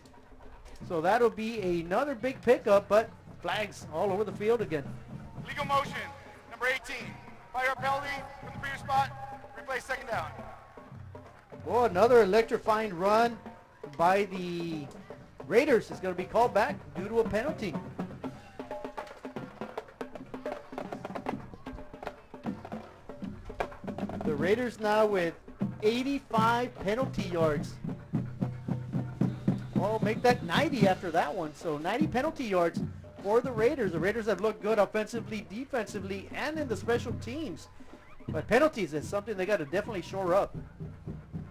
I: So that'll be another big pickup, but flags all over the field again.
A: Legal motion, number 18. Fire penalty from the previous spot. Replay second down.
I: Oh, another electrifying run by the Raiders is going to be called back due to a penalty. The Raiders now with 85 penalty yards. Well, make that 90 after that one. So 90 penalty yards for the Raiders. The Raiders have looked good offensively, defensively, and in the special teams. But penalties is something they got to definitely shore up.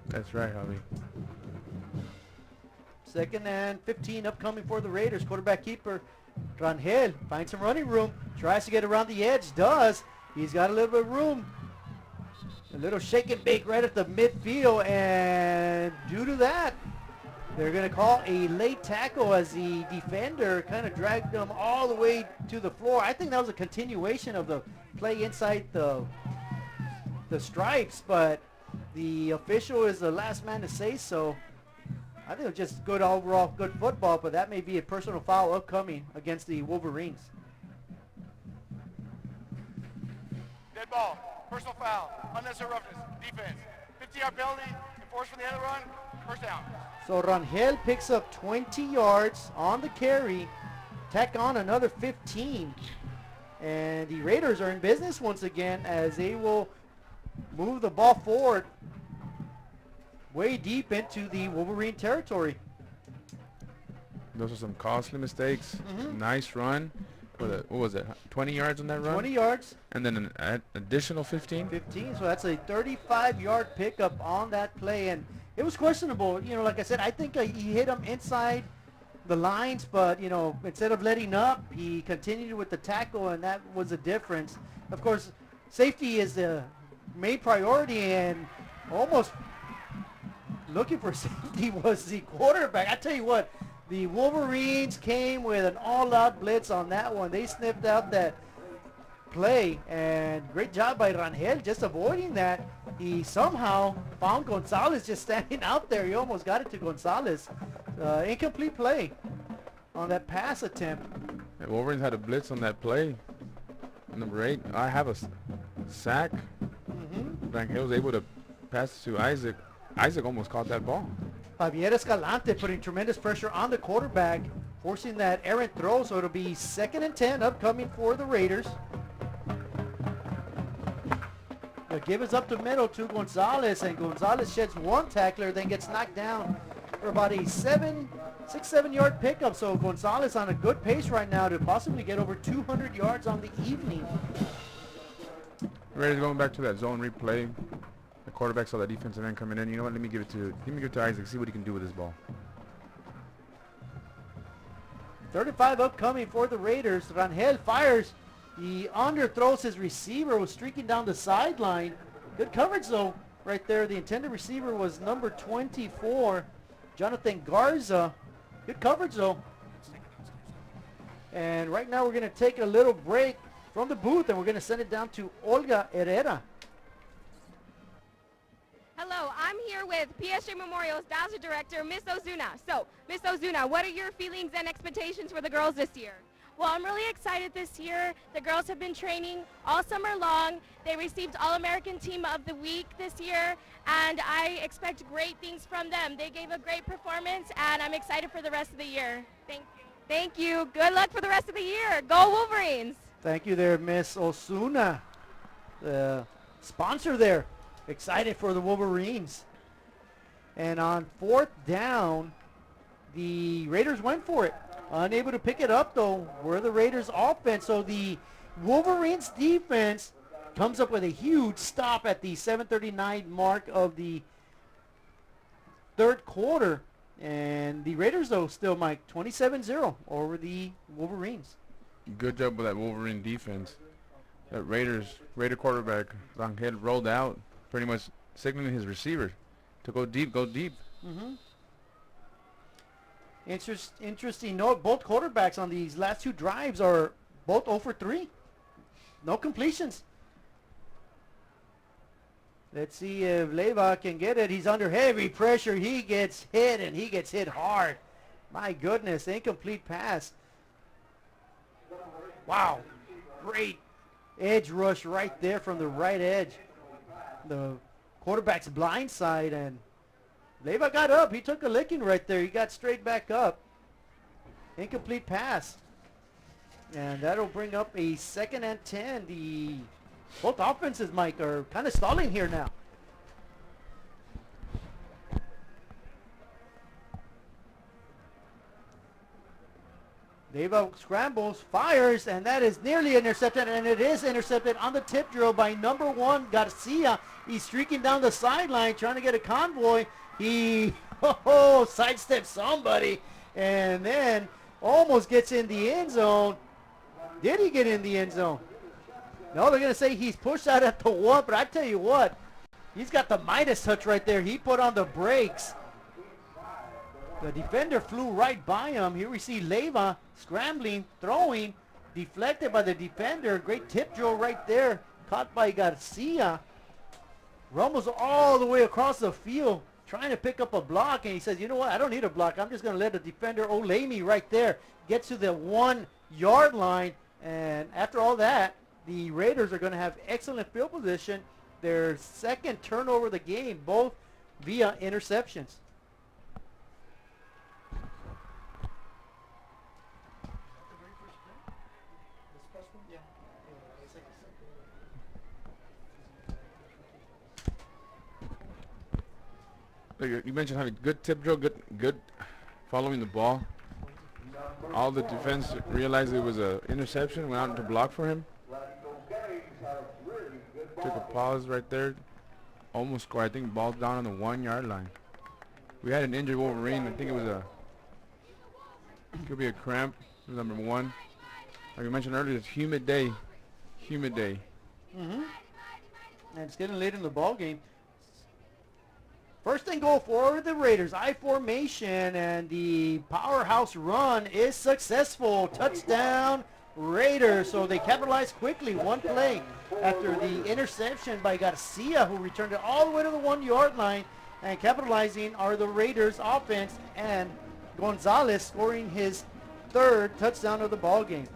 U: That's right, Javi.
I: Second and 15 upcoming for the Raiders. Quarterback keeper Rangel finds some running room. Tries to get around the edge. Does. He's got a little bit of room. A little shake and bake right at the midfield. And due to that, they're going to call a late tackle as the defender kind of dragged them all the way to the floor. I think that was a continuation of the play inside the stripes, but the official is the last man to say so. I think it was just good overall, good football, but that may be a personal foul upcoming against the Wolverines.
A: Dead ball, personal foul, unnecessary roughness, defense. 50-yard penalty, enforced from the end of the run, first down.
I: So Rangel picks up 20 yards on the carry, tack on another 15. And the Raiders are in business once again as they will move the ball forward way deep into the Wolverine territory.
U: Those are some costly mistakes. Nice run. What was it? 20 yards on that run?
I: 20 yards.
U: And then an additional 15?
I: 15, so that's a 35-yard pickup on that play. And it was questionable. You know, like I said, I think he hit him inside the lines, but, you know, instead of letting up, he continued with the tackle, and that was a difference. Of course, safety is the main priority, and almost looking for safety was the quarterback. I tell you what, the Wolverines came with an all-out blitz on that one. They sniffed out that play, and great job by Rangel just avoiding that. He somehow found Gonzalez just standing out there. He almost got it to Gonzalez. Incomplete play on that pass attempt.
U: The Wolverines had a blitz on that play. Number 8, I have a sack. Rangel was able to pass to Isaac. Isaac almost caught that ball.
I: Javier Escalante putting tremendous pressure on the quarterback, forcing that errant throw, so it'll be second and 10 upcoming for the Raiders. The give is up the middle to Gonzalez, and Gonzalez sheds one tackler, then gets knocked down for about a 6-7 yard pickup. So Gonzalez on a good pace right now to possibly get over 200 yards on the evening.
U: Raiders going back to that zone replay. The quarterback saw that defensive end coming in. You know what? Let me give it to Isaac. See what he can do with this ball.
I: 35 upcoming for the Raiders. Rangel fires. He underthrows his receiver, was streaking down the sideline. Good coverage though, right there. The intended receiver was number 24. Jonathan Garza. Good coverage though. And right now we're going to take a little break from the booth and we're going to send it down to Olga Herrera.
D: Hello, I'm here with PSJA Memorial's Dazzler Director, Miss Ozuna. So, Miss Ozuna, what are your feelings and expectations for the girls this year?
N: Well, I'm really excited this year. The girls have been training all summer long. They received All-American Team of the Week this year, and I expect great things from them. They gave a great performance, and I'm excited for the rest of the year. Thank you.
D: Thank you. Good luck for the rest of the year. Go Wolverines.
I: Thank you there, Miss Osuna, the sponsor there. Excited for the Wolverines. And on 4th down, the Raiders went for it. Unable to pick it up, though, were the Raiders' offense. So the Wolverines' defense comes up with a huge stop at the 7:39 mark of the third quarter. And the Raiders, though, still, Mike, 27-0 over the Wolverines.
U: Good job with that Wolverine defense. That Raider quarterback, Rangel, rolled out, pretty much signaling his receiver to go deep, go deep.
I: Mm-hmm. Interesting note, both quarterbacks on these last two drives are both 0 for 3. No completions. Let's see if Leyva can get it. He's under heavy pressure. He gets hit, and he gets hit hard. My goodness, incomplete pass. Wow, great edge rush right there from the right edge. The quarterback's blind side, and Leyva got up. He took a licking right there. He got straight back up. Incomplete pass. And that'll bring up a 2nd and 10. Both offenses, Mike, are kind of stalling here now. Leyva scrambles, fires, and that is nearly intercepted, and it is intercepted on the tip drill by number 1, Garcia. He's streaking down the sideline trying to get a convoy. He sidesteps somebody and then almost gets in the end zone. Did he get in the end zone? No, they're going to say he's pushed out at the 1, but I tell you what, he's got the Midas touch right there. He put on the brakes. The defender flew right by him. Here we see Leyva scrambling, throwing, deflected by the defender. Great tip drill right there, caught by Garcia. Rumbles all the way across the field, trying to pick up a block, and he says, you know what, I don't need a block. I'm just going to let the defender olay me right there. Get to the 1 yard line, and after all that, the Raiders are going to have excellent field position. Their 2nd turnover of the game, both via interceptions.
U: You mentioned having good tip drill, good following the ball. All the defense realized it was an interception, went out to block for him. Took a pause right there. Almost scored. I think ball's down on the 1 yard line. We had an injured Wolverine. I think it was could be a cramp. It was number 1. Like we mentioned earlier, it's humid day. Humid day.
I: Mm-hmm. And it's getting late in the ball game. 1st and goal for the Raiders. I formation, and the powerhouse run is successful. Touchdown, Raiders. So they capitalize quickly. 1 play after the interception by Garcia, who returned it all the way to the 1 yard line. And capitalizing are the Raiders offense, and Gonzalez scoring his 3rd touchdown of the ball game.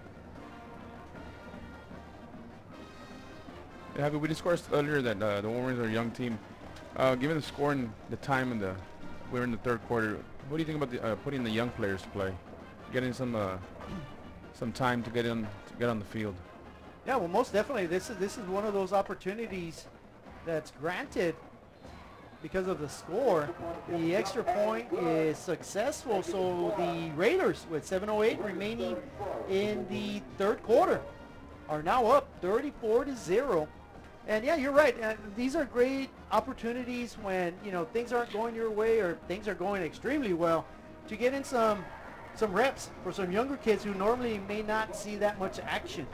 U: Yeah, but we discussed earlier that the Wolverines are a young team. Given the score and the time we're in the 3rd quarter, what do you think about putting the young players to play, getting some time to get on the field?
I: Yeah, well, most definitely, this is one of those opportunities that's granted because of the score. The extra point is successful, so the Raiders, with 7:08 remaining in the 3rd quarter, are now up 34-0. And yeah, you're right. These are great opportunities when, things aren't going your way or things are going extremely well, to get in some reps for some younger kids who normally may not see that much action.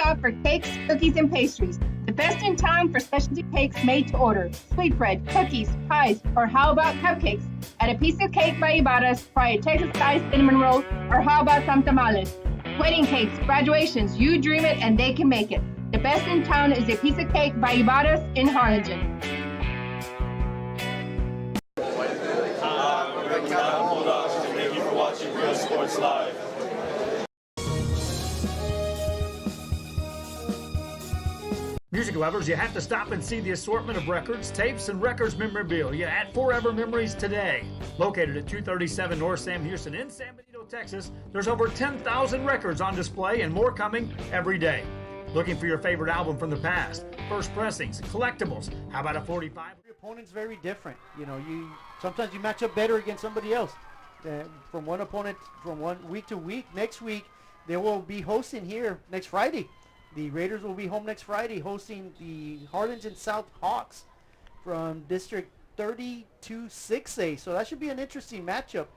O: stop for cakes, cookies, and pastries. The best in town for specialty cakes made to order. Sweetbread, cookies, pies, or how about cupcakes? At a piece of cake by Ibarra's, try a Texas-style cinnamon roll, or how about some tamales? Wedding cakes, graduations, you dream it and they can make it. The best in town is a piece of cake by Ibarra's in Harlingen.
M: Thank you for watching Real Sports Live.
V: Music lovers, you have to stop and see the assortment of records, tapes, and records memorabilia at Forever Memories today. Located at 237 North Sam Houston in San Benito, Texas, there's over 10,000 records on display and more coming every day. Looking for your favorite album from the past, first pressings, collectibles, how about a 45?
I: Your opponent's very different. You know, sometimes you match up better against somebody else. From one opponent, from one week to week. Next week, they will be hosting here next Friday. The Raiders will be home next Friday hosting the Harlingen South Hawks from District 32 6A. So that should be an interesting matchup.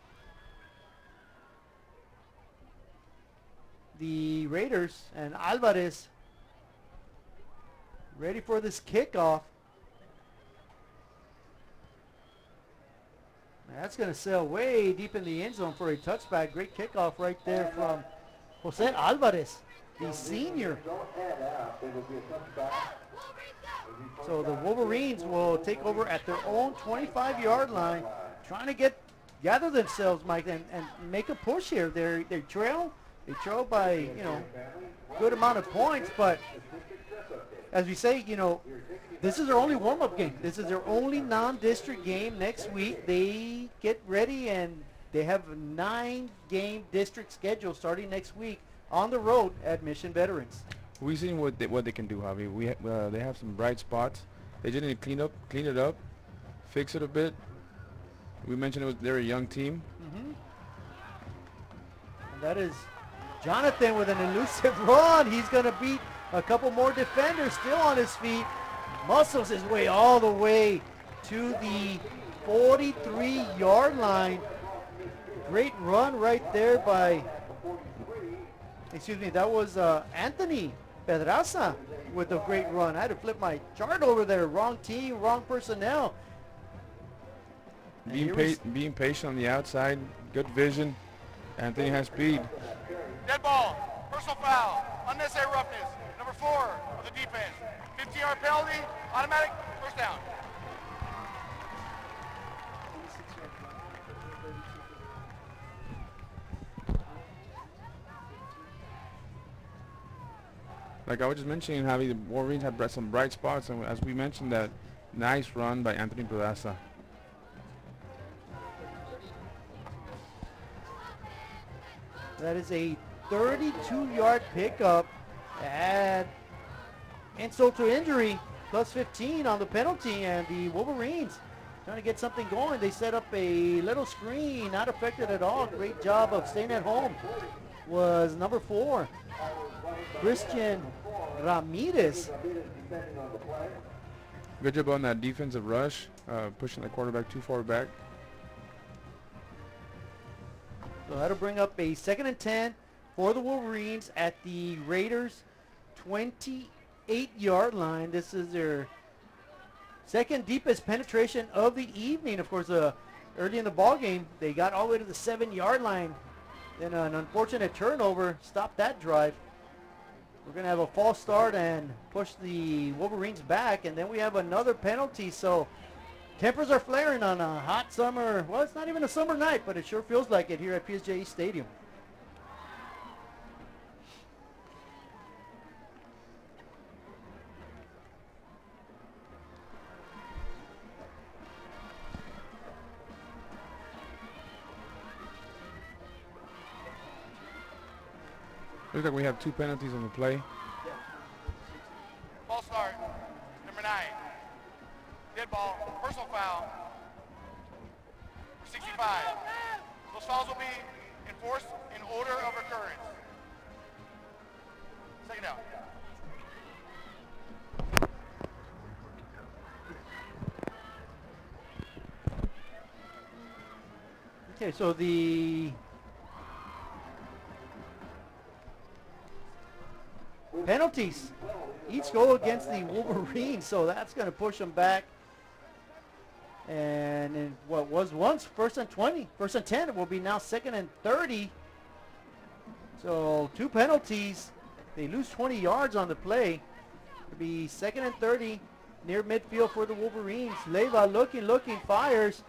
I: The Raiders and Alvarez ready for this kickoff. That's going to sail way deep in the end zone for a touchback. Great kickoff right there from Jose Alvarez, the senior. So the Wolverines will take over at their own 25-yard line, trying to gather themselves, Mike, and make a push here. They trail by, good amount of points, but as we say, this is their only warm-up game. This is their only non-district game next week. They get ready, and they have a 9-game district schedule starting next week on the road at Mission Veterans.
U: We've seen what they can do, Javi. They have some bright spots. They just need to clean it up, fix it a bit. We mentioned they're a young team.
I: Mm-hmm. And that is Jonathan with an elusive run. He's going to beat a couple more defenders, still on his feet. Muscles his way all the way to the 43-yard line. Great run right there by, that was Anthony Pedraza with a great run. I had to flip my chart over there. Wrong team, wrong personnel.
U: Being patient on the outside, good vision. Anthony has speed.
A: Dead ball, personal foul, unnecessary roughness. Number 4 of the defense. 15-yard penalty, automatic, first down.
U: Like I was just mentioning, Javi, the Wolverines had some bright spots, and as we mentioned, that nice run by Anthony Pedraza.
I: That is a 32-yard pickup, and insult to injury, plus 15 on the penalty, and the Wolverines trying to get something going. They set up a little screen, not affected at all. Great job of staying at home was number 4, Christian Ramirez.
U: Good job on that defensive rush, pushing the quarterback too far back.
I: So that'll bring up a 2nd and 10 for the Wolverines at the Raiders' 28-yard line. This is their second deepest penetration of the evening. Of course, early in the ball game, they got all the way to the 7-yard line. Then an unfortunate turnover stopped that drive. We're going to have a false start and push the Wolverines back, and then we have another penalty. So tempers are flaring on a hot summer. Well, it's not even a summer night, but it sure feels like it here at PSJA Stadium.
U: Looks like we have 2 penalties on the play.
A: False start, number 9. Dead ball, personal foul, 65. Those fouls will be enforced in order of occurrence. Second down.
I: Okay, so the penalties. Each goal against the Wolverines, so that's going to push them back. And in what was once first and 20, first and 10, it will be now second and 30. So 2 penalties. They lose 20 yards on the play. It'll be second and 30 near midfield for the Wolverines. Leyva looking, fires.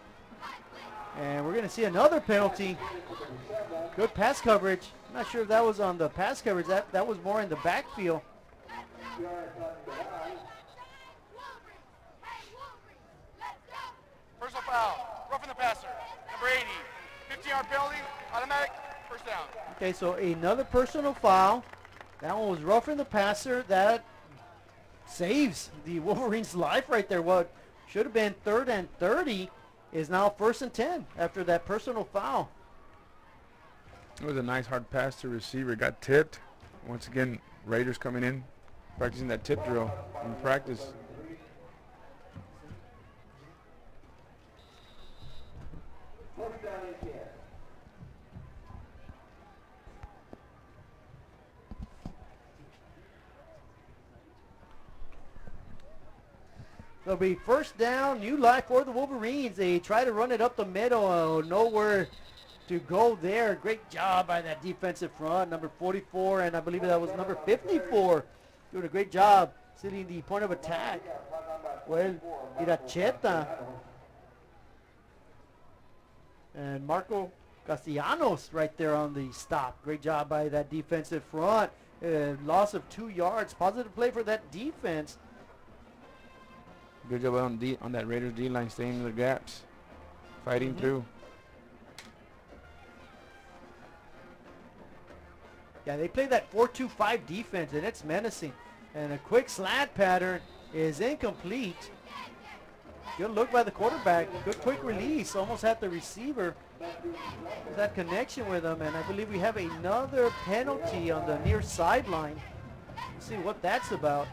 I: And we're going to see another penalty. Good pass coverage. I'm not sure if that was on the pass coverage. That was more in the backfield.
A: Personal foul, roughing the passer, number 80. 15-yard penalty, automatic, first down.
I: Okay, so another personal foul. That one was roughing the passer. That saves the Wolverines' life right there. What should have been 3rd and 30 is now 1st and 10 after that personal foul.
U: It was a nice hard pass to receiver. Got tipped. Once again, Raiders coming in, practicing that tip drill in practice.
I: It'll be first down, new life for the Wolverines. They try to run it up the middle, nowhere to go there. Great job by that defensive front, number 44, and I believe that was number 54. Doing a great job sitting the point of attack. Well, Iracheta and Marco Castellanos right there on the stop. Great job by that defensive front. Loss of 2 yards. Positive play for that defense.
U: Good job on that Raiders D-line, staying in the gaps, fighting through.
I: Yeah, they play that 4-2-5 defense, and it's menacing. And a quick slant pattern is incomplete. Good look by the quarterback. Good quick release. Almost had the receiver. That connection with him, and I believe we have another penalty on the near sideline. Let's see what that's about.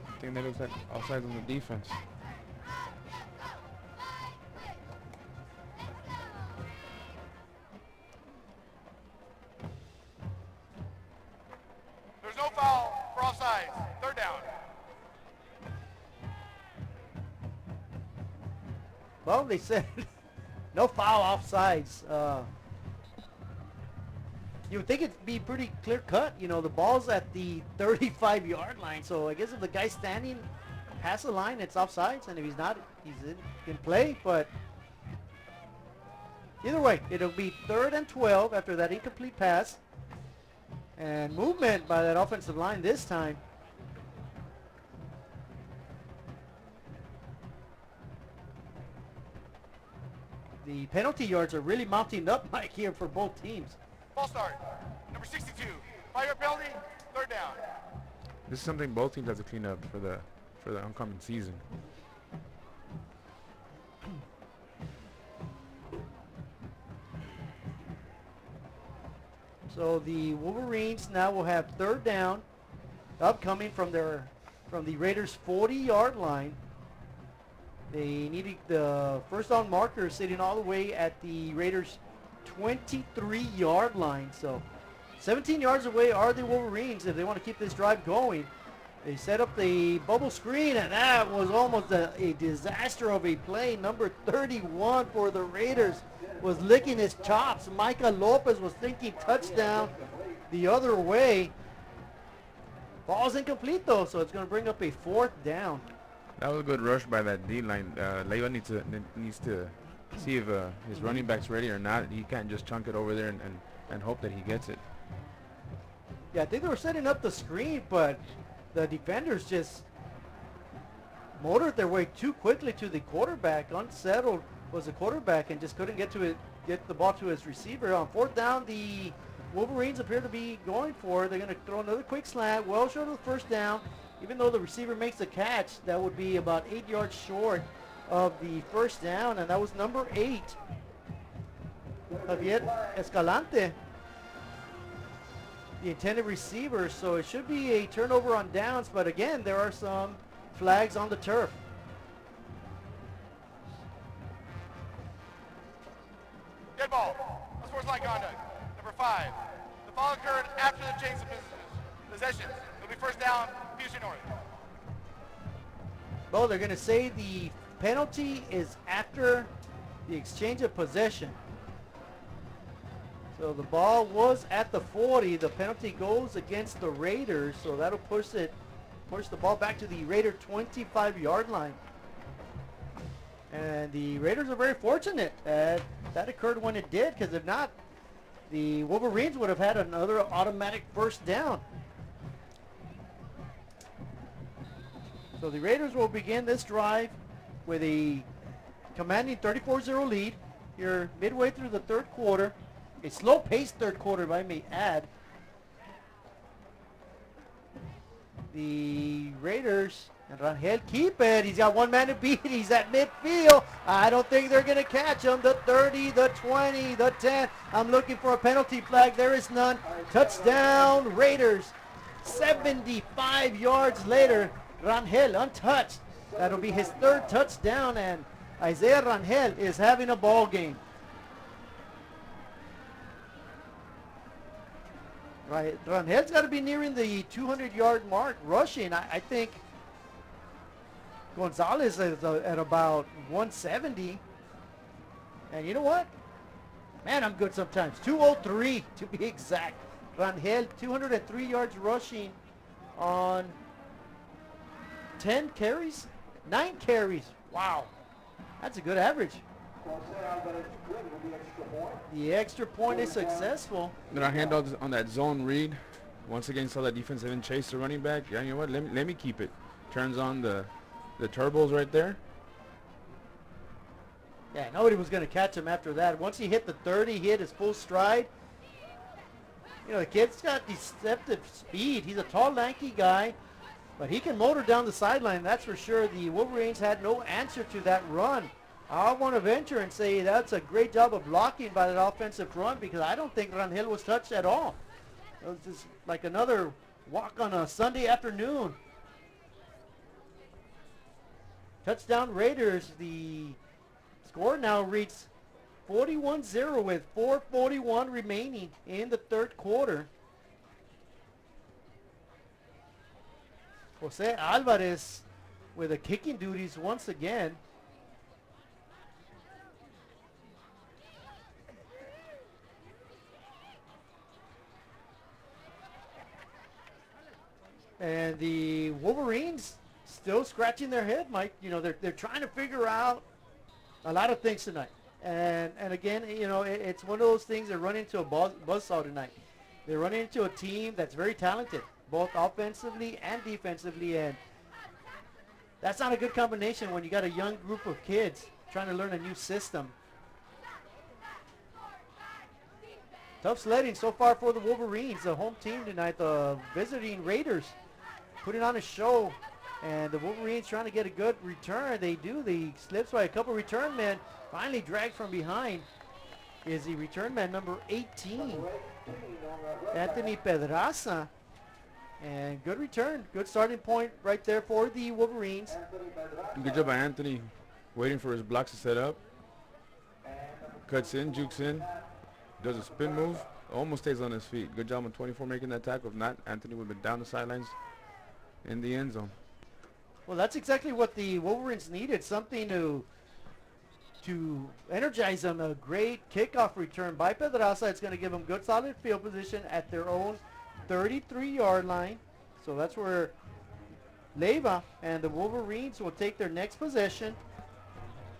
U: I think that looks like offside on the defense.
A: There's no foul for offsides. 3rd down.
I: Well, they said no foul offsides. You would think it'd be pretty clear cut. You know, the ball's at the 35-yard line. So I guess if the guy's standing past the line, it's offsides. And if he's not, he's in play. But either way, it'll be 3rd and 12 after that incomplete pass. And movement by that offensive line this time. The penalty yards are really mounting up, Mike, here for both teams.
A: Ball start, number 62. 5-yard penalty, 3rd down.
U: This is something both teams have to clean up for the oncoming season.
I: So the Wolverines now will have 3rd down, upcoming from the Raiders' 40-yard line. They needed the first down marker sitting all the way at the Raiders' 23-yard line. So 17 yards away are the Wolverines if they want to keep this drive going. They set up the bubble screen, and that was almost a disaster of a play. Number 31 for the Raiders was licking his chops. Micah Lopez was thinking touchdown the other way. Ball's incomplete, though, so it's going to bring up a 4th down.
U: That was a good rush by that D-line. Leyva needs to see if his running back's ready or not. He can't just chunk it over there and hope that he gets it.
I: Yeah, I think they were setting up the screen, but the defenders just motored their way too quickly to the quarterback. Unsettled was the quarterback and just couldn't get the ball to his receiver. On 4th down, the Wolverines appear to be going for it. They're going to throw another quick slant, well short of the first down. Even though the receiver makes the catch, that would be about 8 yards short of the first down, and that was number 8, Javier Escalante, the intended receiver. So it should be a turnover on downs, but again, there are some flags on the turf.
A: Dead ball. Unsportsmanlike conduct. Number 5. The foul occurred after the change of business. possessions. It'll be first down, PSJA North.
I: Well, they're going to say the penalty is after the exchange of possession. So the ball was at the 40. The penalty goes against the Raiders, so that'll push the ball back to the Raider 25-yard line. And the Raiders are very fortunate that that occurred when it did, because if not, the Wolverines would have had another automatic first down. So the Raiders will begin this drive with a commanding 34-0 lead here midway through the third quarter. A slow-paced third quarter, if I may add. The Raiders, and Rangel keep it. He's got one man to beat. He's at midfield. I don't think they're going to catch him. The 30, the 20, the 10. I'm looking for a penalty flag. There is none. Touchdown, Raiders. 75 yards later, Rangel untouched. That'll be his third touchdown, and Isaiah Rangel is having a ball game. Right, Rangel's got to be nearing the 200-yard mark rushing. I think Gonzalez is at about 170. And you know what? Man, I'm good sometimes. 203 to be exact. Rangel, 203 yards rushing on 10 carries? 9 carries. Wow. That's a good average. The extra point is successful.
U: Then I handled on that zone read. Once again, saw that defensive end chase the running back. Yeah, you know what? Let me keep it. Turns on the turbos right there.
I: Yeah, nobody was going to catch him after that. Once he hit the 30, he hit his full stride. You know, the kid's got deceptive speed. He's a tall, lanky guy, but he can motor down the sideline, that's for sure. The Wolverines had no answer to that run. I want to venture and say that's a great job of blocking by that offensive front, because I don't think Rangel was touched at all. It was just like another walk on a Sunday afternoon. Touchdown Raiders. The score now reads 41-0 with 4:41 remaining in the third quarter. Jose Alvarez with the kicking duties once again. And the Wolverines still scratching their head, Mike. You know, they're trying to figure out a lot of things tonight. And again, you know, it's one of those things that run into a buzzsaw tonight. They're running into a team that's very talented, both offensively and defensively, and that's not a good combination when you got a young group of kids trying to learn a new system. Tough sledding so far for the Wolverines, the home team tonight. The visiting Raiders putting on a show, and the Wolverines trying to get a good return. They do. They slips by a couple return men. Finally dragged from behind is the return man number 18, Anthony Pedraza. And good return. Good starting point right there for the Wolverines.
U: Good job by Anthony, waiting for his blocks to set up. Cuts in, jukes in, does a spin move, almost stays on his feet. Good job on 24 making that tackle. If not, Anthony would have been down the sidelines in the end zone.
I: Well, that's exactly what the Wolverines needed, something to energize them. A great kickoff return by Pedraza. It's going to give them good solid field position at their own 33-yard line. So that's where Leyva and the Wolverines will take their next possession,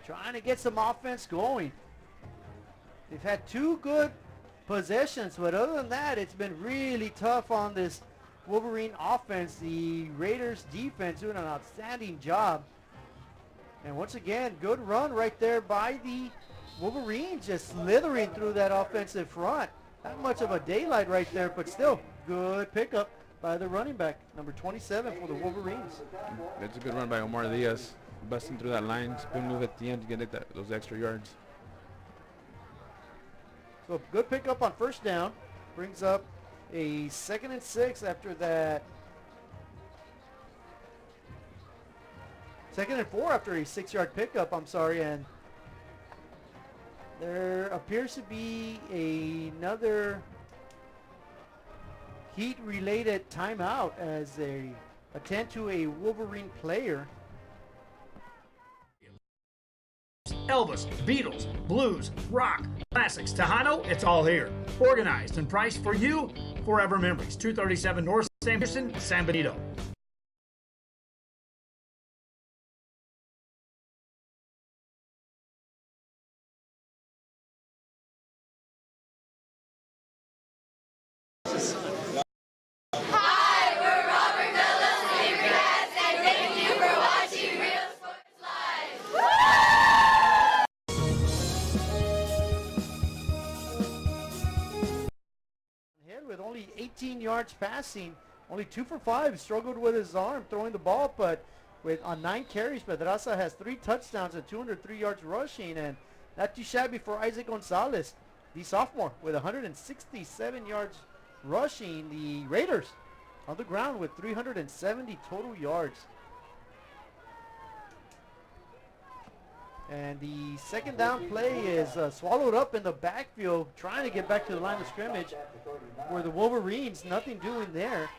I: trying to get some offense going. They've had 2 good possessions, but other than that, it's been really tough on this Wolverine offense. The Raiders defense doing an outstanding job. And once again, good run right there by the Wolverines, just slithering through that offensive front. Not much of a daylight right there, but still good pickup by the running back, number 27 for the Wolverines.
U: It's a good run by Omar Diaz, busting through that line, spin move at the end to get those extra yards.
I: So good pickup on first down, brings up a 2nd and 6 after that. 2nd and 4 after a 6-yard pickup, I'm sorry, and there appears to be another heat-related timeout as they attend to a Wolverine player.
V: Elvis, Beatles, blues, rock, classics, Tejano, it's all here. Organized and priced for you. Forever Memories, 237 North San Peterson, San Benito.
H: Hi, we're Robert Douglas Senior Cats, and thank you for watching Real Sports Live.
I: Hit with only 18 yards passing, only 2 for 5. Struggled with his arm throwing the ball, but on 9 carries, Pedraza has 3 touchdowns and 203 yards rushing, and not too shabby for Isaac Gonzalez, the sophomore, with 167 yards rushing. The Raiders on the ground with 370 total yards. And the second down play is swallowed up in the backfield, trying to get back to the line of scrimmage where the Wolverines, nothing doing there.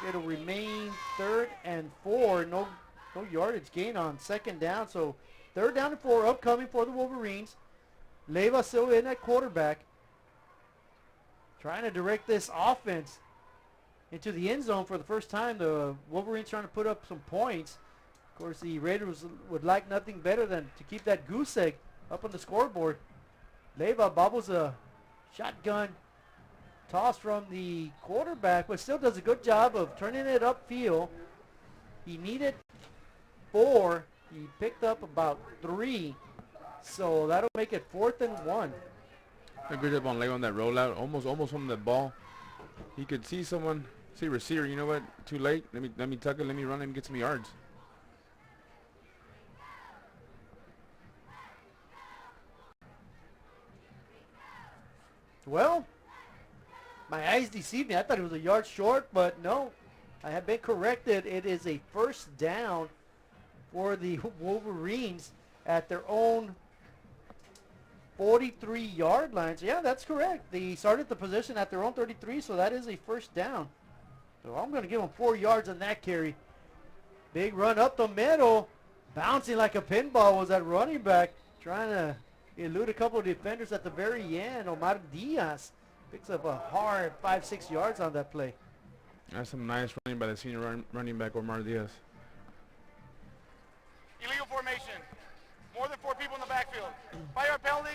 I: It'll remain 3rd and 4. No yardage gain on second down. So 3rd down and 4 upcoming for the Wolverines. Leyva still in at quarterback, trying to direct this offense into the end zone for the first time. The Wolverines trying to put up some points. Of course, the Raiders would like nothing better than to keep that goose egg up on the scoreboard. Leyva bobbles a shotgun toss from the quarterback, but still does a good job of turning it upfield. He needed 4. He picked up about 3. So that'll make it 4th and 1.
U: A good job on Leyva on that rollout. Almost from the ball. He could see someone, see receiver. You know what? Too late. Let me tuck it. Let me run. Let me get some yards.
I: Well, my eyes deceived me. I thought it was a yard short, but no. I have been corrected. It is a first down for the Wolverines at their own 43-yard line. So yeah, that's correct. They started the position at their own 33, so that is a first down. So I'm going to give them 4 yards on that carry. Big run up the middle. Bouncing like a pinball was that running back, trying to elude a couple of defenders at the very end. Omar Diaz picks up a hard 5-6 yards on that play.
U: That's some nice running by the senior running back, Omar Diaz.
A: Illegal formation. More than 4 people in the backfield. 5-yard penalty,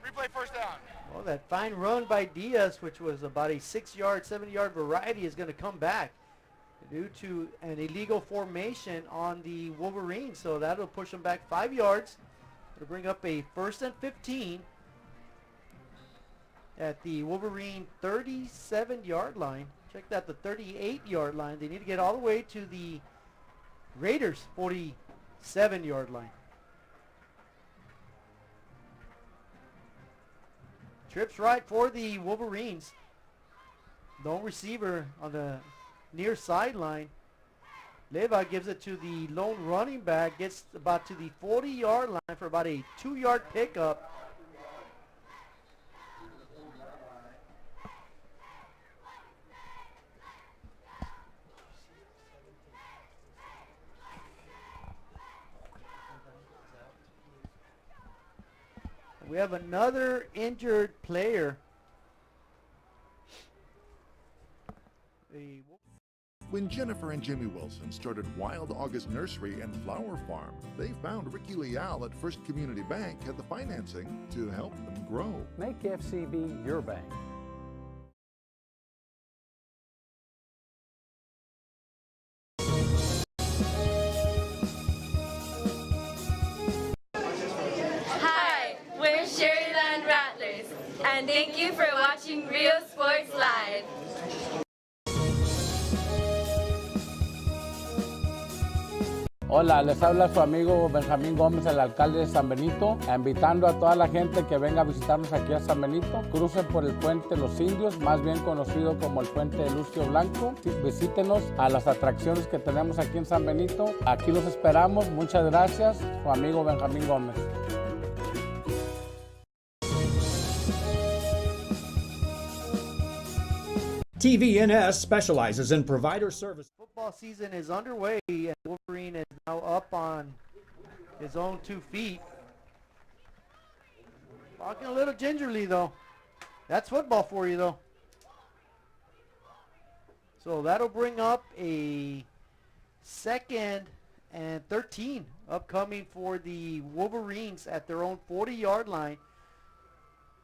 A: replay first down.
I: Well, that fine run by Diaz, which was about a 6-yard, 7-yard variety, is going to come back due to an illegal formation on the Wolverines. So that'll push them back 5 yards. It'll bring up a 1st and 15 at the Wolverine 37-yard line. Check that, the 38-yard line. They need to get all the way to the Raiders 47-yard line. Trips right for the Wolverines. No receiver on the near sideline. Leyva gives it to the lone running back. Gets about to the 40-yard line for about a 2-yard pickup. We have another injured player.
P: When Jennifer and Jimmy Wilson started Wild August Nursery and Flower Farm, they found Ricky Leal at First Community Bank had the financing to help them grow.
B: Make FCB your bank.
H: Hi, we're Sherryland Rattlers, and thank you for watching Real Sports Live.
B: Hola, les habla su amigo Benjamín Gómez, el alcalde de San Benito, invitando a toda la gente que venga a visitarnos aquí a San Benito. Crucen por el puente Los Indios, más bien conocido como el puente de Lucio Blanco. Visítenos a las atracciones que tenemos aquí en San Benito. Aquí los esperamos. Muchas gracias. Su amigo Benjamín Gómez.
E: TVNS specializes in provider service.
I: Football season is underway, and Wolverine is now up on his own 2 feet. Walking a little gingerly, though. That's football for you, though. So that'll bring up a 2nd and 13 upcoming for the Wolverines at their own 40-yard line.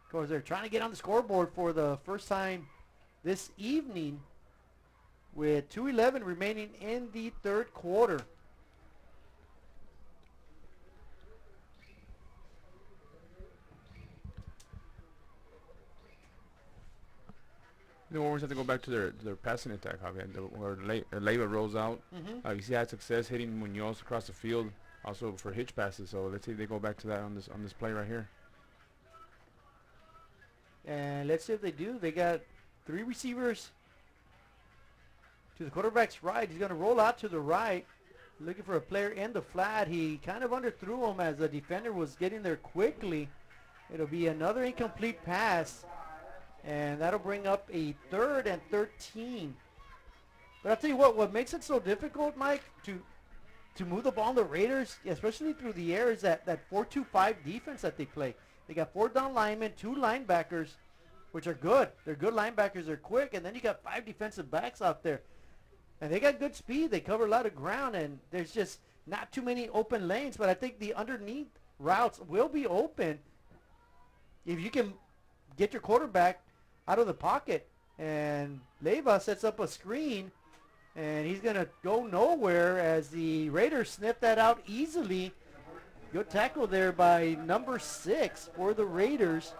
I: Of course, they're trying to get on the scoreboard for the first time this evening with 2:11 remaining in the 3rd quarter.
U: The Wolverines have to go back to their passing attack, Javier, where Leiva rolls out. You see, had success hitting Munoz across the field, also for hitch passes. So let's see if they go back to that on this play right here.
I: And let's see if they do. They got 3 receivers to the quarterback's right. He's going to roll out to the right, looking for a player in the flat. He kind of underthrew him as the defender was getting there quickly. It'll be another incomplete pass, and that'll bring up a 3rd and 13. But I'll tell you what makes it so difficult, Mike, to move the ball on the Raiders, especially through the air, is that 4-2-5 defense that they play. They got 4 down linemen, 2 linebackers, which are good. They're good linebackers. They're quick. And then you got 5 defensive backs out there. And they got good speed. They cover a lot of ground. And there's just not too many open lanes. But I think the underneath routes will be open if you can get your quarterback out of the pocket. And Leiva sets up a screen. And he's going to go nowhere as the Raiders sniff that out easily. Good tackle there by number 6 for the Raiders.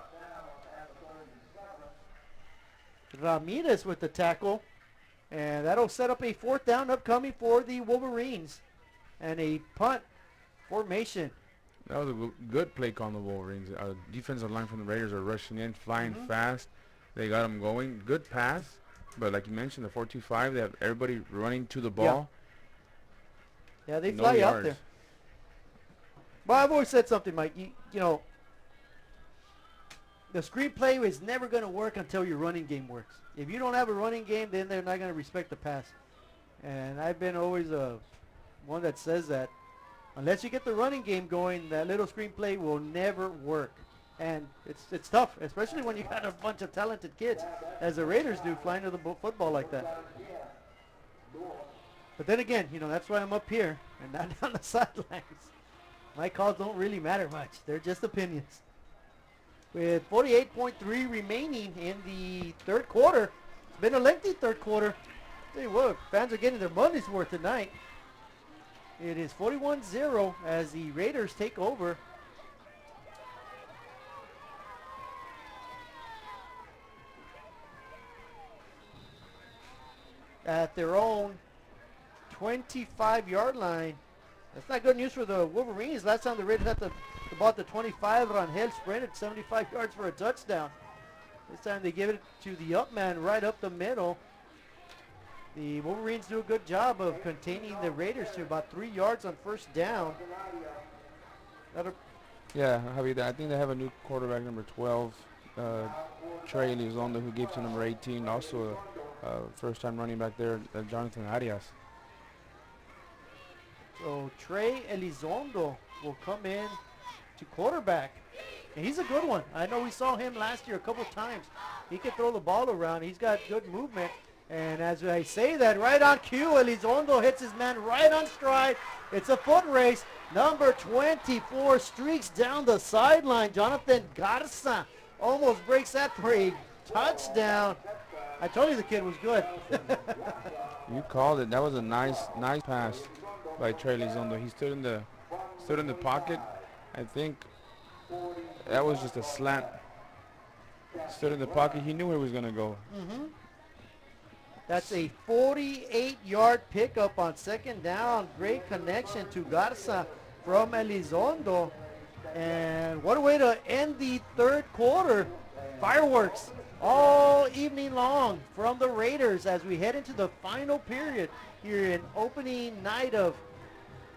I: Ramirez with the tackle. And that'll set up a 4th down upcoming for the Wolverines. And a punt formation.
U: That was a good play call on the Wolverines. Defensive line from the Raiders are rushing in, flying fast. They got them going. Good pass. But like you mentioned, the 4-2-5, they have everybody running to the ball.
I: Yeah, they fly out there. Well, I've always said something, Mike. You know, the screenplay is never going to work until your running game works. If you don't have a running game, then they're not going to respect the pass. And I've been always one that says that. Unless you get the running game going, that little screenplay will never work. And it's tough, especially when you got a bunch of talented kids, as the Raiders do, flying to the football like that. But then again, you know, that's why I'm up here and not down the sidelines. My calls don't really matter much. They're just opinions. With 48.3 remaining in the 3rd quarter. It's been a lengthy 3rd quarter. Tell you what, fans are getting their money's worth tonight. It is 41-0 as the Raiders take over. At their own 25-yard line. That's not good news for the Wolverines. Last time the Raiders had the ball at the 25, Rangel sprinted 75 yards for a touchdown. This time they give it to the up man right up the middle. The Wolverines do a good job of containing the Raiders to about 3 yards on 1st down.
U: Yeah, Javier, I think they have a new quarterback, number 12, Trey Elizondo, who gave to number 18, also a first-time running back there, Jonathan Arias.
I: So Trey Elizondo will come in to quarterback. And he's a good one. I know we saw him last year a couple times. He can throw the ball around. He's got good movement. And as I say that, right on cue, Elizondo hits his man right on stride. It's a foot race. Number 24 streaks down the sideline. Jonathan Garza almost breaks that for a touchdown. I told you the kid was good.
U: You called it. That was a nice pass by Trey Elizondo. He stood in the pocket. I think that was just a slant. Stood in the pocket. He knew where he was going to go.
I: That's a 48-yard pickup on 2nd down. Great connection to Garza from Elizondo. And what a way to end the 3rd quarter. Fireworks all evening long from the Raiders as we head into the final period here in opening night of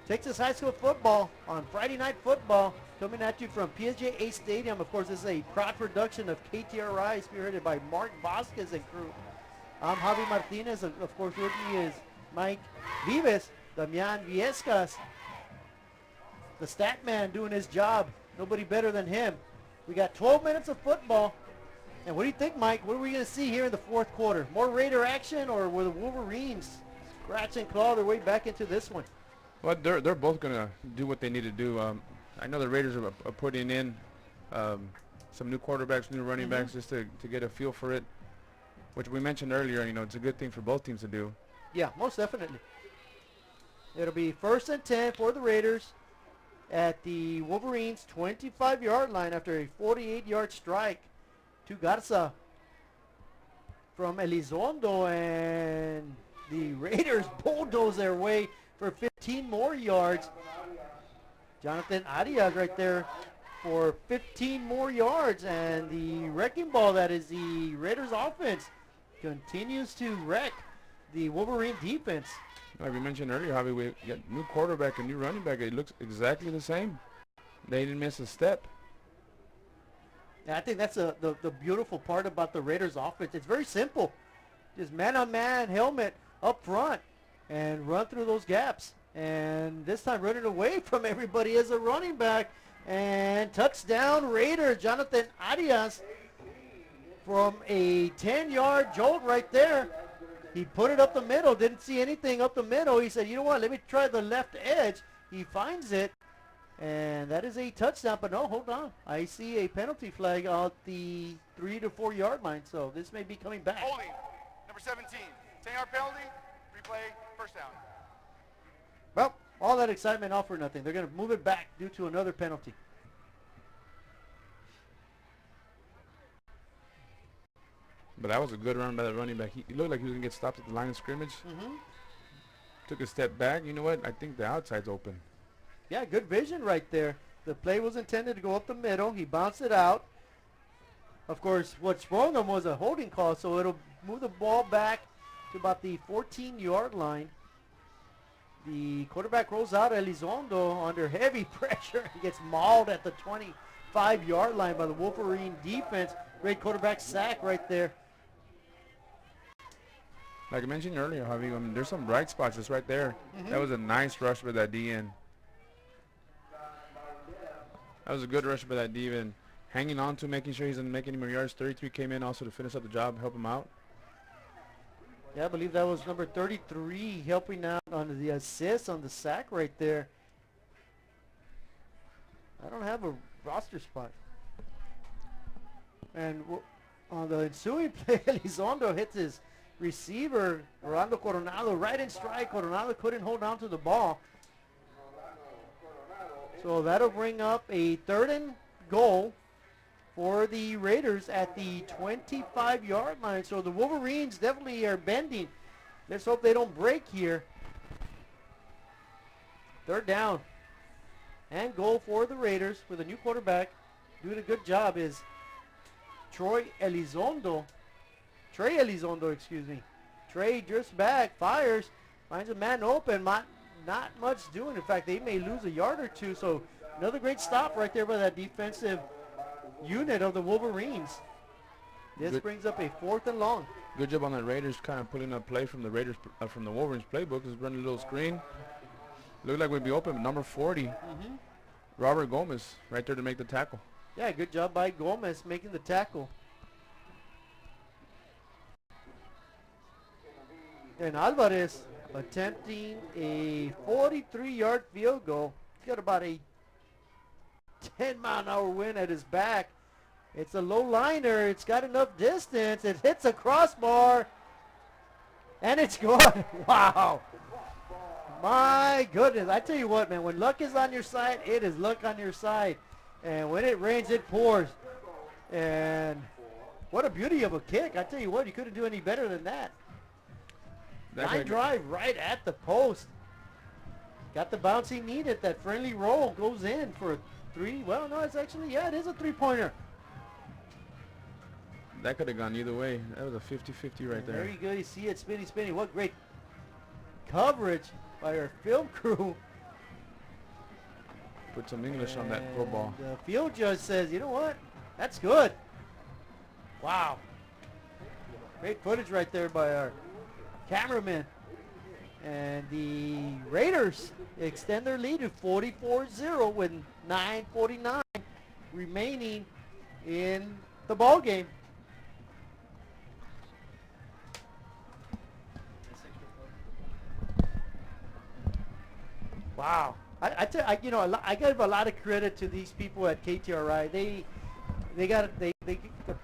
I: Texas High School football on Friday Night Football, coming at you from PSJA Stadium. Of course, this is a proud production of KTRI, spearheaded by Mark Vasquez and crew. I'm Javi Martinez. Of course, with me is Mike Vives, Damian Viescas, the stat man doing his job. Nobody better than him. We got 12 minutes of football. And what do you think, Mike? What are we going to see here in the fourth quarter? More Raider action, or will the Wolverines scratch and claw their way back into this one?
U: Well, they're both going to do what they need to do. I know the Raiders are putting in some new quarterbacks, new running backs, just to get a feel for it, which we mentioned earlier. You know, it's a good thing for both teams to do.
I: Yeah, most definitely. It'll be 1st and 10 for the Raiders at the Wolverines' 25-yard line after a 48-yard strike to Garza from Elizondo, and the Raiders bulldoze their way for 15 more yards. Jonathan Arias right there for 15 more yards, and the wrecking ball that is the Raiders offense continues to wreck the Wolverine defense.
U: Like we mentioned earlier, Javi, we got new quarterback and new running back. It looks exactly the same. They didn't miss a step.
I: And I think that's the beautiful part about the Raiders offense. It's very simple. Just man-on-man helmet up front and run through those gaps. And this time running away from everybody as a running back. And touchdown Raiders. Jonathan Arias from a 10-yard jolt right there. He put it up the middle. Didn't see anything up the middle. He said, you know what, let me try the left edge. He finds it. And that is a touchdown. But no, hold on. I see a penalty flag out the 3 to 4 yard line. So this may be coming back.
A: Holding, number 17. 10-yard penalty, replay, first down.
I: Well, all that excitement all for nothing. They're going to move it back due to another penalty.
U: But that was a good run by the running back. He looked like he was going to get stopped at the line of scrimmage. Took a step back. You know what? I think the outside's open.
I: Yeah, good vision right there. The play was intended to go up the middle. He bounced it out. Of course, what sprung him was a holding call, so it'll move the ball back to about the 14-yard line. The quarterback rolls out Elizondo under heavy pressure and gets mauled at the 25-yard line by the Wolverine defense. Great quarterback sack right there.
U: Like I mentioned earlier, Javi, I mean, there's some bright spots just right there. That was a nice rush by that DN. That was a good rush by that DN. Hanging on to, making sure he doesn't make any more yards. 33 came in also to finish up the job, help him out.
I: Yeah, I believe that was number 33 helping out on the assist on the sack right there. I don't have a roster spot. And on the ensuing play, Elizondo hits his receiver, Rolando Coronado, right in stride. Coronado couldn't hold on to the ball. So that'll bring up a 3rd and goal for the Raiders at the 25-yard line. So the Wolverines definitely are bending. Let's hope they don't break here. 3rd down and goal for the Raiders with a new quarterback. Doing a good job is Trey Elizondo, excuse me. Trey drifts back, fires, finds a man open. Not much doing. In fact, they may lose a yard or two. So another great stop right there by that defensive unit of the Wolverines. This brings up a 4th and long.
U: Good job on the Raiders, kind of pulling a play from the Raiders, from the Wolverines playbook. Just running a little screen. Looked like we'd be open. Number 40, Robert Gomez, right there to make the tackle.
I: Yeah, good job by Gomez making the tackle. And Alvarez attempting a 43-yard field goal. He's got about a 10-mile-an-hour wind at his back. It's a low liner. It's got enough distance. It hits a crossbar. And it's good. Wow. My goodness. I tell you what, man, when luck is on your side, it is luck on your side. And when it rains, it pours. And what a beauty of a kick. I tell you what, you couldn't do any better than that. Line drive right at the post. Got the bounce he needed. That friendly roll goes in for a 3. Well, no, it's actually, yeah, it is a 3-pointer.
U: That could have gone either way. That was a 50-50 right there.
I: Very good. You see it spinning. What great coverage by our film crew.
U: Put some English on that football.
I: The field judge says, you know what? That's good. Wow. Great footage right there by our cameraman. And the Raiders extend their lead to 44-0 with 9:49 remaining in the ball game. Wow. I give a lot of credit to these people at KTRI. They got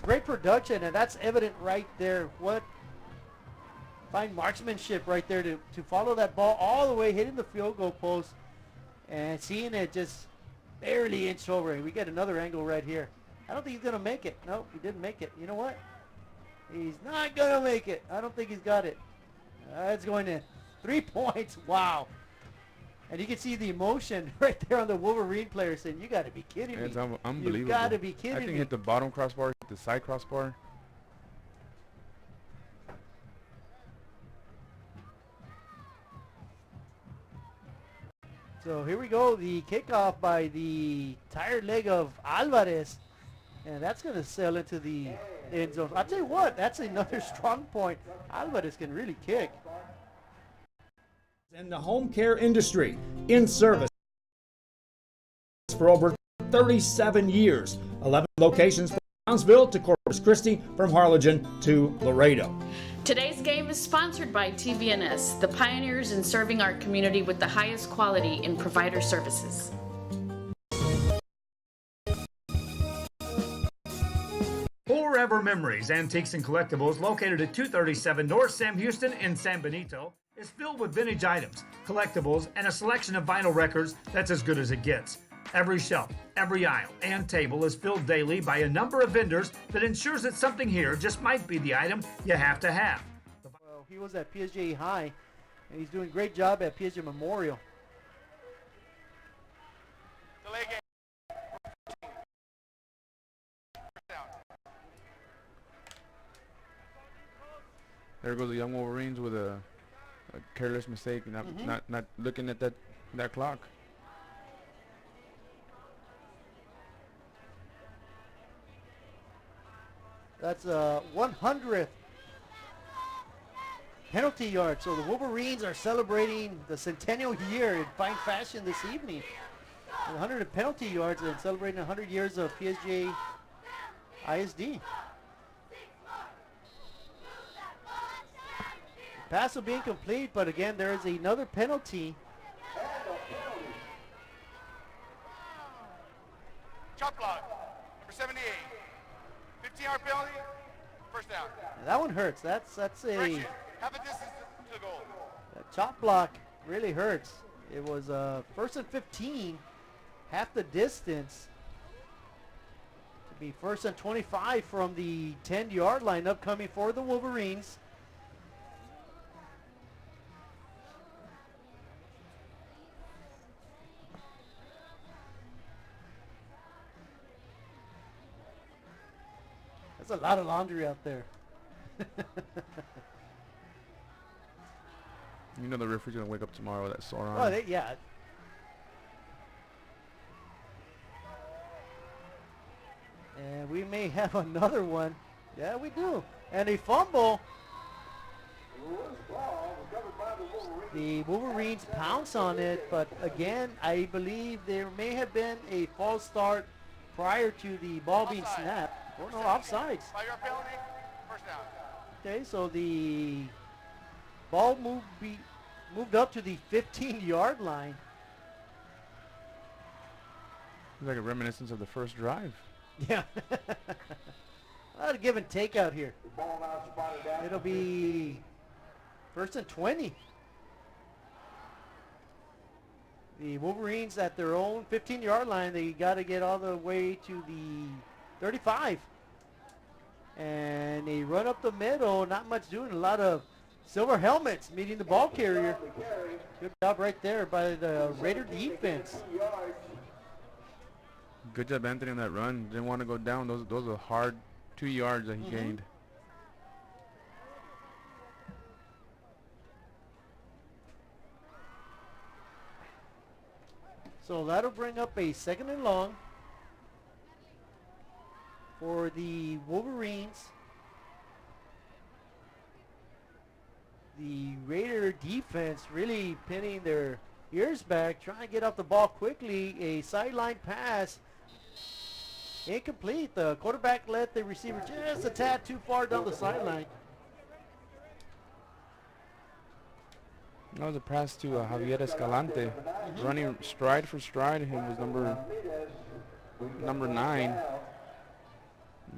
I: great production, and that's evident right there. What fine marksmanship right there to follow that ball all the way, hitting the field goal post, and seeing it just barely inch over. We get another angle right here. I don't think he's gonna make it. Nope, he didn't make it. You know what? He's not gonna make it. I don't think he's got it. It's going in. 3 points. Wow. And you can see the emotion right there on the Wolverine player saying, "You got to be kidding me!
U: It's unbelievable.
I: You got to be kidding me!"
U: I think hit the bottom crossbar, hit the side crossbar.
I: So here we go, the kickoff by the tired leg of Alvarez, and that's going to sail into the end zone. I'll tell you what, that's another strong point. Alvarez can really kick.
R: In the home care industry, in service for over 37 years. 11 locations from Brownsville to Corpus Christi, from Harlingen to Laredo.
Q: Today's game is sponsored by TVNS, the pioneers in serving our community with the highest quality in provider services.
R: Forever Memories, Antiques and Collectibles, located at 237 North Sam Houston in San Benito, is filled with vintage items, collectibles, and a selection of vinyl records that's as good as it gets. Every shelf, every aisle, and table is filled daily by a number of vendors that ensures that something here just might be the item you have to have.
I: Well, he was at PSJA High, and he's doing a great job at PSJA Memorial.
A: Delay game.
U: There goes the young Wolverines with a careless mistake, not looking at that clock.
I: That's a 100th penalty yard. So the Wolverines are celebrating the centennial year in fine fashion this evening. 100 penalty yards and celebrating 100 years of PSJA ISD. Pass will be incomplete, but again, there is another penalty.
A: Chop block, number 78. 15-yard penalty, first down.
I: That one hurts. That's a
A: Half a distance to the goal.
I: that chop block really hurts. It was first and 15, half the distance. To be first and 25 from the 10-yard line, upcoming for the Wolverines. There's a lot of laundry out there.
U: You know the referee's gonna wake up tomorrow with that sore arm.
I: Oh, yeah. And we may have another one. Yeah, we do. And a fumble. The Wolverines pounce on it, but again, I believe there may have been a false start prior to the ball being snapped. Oh, no, offsides.
A: 5-yard penalty, first down.
I: Okay, so the ball moved up to the 15-yard line.
U: It's like a reminiscence of the first drive.
I: Yeah. A lot of give and take out here. It'll be first and 20. The Wolverines at their own 15-yard line. They got to get all the way to the 35. And they run up the middle. Not much doing. A lot of silver helmets meeting the ball carrier. Good job right there by the Raider defense.
U: Good job, Anthony, on that run. Didn't want to go down. Those are hard 2 yards that he gained.
I: So that'll bring up a second and long for the Wolverines. The Raider defense really pinning their ears back, trying to get off the ball quickly. A sideline pass. Incomplete. The quarterback let the receiver just a tad too far down the sideline.
U: That was a pass to Javier Escalante, running stride for stride. He was number 9,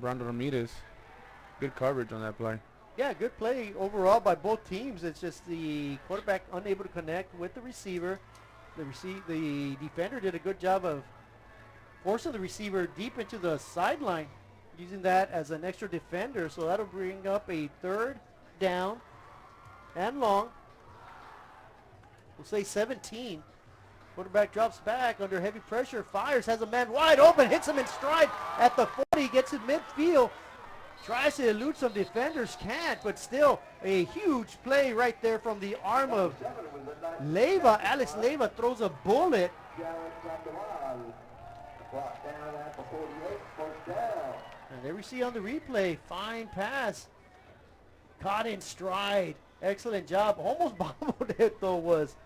U: Brando Ramirez. Good coverage on that play.
I: Yeah, good play overall by both teams. It's just the quarterback unable to connect with the receiver. The defender did a good job of forcing the receiver deep into the sideline, using that as an extra defender. So that'll bring up a 3rd down and long. We'll say 17. Quarterback drops back under heavy pressure, fires, has a man wide open, hits him in stride at the 40, gets in midfield. Tries to elude some defenders, can't, but still a huge play right there from the arm of Leiva. Alex Leiva throws a bullet. And there we see on the replay, fine pass. Caught in stride. Excellent job. Almost bobbled it though was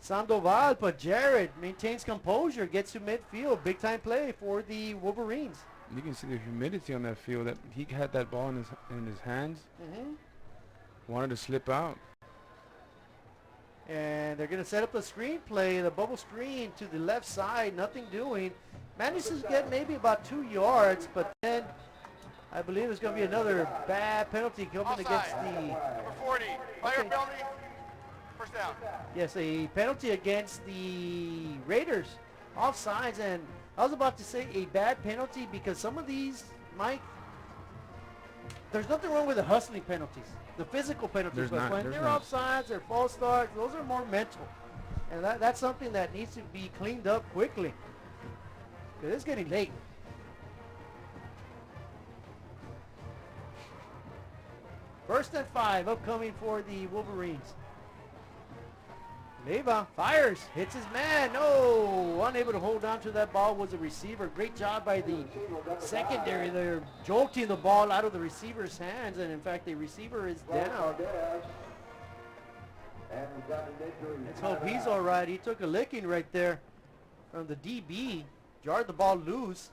I: Sandoval, but Jared maintains composure, gets to midfield. Big time play for the Wolverines.
U: You can see the humidity on that field. That he had that ball in his hands. Wanted to slip out.
I: And they're going to set up a screen play, the bubble screen to the left side, nothing doing. Manages to get maybe about 2 yards, but then I believe there's going to be another bad penalty coming against the...
A: Number 40, player penalty, first down.
I: Yes, a penalty against the Raiders. Offsides, and I was about to say a bad penalty because some of these, Mike, there's nothing wrong with the hustling penalties, the physical penalties, but when they're offsides or false starts, those are more mental. And that's something that needs to be cleaned up quickly because it's getting late. First and 5 upcoming for the Wolverines. Leiva fires, hits his man. No, unable to hold on to that ball was a receiver. Great job by the secondary. They're jolting the ball out of the receiver's hands, and in fact, the receiver is down. Let's hope he's all right. He took a licking right there from the DB, jarred the ball loose.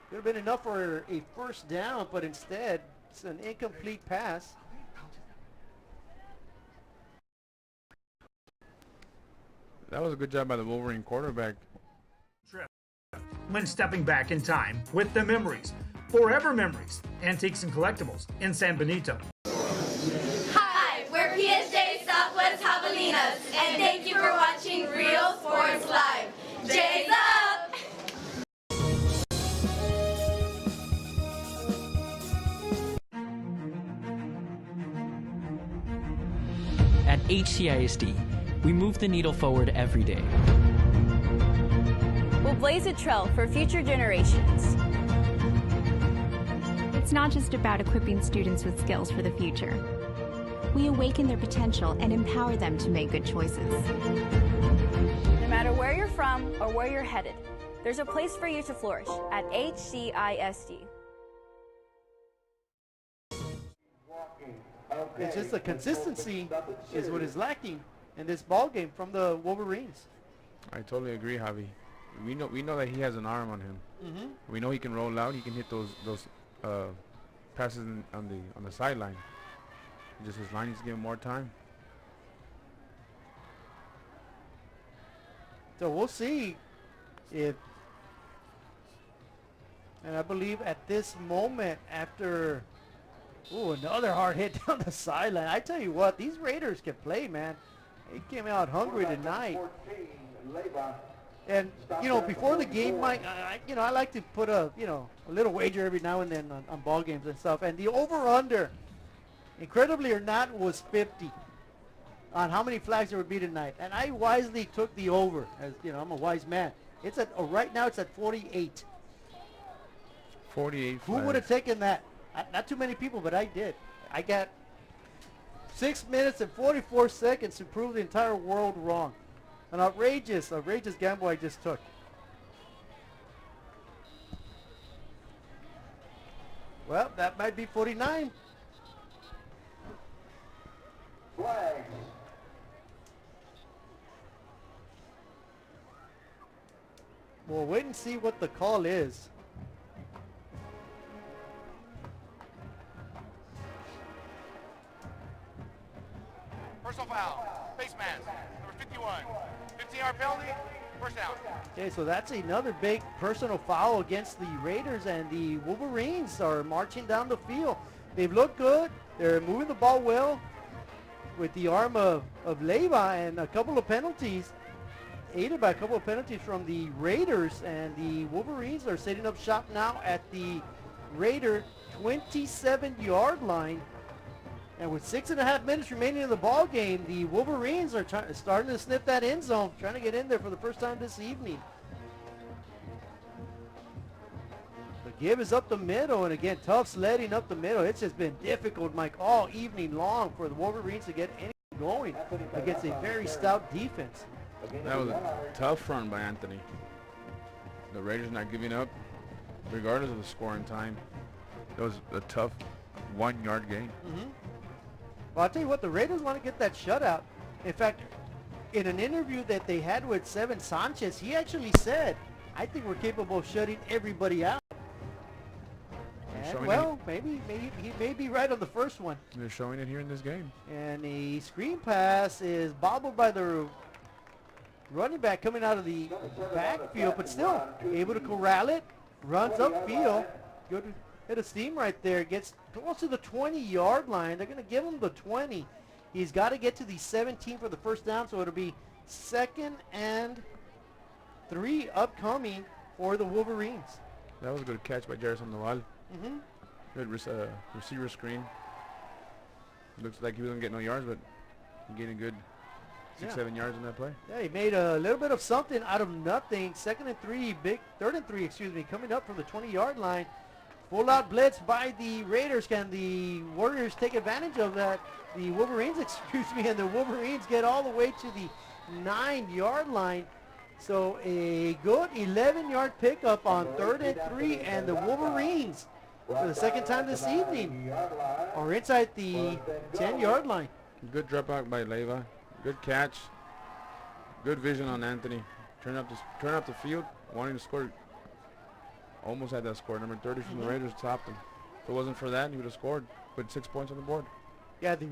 I: Could have been enough for a first down, but instead, it's an incomplete pass.
U: That was a good job by the Wolverine quarterback.
V: When stepping back in time with the memories, forever memories, antiques and collectibles in San Benito.
H: Hi, we're PSJA Southwest Javelinas, and thank you for watching Real Sports Live. J's up!
S: At HCISD, we move the needle forward every day.
T: We'll blaze a trail for future generations.
W: It's not just about equipping students with skills for the future. We awaken their potential and empower them to make good choices.
T: No matter where you're from or where you're headed, there's a place for you to flourish at HCISD.
I: It's just the consistency is what is lacking in this ball game from the Wolverines.
U: I totally agree, Javi. We know that he has an arm on him. We know he can roll out. He can hit those passes on the sideline. Just his line needs to give him more time.
I: So we'll see if, and I believe at this moment after, another hard hit down the sideline. I tell you what, these Raiders can play, man. They came out hungry tonight. And, before the game, Mike, I like to put a little wager every now and then on ball games and stuff. And the over-under, incredibly or not, was 50 on how many flags there would be tonight. And I wisely took the over, as, I'm a wise man. It's at, right now it's at 48.
U: 48
I: Who would have taken that? Not too many people, but I did. I got 6 minutes and 44 seconds to prove the entire world wrong. An outrageous gamble I just took. Well, that might be 49. We'll wait and see what the call is.
A: Personal foul. Face mask. Number 51. 15-yard penalty. First down.
I: Okay, so that's another big personal foul against the Raiders, and the Wolverines are marching down the field. They've looked good. They're moving the ball well with the arm of Leiva, and a couple of penalties, aided by a couple of penalties from the Raiders, and the Wolverines are setting up shop now at the Raider 27-yard line. And with 6.5 minutes remaining in the ball game, the Wolverines are starting to sniff that end zone, trying to get in there for the first time this evening. The give is up the middle, and again, tough sledding up the middle. It's just been difficult, Mike, all evening long for the Wolverines to get anything going against a very stout defense.
U: That was a tough run by Anthony. The Raiders not giving up, regardless of the scoring time. That was a tough 1-yard gain.
I: Well, I'll tell you what, the Raiders want to get that shutout. In fact, in an interview that they had with Seven Sanchez, he actually said, I think we're capable of shutting everybody out. And, well, maybe he may be right on the first one.
U: They're showing it here in this game.
I: And a screen pass is bobbled by the running back coming out of the backfield, but still able to corral it, runs upfield, good hit of steam right there, gets close to the 20-yard line. They're going to give him the 20. He's got to get to the 17 for the first down, so it'll be 2nd and 3 upcoming for the Wolverines.
U: That was a good catch by Jair Sandoval. Good receiver screen. Looks like he wasn't getting no yards, but he gained a good 6-7 yards in that play.
I: Yeah, he made a little bit of something out of nothing. 2nd and 3, 3rd and 3, excuse me, coming up from the 20-yard line. Full out blitz by the Raiders. Can the Warriors take advantage of that? The Wolverines, excuse me, and the Wolverines get all the way to the 9-yard line. So a good 11-yard pickup on 3rd and 3, and the Wolverines, for the second time this evening, are inside the 10-yard line.
U: Good drop out by Leiva. Good catch. Good vision on Anthony. Turn up the field, wanting to score. Almost had that score. Number 30 from the Raiders topped him. If it wasn't for that, he would have scored. Put 6 points on the board.
I: Yeah, the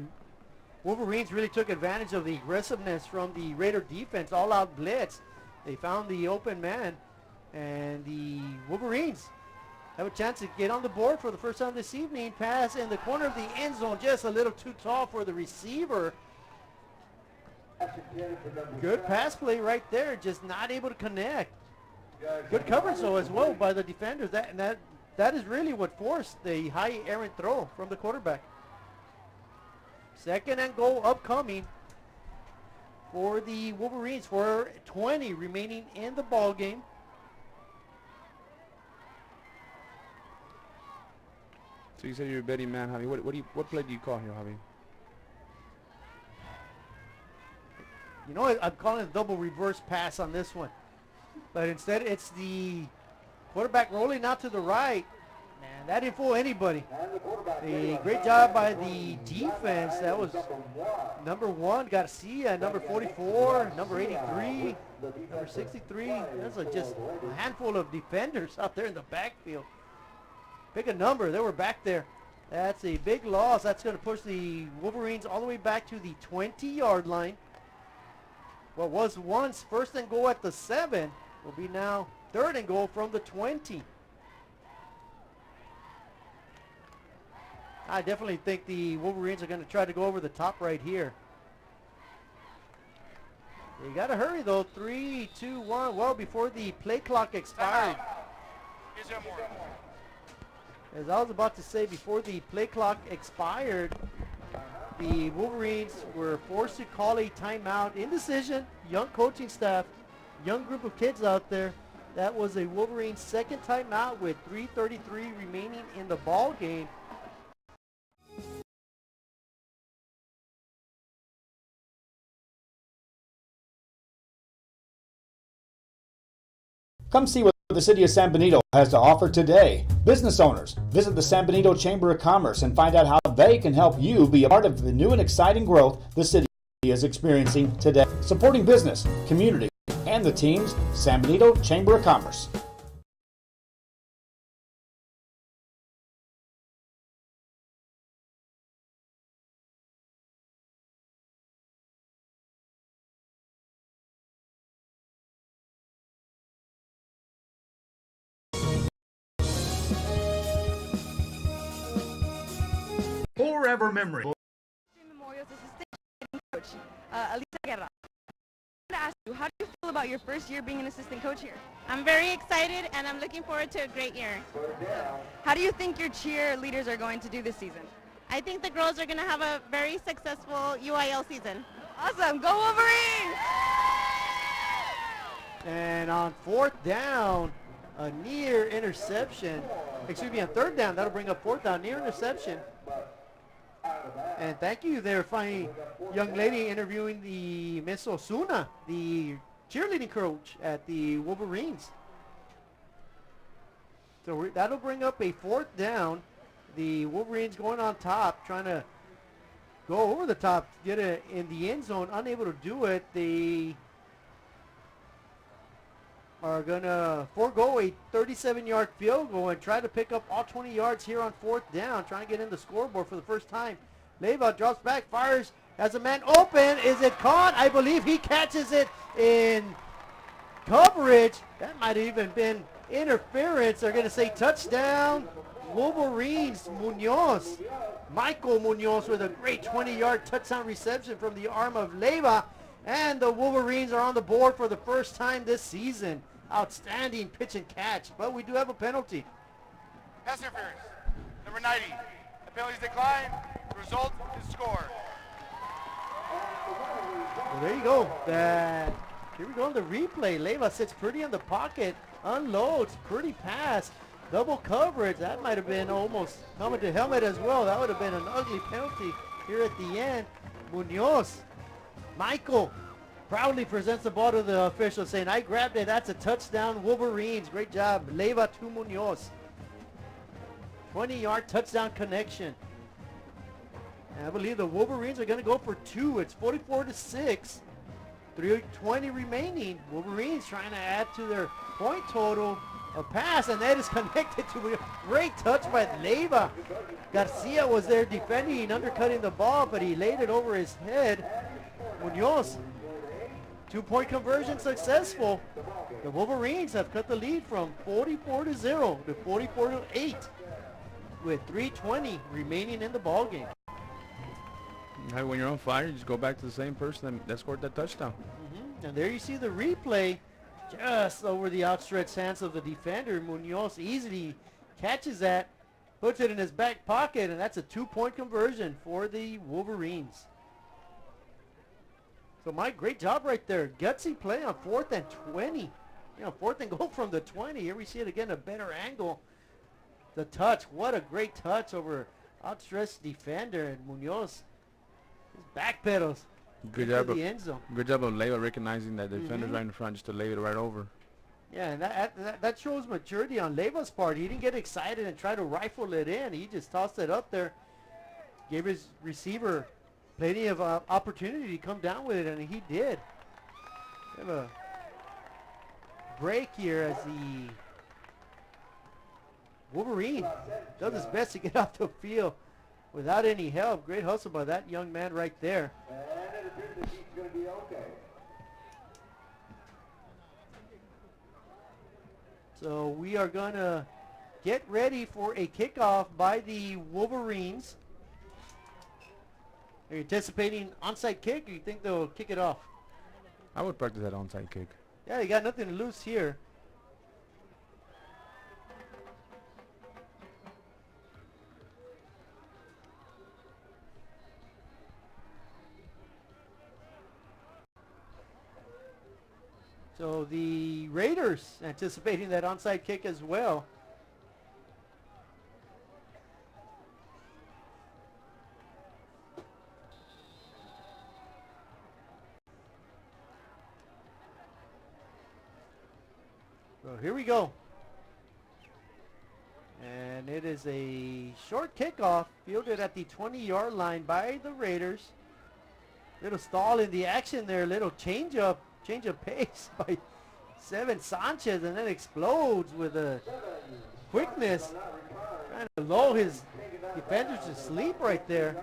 I: Wolverines really took advantage of the aggressiveness from the Raider defense. All-out blitz. They found the open man, and the Wolverines have a chance to get on the board for the first time this evening. Pass in the corner of the end zone, just a little too tall for the receiver. Good pass play right there, just not able to connect. Good coverage though as well by the defenders. That is really what forced the high errant throw from the quarterback. 2nd and goal upcoming for the Wolverines, for 20 remaining in the ball game.
U: So you said you're a betting man, Javi. What play do you call here, Javi?
I: You know, I'm calling a double reverse pass on this one. But instead, it's the quarterback rolling out to the right. Man, that didn't fool anybody. A great job by the defense. That was number 1, Garcia, number 44, number 83, number 63. That's just a handful of defenders out there in the backfield. Pick a number. They were back there. That's a big loss. That's going to push the Wolverines all the way back to the 20-yard line. What was once 1st and goal at the 7 will be now 3rd and goal from the 20. I definitely think the Wolverines are going to try to go over the top right here. You got to hurry though. 3, 2, 1. Well, before the play clock expired. As I was about to say, before the play clock expired, the Wolverines were forced to call a timeout. Indecision, young coaching staff, young group of kids out there. That was a Wolverines' 2nd timeout with 3:33 remaining in the ball game.
R: Come see what the City of San Benito has to offer today. Business owners, visit the San Benito Chamber of Commerce and find out how they can help you be a part of the new and exciting growth the city is experiencing today. Supporting business, community, and the team's San Benito Chamber of Commerce.
V: Forever memory.
D: Memorial's assistant coach, Alisa Guerra. I want to ask you, how do you feel about your first year being an assistant coach here?
N: I'm very excited and I'm looking forward to a great year.
D: How do you think your cheerleaders are going to do this season?
N: I think the girls are going to have a very successful UIL season.
D: Awesome. Go Wolverines!
I: And on 4th down, a near interception. Excuse me, on 3rd down, that'll bring up 4th down, near interception. And thank you there, funny young lady interviewing the Miss Osuna, the cheerleading coach at the Wolverines. So that'll bring up a 4th down. The Wolverines going on top, trying to go over the top, get it in the end zone, unable to do it. They are going to forego a 37-yard field goal and try to pick up all 20 yards here on 4th down, trying to get in the scoreboard for the first time. Leyva drops back, fires, has a man open. Is it caught? I believe he catches it in coverage. That might have even been interference. They're going to say touchdown, Wolverines. Munoz, Michael Munoz with a great 20-yard touchdown reception from the arm of Leyva. And the Wolverines are on the board for the first time this season. Outstanding pitch and catch, but we do have a penalty.
A: Pass interference. Number 90. The penalties decline. The result is score.
I: Well, there you go. Here we go on the replay. Leyva sits pretty in the pocket, unloads, pretty pass, double coverage. That might have been almost helmet to helmet as well. That would have been an ugly penalty here at the end. Munoz, Michael, proudly presents the ball to the official saying, I grabbed it, that's a touchdown, Wolverines. Great job. Leyva to Munoz. 20-yard touchdown connection. And I believe the Wolverines are going to go for 2. It's 44-6. 3:20 remaining. Wolverines trying to add to their point total. A pass, and that is connected to a great touch by Leyva. Garcia was there defending, undercutting the ball, but he laid it over his head. Munoz, 2-point conversion successful. The Wolverines have cut the lead from 44-0 to 44-8 with 3:20 remaining in the ball game.
U: Hey, when you're on fire, you just go back to the same person that scored that touchdown.
I: And there you see the replay, just over the outstretched hands of the defender. Munoz easily catches that, puts it in his back pocket, and that's a 2-point conversion for the Wolverines. So Mike, great job right there. Gutsy play on 4th and 20. 4th and goal from the 20. Here we see it again, a better angle. The touch, what a great touch over outstretched defender, and Munoz backpedals.
U: Good job
I: the end zone.
U: Good job of Leyva recognizing that the defender's right in front just to lay it right over.
I: Yeah, and that shows maturity on Leyva's part. He didn't get excited and try to rifle it in. He just tossed it up there, gave his receiver plenty of opportunity to come down with it, and he did. We have a break here as the Wolverine does his best to get off the field without any help. Great hustle by that young man right there.
F: And it appears that he's going to be okay.
I: So we are going to get ready for a kickoff by the Wolverines. Are you anticipating onside kick, or you think they'll kick it off?
U: I would practice that onside kick.
I: Yeah, you got nothing to lose here. So the Raiders anticipating that onside kick as well. So here we go. And it is a short kickoff fielded at the 20-yard line by the Raiders. Little stall in the action there, little change up change of pace by Seven Sanchez, and then explodes with a quickness, trying to lull his defenders to sleep right there,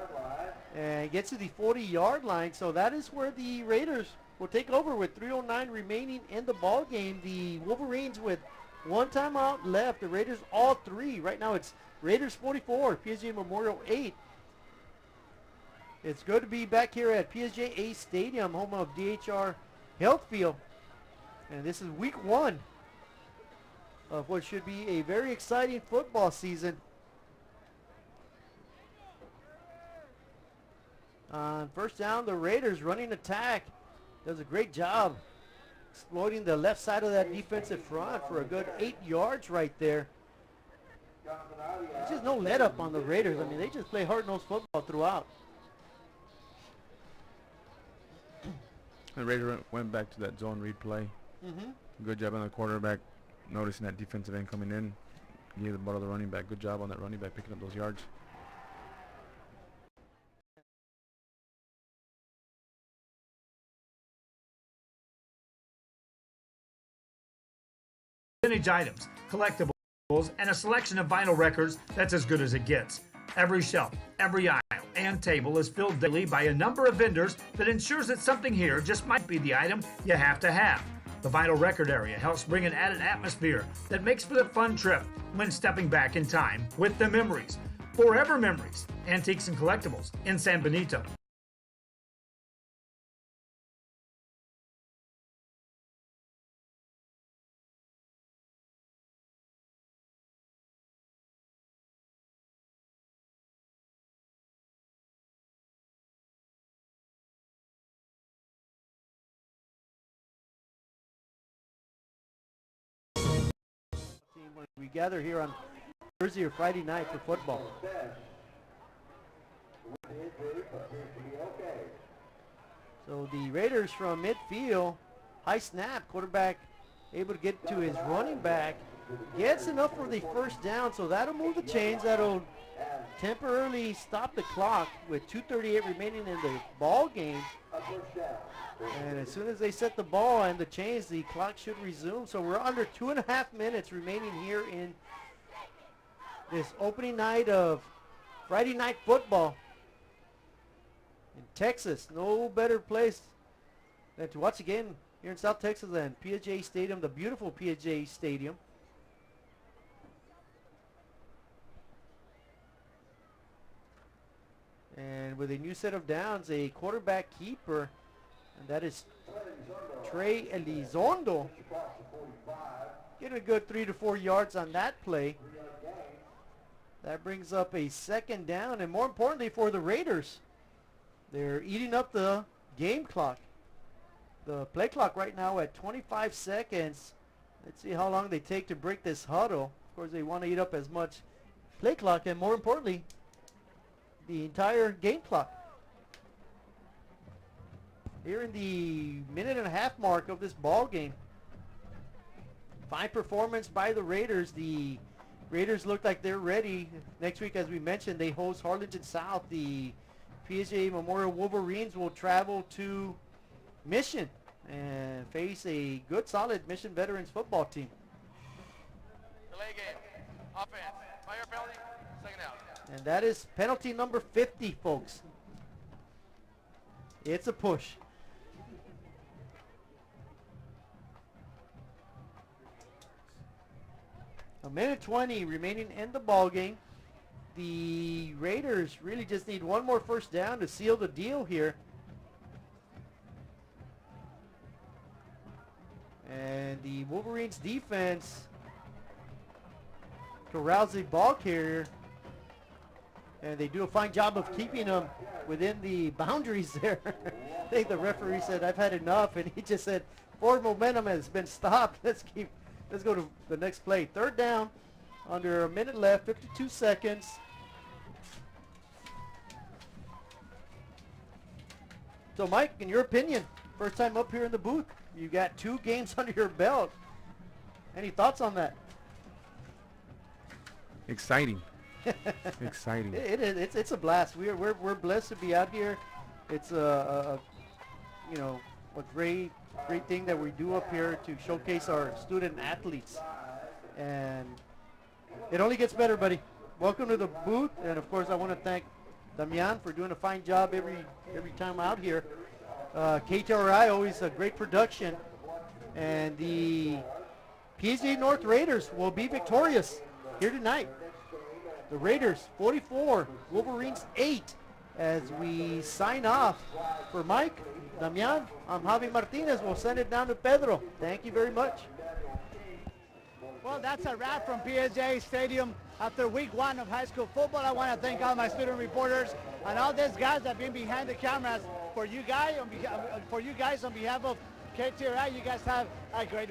I: and gets to the 40-yard line. So that is where the Raiders will take over with 3:09 remaining in the ball game. The Wolverines with one timeout left. The Raiders all three. Right now it's Raiders 44, PSJA Memorial 8. It's good to be back here at PSJA Stadium, home of DHR Healthfield. And this is week 1 of what should be a very exciting football season. On first down, the Raiders running attack does a great job exploiting the left side of that defensive front for a good 8 yards right there. There's just no let up on the Raiders. I mean, they just play hard-nosed football throughout.
U: The Raiders went back to that zone read play. Good job on the quarterback, noticing that defensive end coming in. Gave the ball to the running back. Good job on that running back picking up those yards.
V: Vintage items, collectibles, and a selection of vinyl records that's as good as it gets. Every shelf, every aisle, and table is filled daily by a number of vendors that ensures that something here just might be the item you have to have. The vinyl record area helps bring an added atmosphere that makes for the fun trip when stepping back in time with the memories. Forever Memories, Antiques and Collectibles in San Benito.
I: When we gather here on Thursday or Friday night for football. So the Raiders from midfield, high snap, quarterback able to get to his running back, gets enough for the first down, so that'll move the chains. That'll temporarily stop the clock with 2:38 remaining in the ball game. And as soon as they set the ball and the chains, the clock should resume. So we're under 2.5 minutes remaining here in this opening night of Friday night football in Texas. No better place than to watch again here in South Texas than PSJA Stadium, the beautiful PSJA Stadium. And with a new set of downs, a quarterback keeper, and that is Trey Elizondo. Getting a good 3 to 4 yards on that play. That brings up a second down, and more importantly for the Raiders, they're eating up the game clock. The play clock right now at 25 seconds. Let's see how long they take to break this huddle. Of course, they want to eat up as much play clock, and more importantly, the entire game clock. Here in the 1.5-minute mark of this ball game. Fine performance by the Raiders. The Raiders look like they're ready. Next week, as we mentioned, they host Harlingen South. The PSJA Memorial Wolverines will travel to Mission and face a good, solid Mission Veterans football team.
A: Delay game. Offense. Fire penalty. Second out.
I: And that is penalty number 50, folks. It's a push. A minute 20 remaining in the ball game. The Raiders really just need one more first down to seal the deal here. And the Wolverines defense corrals the ball carrier. And they do a fine job of keeping them within the boundaries there. I think the referee said, "I've had enough," and he just said, "Forward momentum has been stopped. Let's go to the next play." Third down, under a minute left, 52 seconds. So, Mike, in your opinion, first time up here in the booth, you got 2 games under your belt. Any thoughts on that?
U: Exciting. Exciting.
I: It's a blast. We're blessed to be out here. It's a great great thing that we do up here to showcase our student athletes. And it only gets better, buddy. Welcome to the booth, and of course I want to thank Damian for doing a fine job every time out here. KTRI, always a great production, and the PSJA North Raiders will be victorious here tonight. The Raiders 44, Wolverines 8, as we sign off. For Mike, Damian, I'm Javi Martinez. We'll send it down to Pedro. Thank you very much.
C: Well, that's a wrap from PSJA Stadium after week 1 of high school football. I want to thank all my student reporters and all these guys that have been behind the cameras. For you guys, on behalf of KTRI, you guys have a great